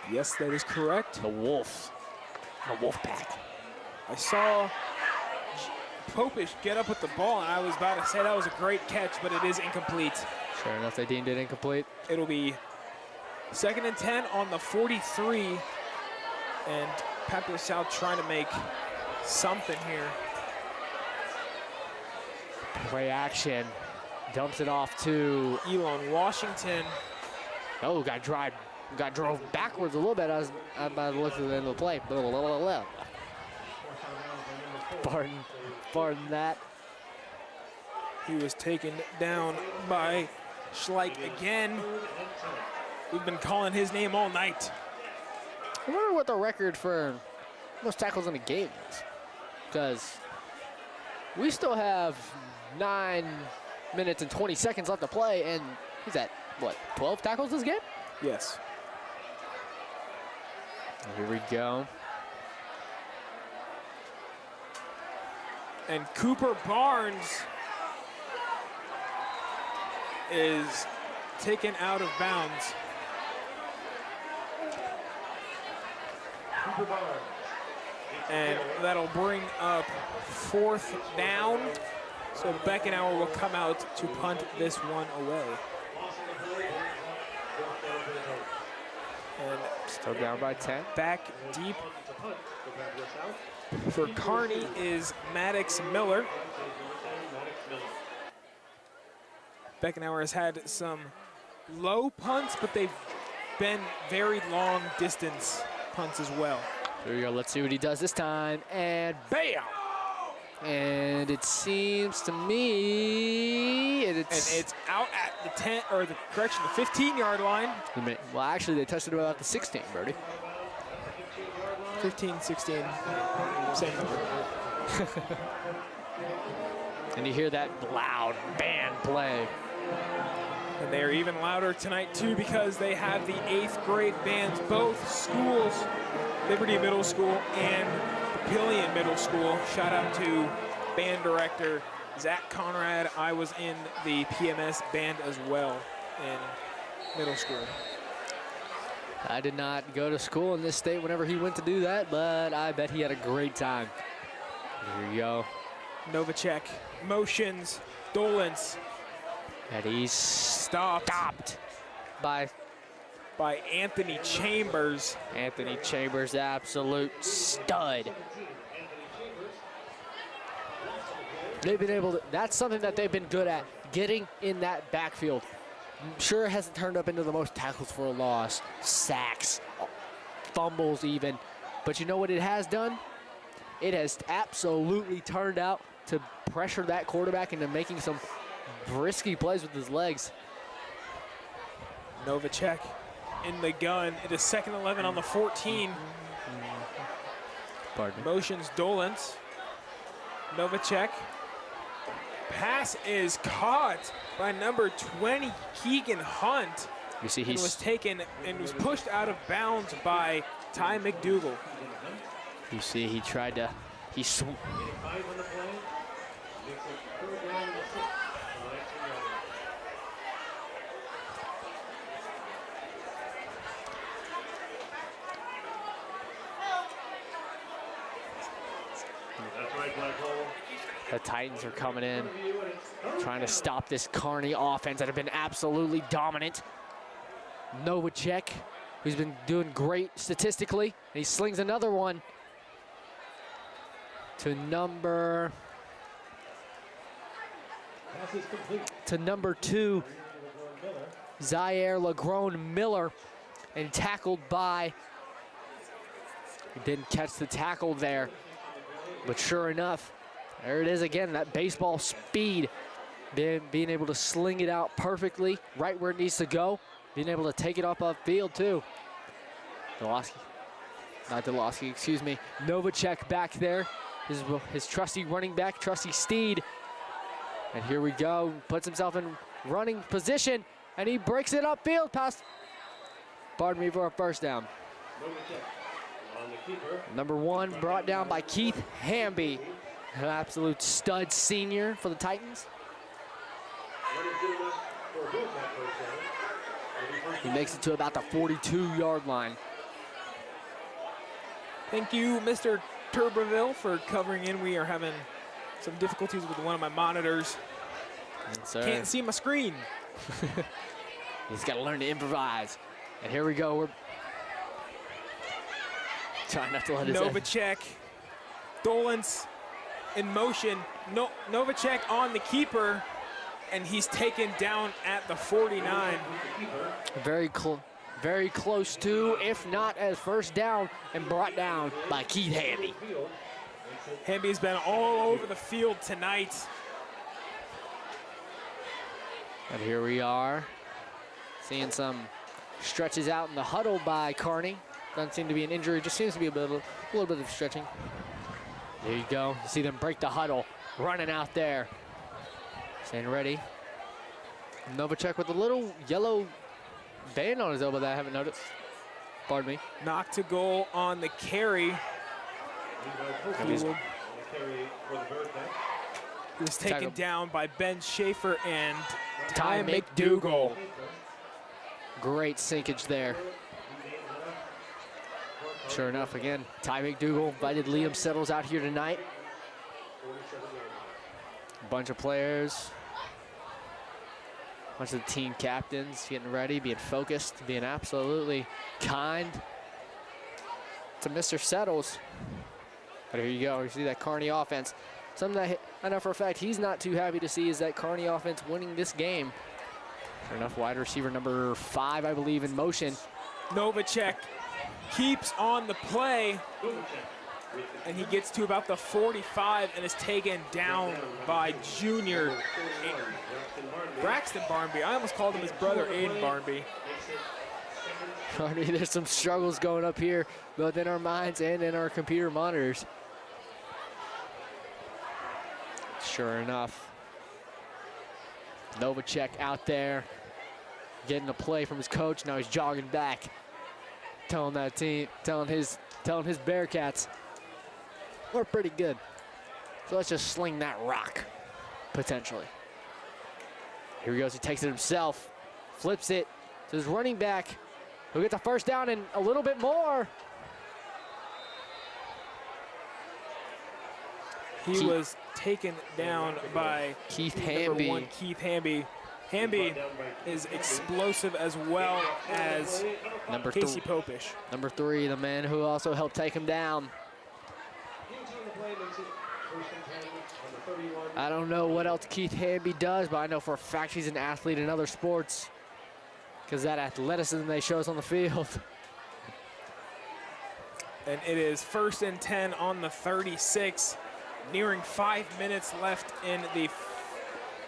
Yes, that is correct. The Wolves, the Wolfpack. I saw Popish get up with the ball, and I was about to say that was a great catch, but it is incomplete. Sure enough, they deemed it incomplete. It'll be 2nd and 10 on the 43, and Pepper South trying to make something here. Play action, dumps it off to Elon Washington. Oh, got drove backwards a little bit as I looked at the end of the play. Pardon that. He was taken down by Schleich again. We've been calling his name all night. I wonder what the record for most tackles in a game is, because we still have 9 minutes and 20 seconds left to play, and he's at, what, 12 tackles this game? Yes. Here we go. And Cooper Barnes is taken out of bounds. And that'll bring up 4th down. So Beckenauer will come out to punt this one away. And still down by 10. Back deep for Kearney is Maddox Miller. Beckenauer has had some low punts, but they've been very long distance punts as well. There we go. Let's see what he does this time. And bam! And it seems to me it's out at the 10, or the 15-yard line. Well, actually, they touched it about the 16, Birdie. 15, 16, same number. And you hear that loud band play. And they are even louder tonight, too, because they have the 8th grade bands, both schools, Liberty Middle School and Papillion Middle School. Shout out to band director Zach Conrad. I was in the PMS band as well in middle school. I did not go to school in this state whenever he went to do that, but I bet he had a great time. Here you go. Novacek motions, Dolans. And he's stopped by Anthony Chambers. Anthony Chambers, absolute stud. They've been able to, that's something that they've been good at, getting in that backfield. Sure, it hasn't turned up into the most tackles for a loss, sacks, fumbles even. But you know what it has done? It has absolutely turned out to pressure that quarterback into making some risky plays with his legs. Novacek in the gun. It is 2nd and 11 on the 14. Pardon me. Motions Dolans. Novacek. Pass is caught by number 20, Keegan Hunt. You see, he was taken and was pushed out of bounds by Ty McDougal. You see, he tried to He Getting 5 on the play. Makes it 3rd down and 6. That's right, Blackhole. The Titans are coming in, trying to stop this Kearney offense that have been absolutely dominant. Novacek, who's been doing great statistically, and he slings another one to number 2, Zaire Lagrone Miller, and tackled by, he didn't catch the tackle there, but sure enough, there it is again, that baseball speed, being able to sling it out perfectly, right where it needs to go, being able to take it up field too. Novacek back there, his trusty running back, trusty Steed. And here we go, puts himself in running position, and he breaks it upfield past, pardon me, for a first down. Number 1 brought down by Keith Hamby, an absolute stud senior for the Titans. He makes it to about the 42-yard line. Thank you, Mr. Turbeville, for covering in. We are having some difficulties with one of my monitors. Yes, sir. Can't see my screen. He's got to learn to improvise. And here we go. We're trying not to let his Novacek, Dolans in motion. Novacek on the keeper, and he's taken down at the 49. Very close to, if not as first down, and brought down by Keith Hamby. Hamby's been all over the field tonight. And here we are, seeing some stretches out in the huddle by Kearney. Doesn't seem to be an injury, just seems to be a little bit of stretching. There you go. You see them break the huddle, running out there. Staying ready. Novacek with a little yellow band on his elbow that I haven't noticed. Pardon me. Knocked to goal on the carry. He was taken down by Ben Schaefer and Ty McDougal. Great sinkage there. Sure enough, again, Ty McDougal invited Liam Settles out here tonight. A bunch of players. A bunch of the team captains getting ready, being focused, being absolutely kind to Mr. Settles. But here you go, you see that Kearney offense. Something that I know for a fact he's not too happy to see is that Kearney offense winning this game. Sure enough, wide receiver number 5, I believe, in motion. Novacek keeps on the play, and he gets to about the 45 and is taken down by junior Braxton Barnby. I almost called him his brother, Aiden Barnby. Kearney, there's some struggles going up here, both in our minds and in our computer monitors. Sure enough, Novacek out there, getting a play from his coach. Now he's jogging back, telling that team, telling his Bearcats, we're pretty good. So let's just sling that rock, potentially. Here he goes, he takes it himself, flips it to his running back, who gets a first down and a little bit more. He was taken down by Keith number Hamby. 1, Keith Hamby. Hamby is explosive as well as Number Casey Popish. Number 3, the man who also helped take him down. I don't know what else Keith Hamby does, but I know for a fact he's an athlete in other sports because that athleticism they show us on the field. And it is 1st and 10 on the 36, nearing 5 minutes left in the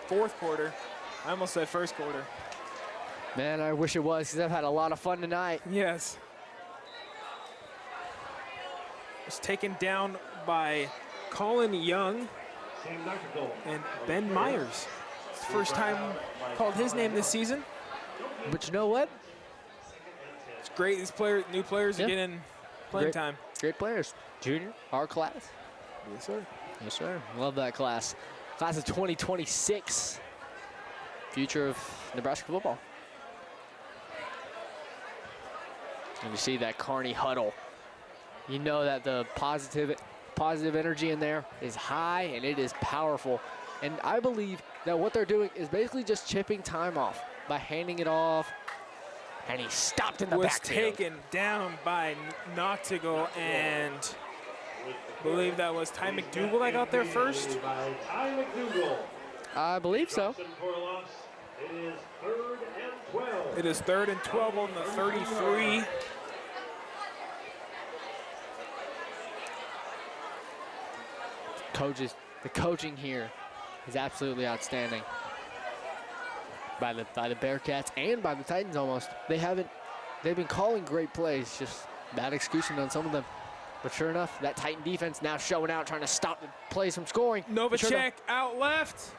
4th quarter. I almost said 1st quarter. Man, I wish it was because I've had a lot of fun tonight. Yes. Was taken down by Colin Young and Ben Myers. It's the first time called his name this season. But you know what? It's great these new players are getting playing time. Great players. Junior, our class. Yes, sir. Yes, sir. Love that class. Class of 2026. Future of Nebraska football. And you see that Kearney huddle. You know that the positive energy in there is high and it is powerful. And I believe that what they're doing is basically just chipping time off by handing it off. And he stopped in the backfield. Was taken down by Noctigal, and I believe that was Ty McDougal that got there first. I believe so. It is 3rd and 12. It is 3rd and 12 on the 33. The coaching here is absolutely outstanding by the Bearcats and by the Titans almost. They've been calling great plays, just bad execution on some of them. But sure enough, that Titan defense now showing out, trying to stop the plays from scoring. Novacek out left.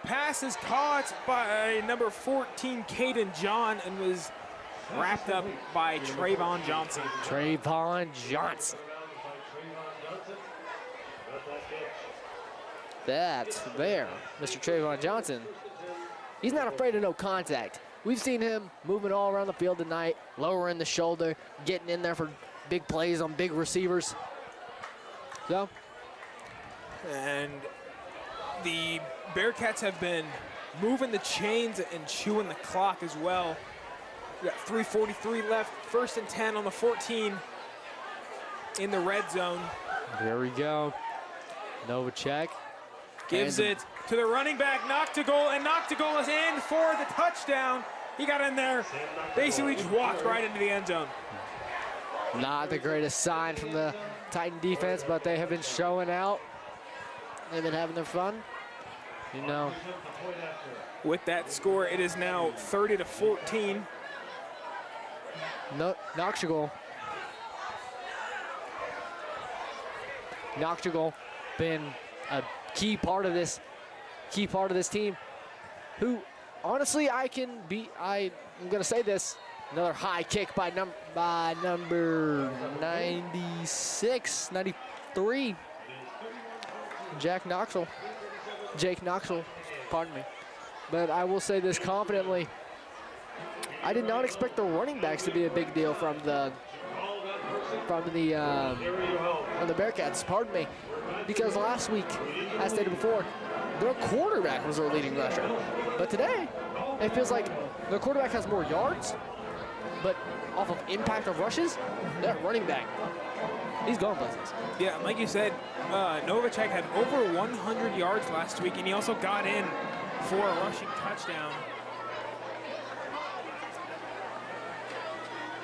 Pass is caught by number 14, Caden John, and was wrapped up by Trayvon Johnson. Trayvon Johnson. That's there, Mr. Trayvon Johnson. He's not afraid of no contact. We've seen him moving all around the field tonight, lowering the shoulder, getting in there for big plays on big receivers. So. And the Bearcats have been moving the chains and chewing the clock as well. We got 3:43 left, 1st and 10 on the 14 in the red zone. There we go. Novacek. Gives it to the running back, Noctigal, and Noctigal is in for the touchdown. He got in there, basically just walked right into the end zone. Not the greatest sign from the Titan defense, but they have been showing out. They've been having their fun. You know. With that score, it is now 30-14. Noctigal been a key part of this team, who honestly I'm gonna say this, another high kick by number 96, 93, Jake Knoxville, pardon me. But I will say this confidently, I did not expect the running backs to be a big deal from the Bearcats, pardon me. Because last week, as stated before, their quarterback was their leading rusher. But today, it feels like their quarterback has more yards, but off of impact of rushes, that running back, he's going places. Yeah, like you said, Novacek had over 100 yards last week, and he also got in for a rushing touchdown.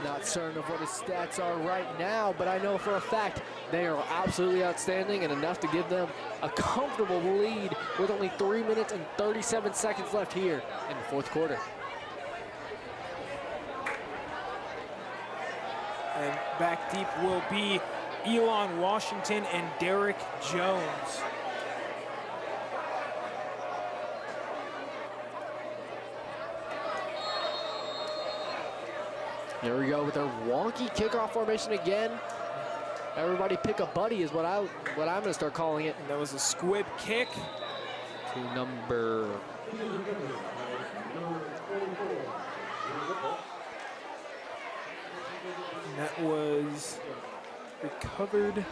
Not certain of what his stats are right now, but I know for a fact they are absolutely outstanding and enough to give them a comfortable lead with only 3 minutes and 37 seconds left here in the 4th quarter. And back deep will be Elon Washington and Derek Jones. There we go with their wonky kickoff formation again. Everybody pick a buddy is what I'm going to start calling it. And that was a squib kick to number. And that was recovered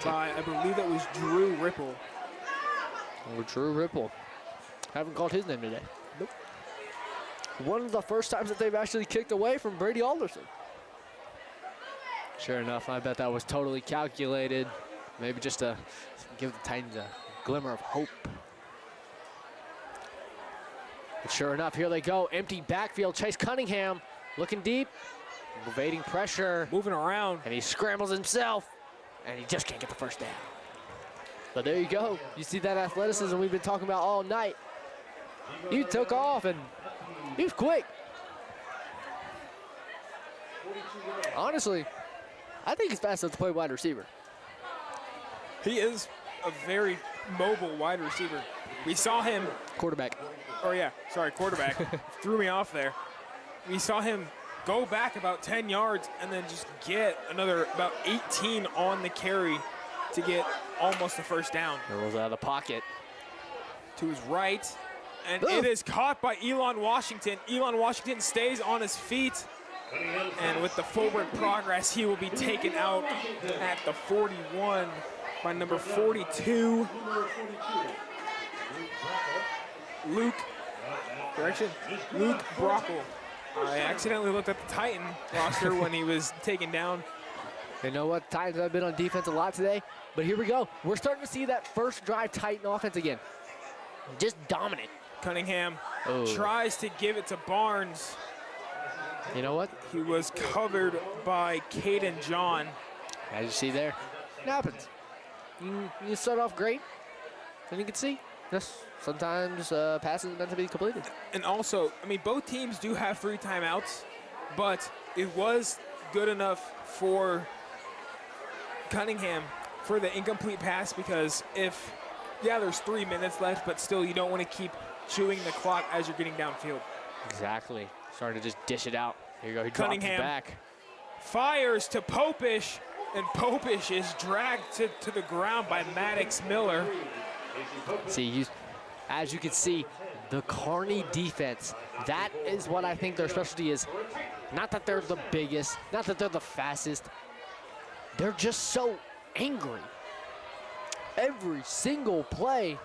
by, I believe that was Drew Ripple. Oh, Drew Ripple. Haven't called his name today. Nope. One of the first times that they've actually kicked away from Brady Alderson. Sure enough, I bet that was totally calculated. Maybe just to give the Titans a glimmer of hope. But sure enough, here they go. Empty backfield. Chase Cunningham looking deep, evading pressure. Moving around. And he scrambles himself, and he just can't get the first down. But there you go. You see that athleticism we've been talking about all night. He took off, and he was quick. Honestly, I think he's fast enough to play wide receiver. He is a very mobile wide receiver. We saw him. Quarterback. Oh, yeah. Sorry, quarterback. Threw me off there. We saw him go back about 10 yards and then just get another about 18 on the carry to get almost the first down. Rolls out of the pocket. To his right, and Ooh. it is caught by Elon Washington. Elon Washington stays on his feet, and with the forward progress, he will be taken out at the 41 by number 42, Luke Brockle. I accidentally looked at the Titan roster when he was taken down. You know what? Titans have been on defense a lot today, but here we go. We're starting to see that first drive Titan offense again. Just dominant. Cunningham Oh. tries to give it to Barnes. You know what? He was covered by Caden John. As you see there, it happens. You start off great, and you can see, yes, sometimes passes meant to be completed. And also, I mean, both teams do have 3 timeouts, but it was good enough for Cunningham for the incomplete pass, because there's 3 minutes left, but still you don't want to keep chewing the clock as you're getting downfield. Exactly. Starting to just dish it out. Here you go. He Cunningham dropped it back. Fires to Popish, and Popish is dragged to the ground by Maddox Miller. See, as you can see, the Kearney defense, that is what I think their specialty is. Not that they're the biggest, not that they're the fastest. They're just so angry. Every single play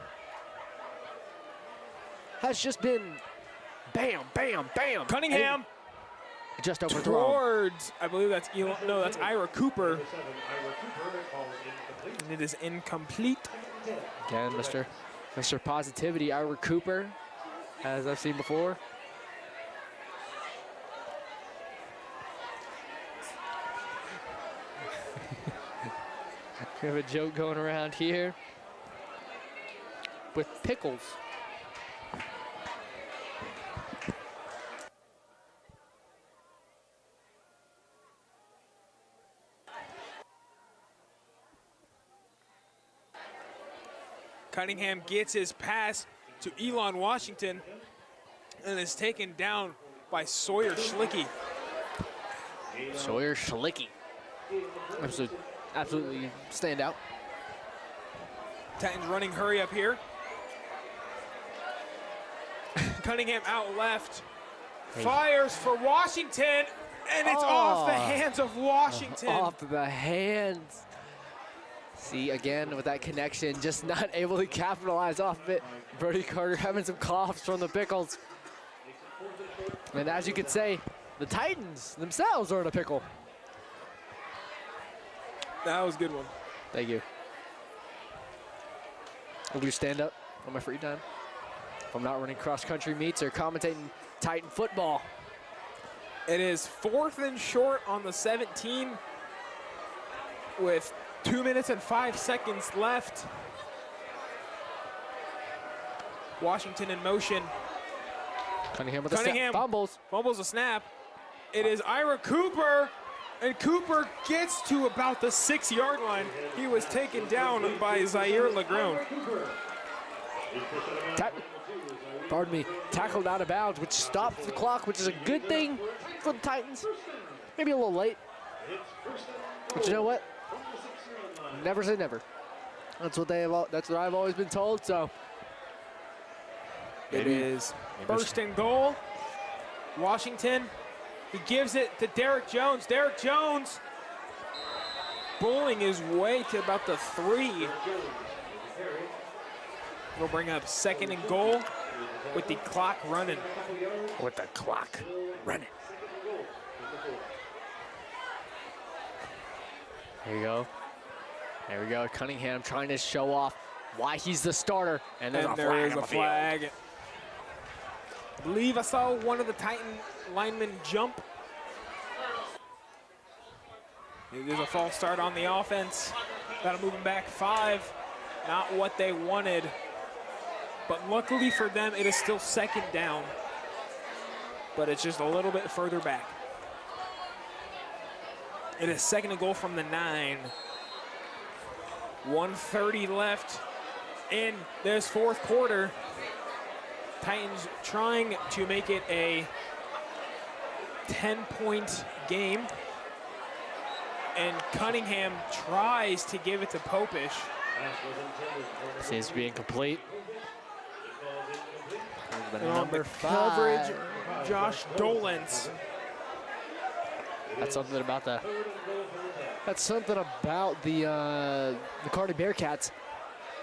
has just been bam, bam, bam. Cunningham And just overthrown. towards, I believe that's that's Ira Cooper. And it is incomplete. Again, Mr. Positivity, Ira Cooper, as I've seen before. We have a joke going around here with pickles. Cunningham gets his pass to Elon Washington and is taken down by Sawyer Schlicky. Sawyer Schlicky. Absolutely stand out. Titans running hurry up here. Cunningham out left. Fires for Washington, and it's off the hands of Washington. Off the hands. See, again, with that connection, just not able to capitalize off of it. Brody Carter having some coughs from the pickles. And as you could say, the Titans themselves are in a pickle. That was a good one. Thank you. Will you stand up on my free time? If I'm not running cross-country meets or commentating Titan football. It is 4th and short on the 17 with 2 minutes and 5 seconds left. Washington in motion. Cunningham with the snap. Fumbles a snap. It is Ira Cooper, and Cooper gets to about the 6-yard line. He was taken down by Zaire Legrone. Tackled out of bounds, which stopped the clock, which is a good thing for the Titans. Maybe a little late. But you know what? Never say never. That's what I've always been told. So it is first and goal. Washington, he gives it to Derek Jones. Derek Jones bullying his way to about the 3. We'll bring up 2nd and goal with the clock running. There you go. There we go. Cunningham trying to show off why he's the starter. And there's a flag. I believe I saw one of the Titan linemen jump. It is a false start on the offense. That'll move them back 5. Not what they wanted. But luckily for them, it is still 2nd down. But it's just a little bit further back. It is 2nd and goal from the 9. 1:30 left in this 4th quarter. Titans trying to make it a 10-point game. And Cunningham tries to give it to Popish. Seems to be incomplete. And on the coverage, Josh Dolens. That's something about the Kearney Bearcats.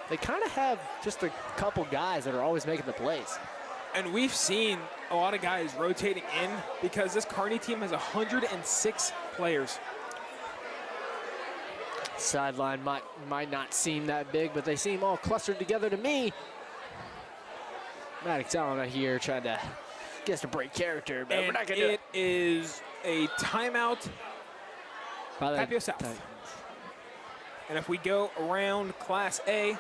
They kind of have just a couple guys that are always making the plays. And we've seen a lot of guys rotating in because this Kearney team has 106 players. Sideline might not seem that big, but they seem all clustered together to me. Maddox Allen out here trying to get us to break character, but we're not going to do it. It is a timeout, Papillion South. Titans. And if we go around Class A,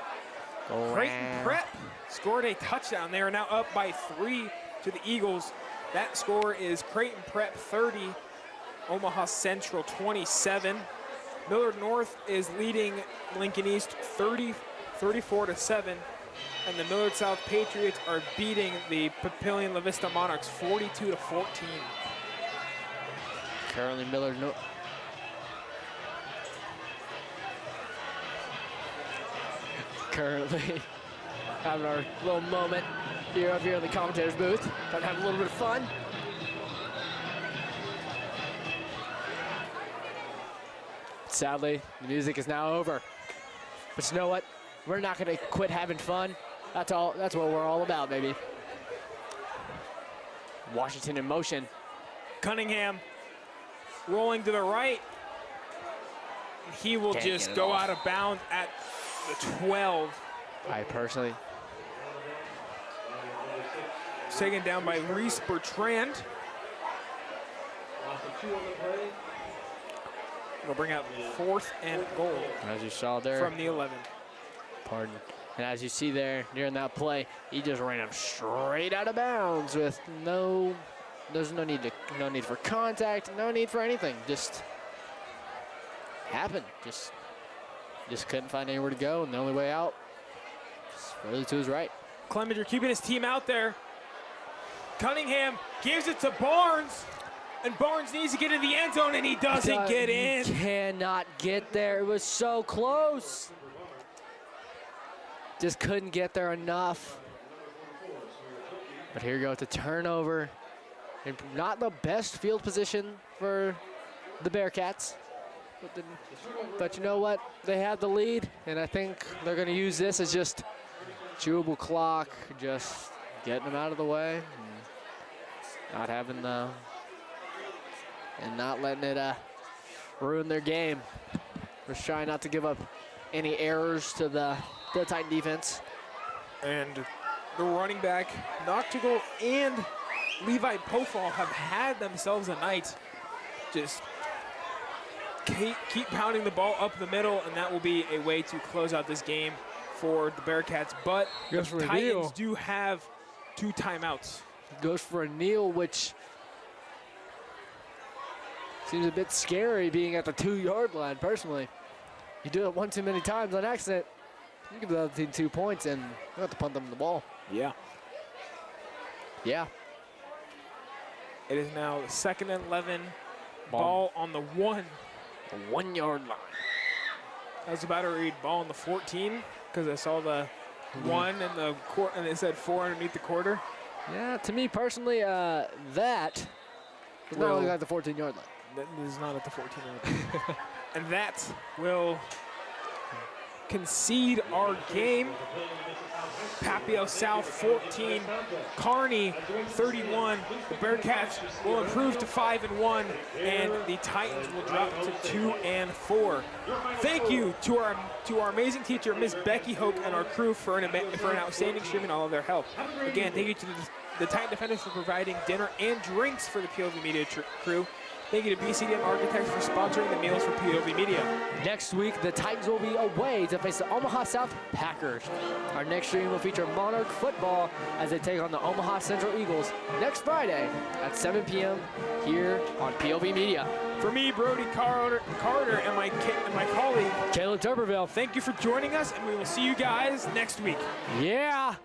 Creighton Prep scored a touchdown. They are now up by 3 to the Eagles. That score is Creighton Prep 30, Omaha Central 27. Millard North is leading Lincoln East 34-7. And the Millard South Patriots are beating the Papillion La Vista Monarchs 42-14. Currently Millard North. Currently having our little moment up here in the commentator's booth. Trying to have a little bit of fun. Sadly, the music is now over. But you know what? We're not going to quit having fun. That's what we're all about, baby. Washington in motion. Cunningham rolling to the right. He will just go out of bounds at the 12. I personally. Taken down by Reese Bertrand. We'll bring out 4th and goal. As you saw there. From the 11. Pardon. And as you see there, during that play, he just ran him straight out of bounds with there's no need for contact, no need for anything. Just happened. Just couldn't find anywhere to go, and the only way out is further to his right. Clemens, you're keeping his team out there. Cunningham gives it to Barnes, and Barnes needs to get in the end zone, and he doesn't get in. He cannot get there. It was so close. Just couldn't get there enough. But here you go, it's a turnover. And not the best field position for the Bearcats. But you know what? They had the lead, and I think they're going to use this as just chewable clock, just getting them out of the way, and not having the, and not letting it ruin their game. Just trying not to give up any errors to the Titan defense. And the running back, Noctigal and Levi Pofall have had themselves a night. Just keep pounding the ball up the middle, and that will be a way to close out this game for the Bearcats. But the Titans do have 2 timeouts. Goes for a kneel, which seems a bit scary being at the 2-yard line, personally. You do it one too many times on accident, you give the other team 2 points, and you have to punt them the ball. Yeah. Yeah. It is now 2nd and 11. Ball on the 1. The 1-yard line. I was about to read ball on the 14 because I saw the 1 and the and it said 4 underneath the quarter. Yeah, to me personally, that does not look like the 14-yard line. That is not at the 14-yard line. And that will concede our game. Papillion South 14, Kearney 31. The Bearcats will improve to 5-1, and the Titans will drop to 2-4. Thank you to our amazing teacher, Ms. Becky Hoke, and our crew for an outstanding stream and all of their help. Again, thank you to the Titan Defenders for providing dinner and drinks for the POV Media crew. Thank you to BCDM Architects for sponsoring the meals for POV Media. Next week, the Titans will be away to face the Omaha South Packers. Our next stream will feature Monarch football as they take on the Omaha Central Eagles next Friday at 7 p.m. here on POV Media. For me, Brody Carter, and my colleague, Caleb Tuberville. thank you for joining us, and we will see you guys next week. Yeah.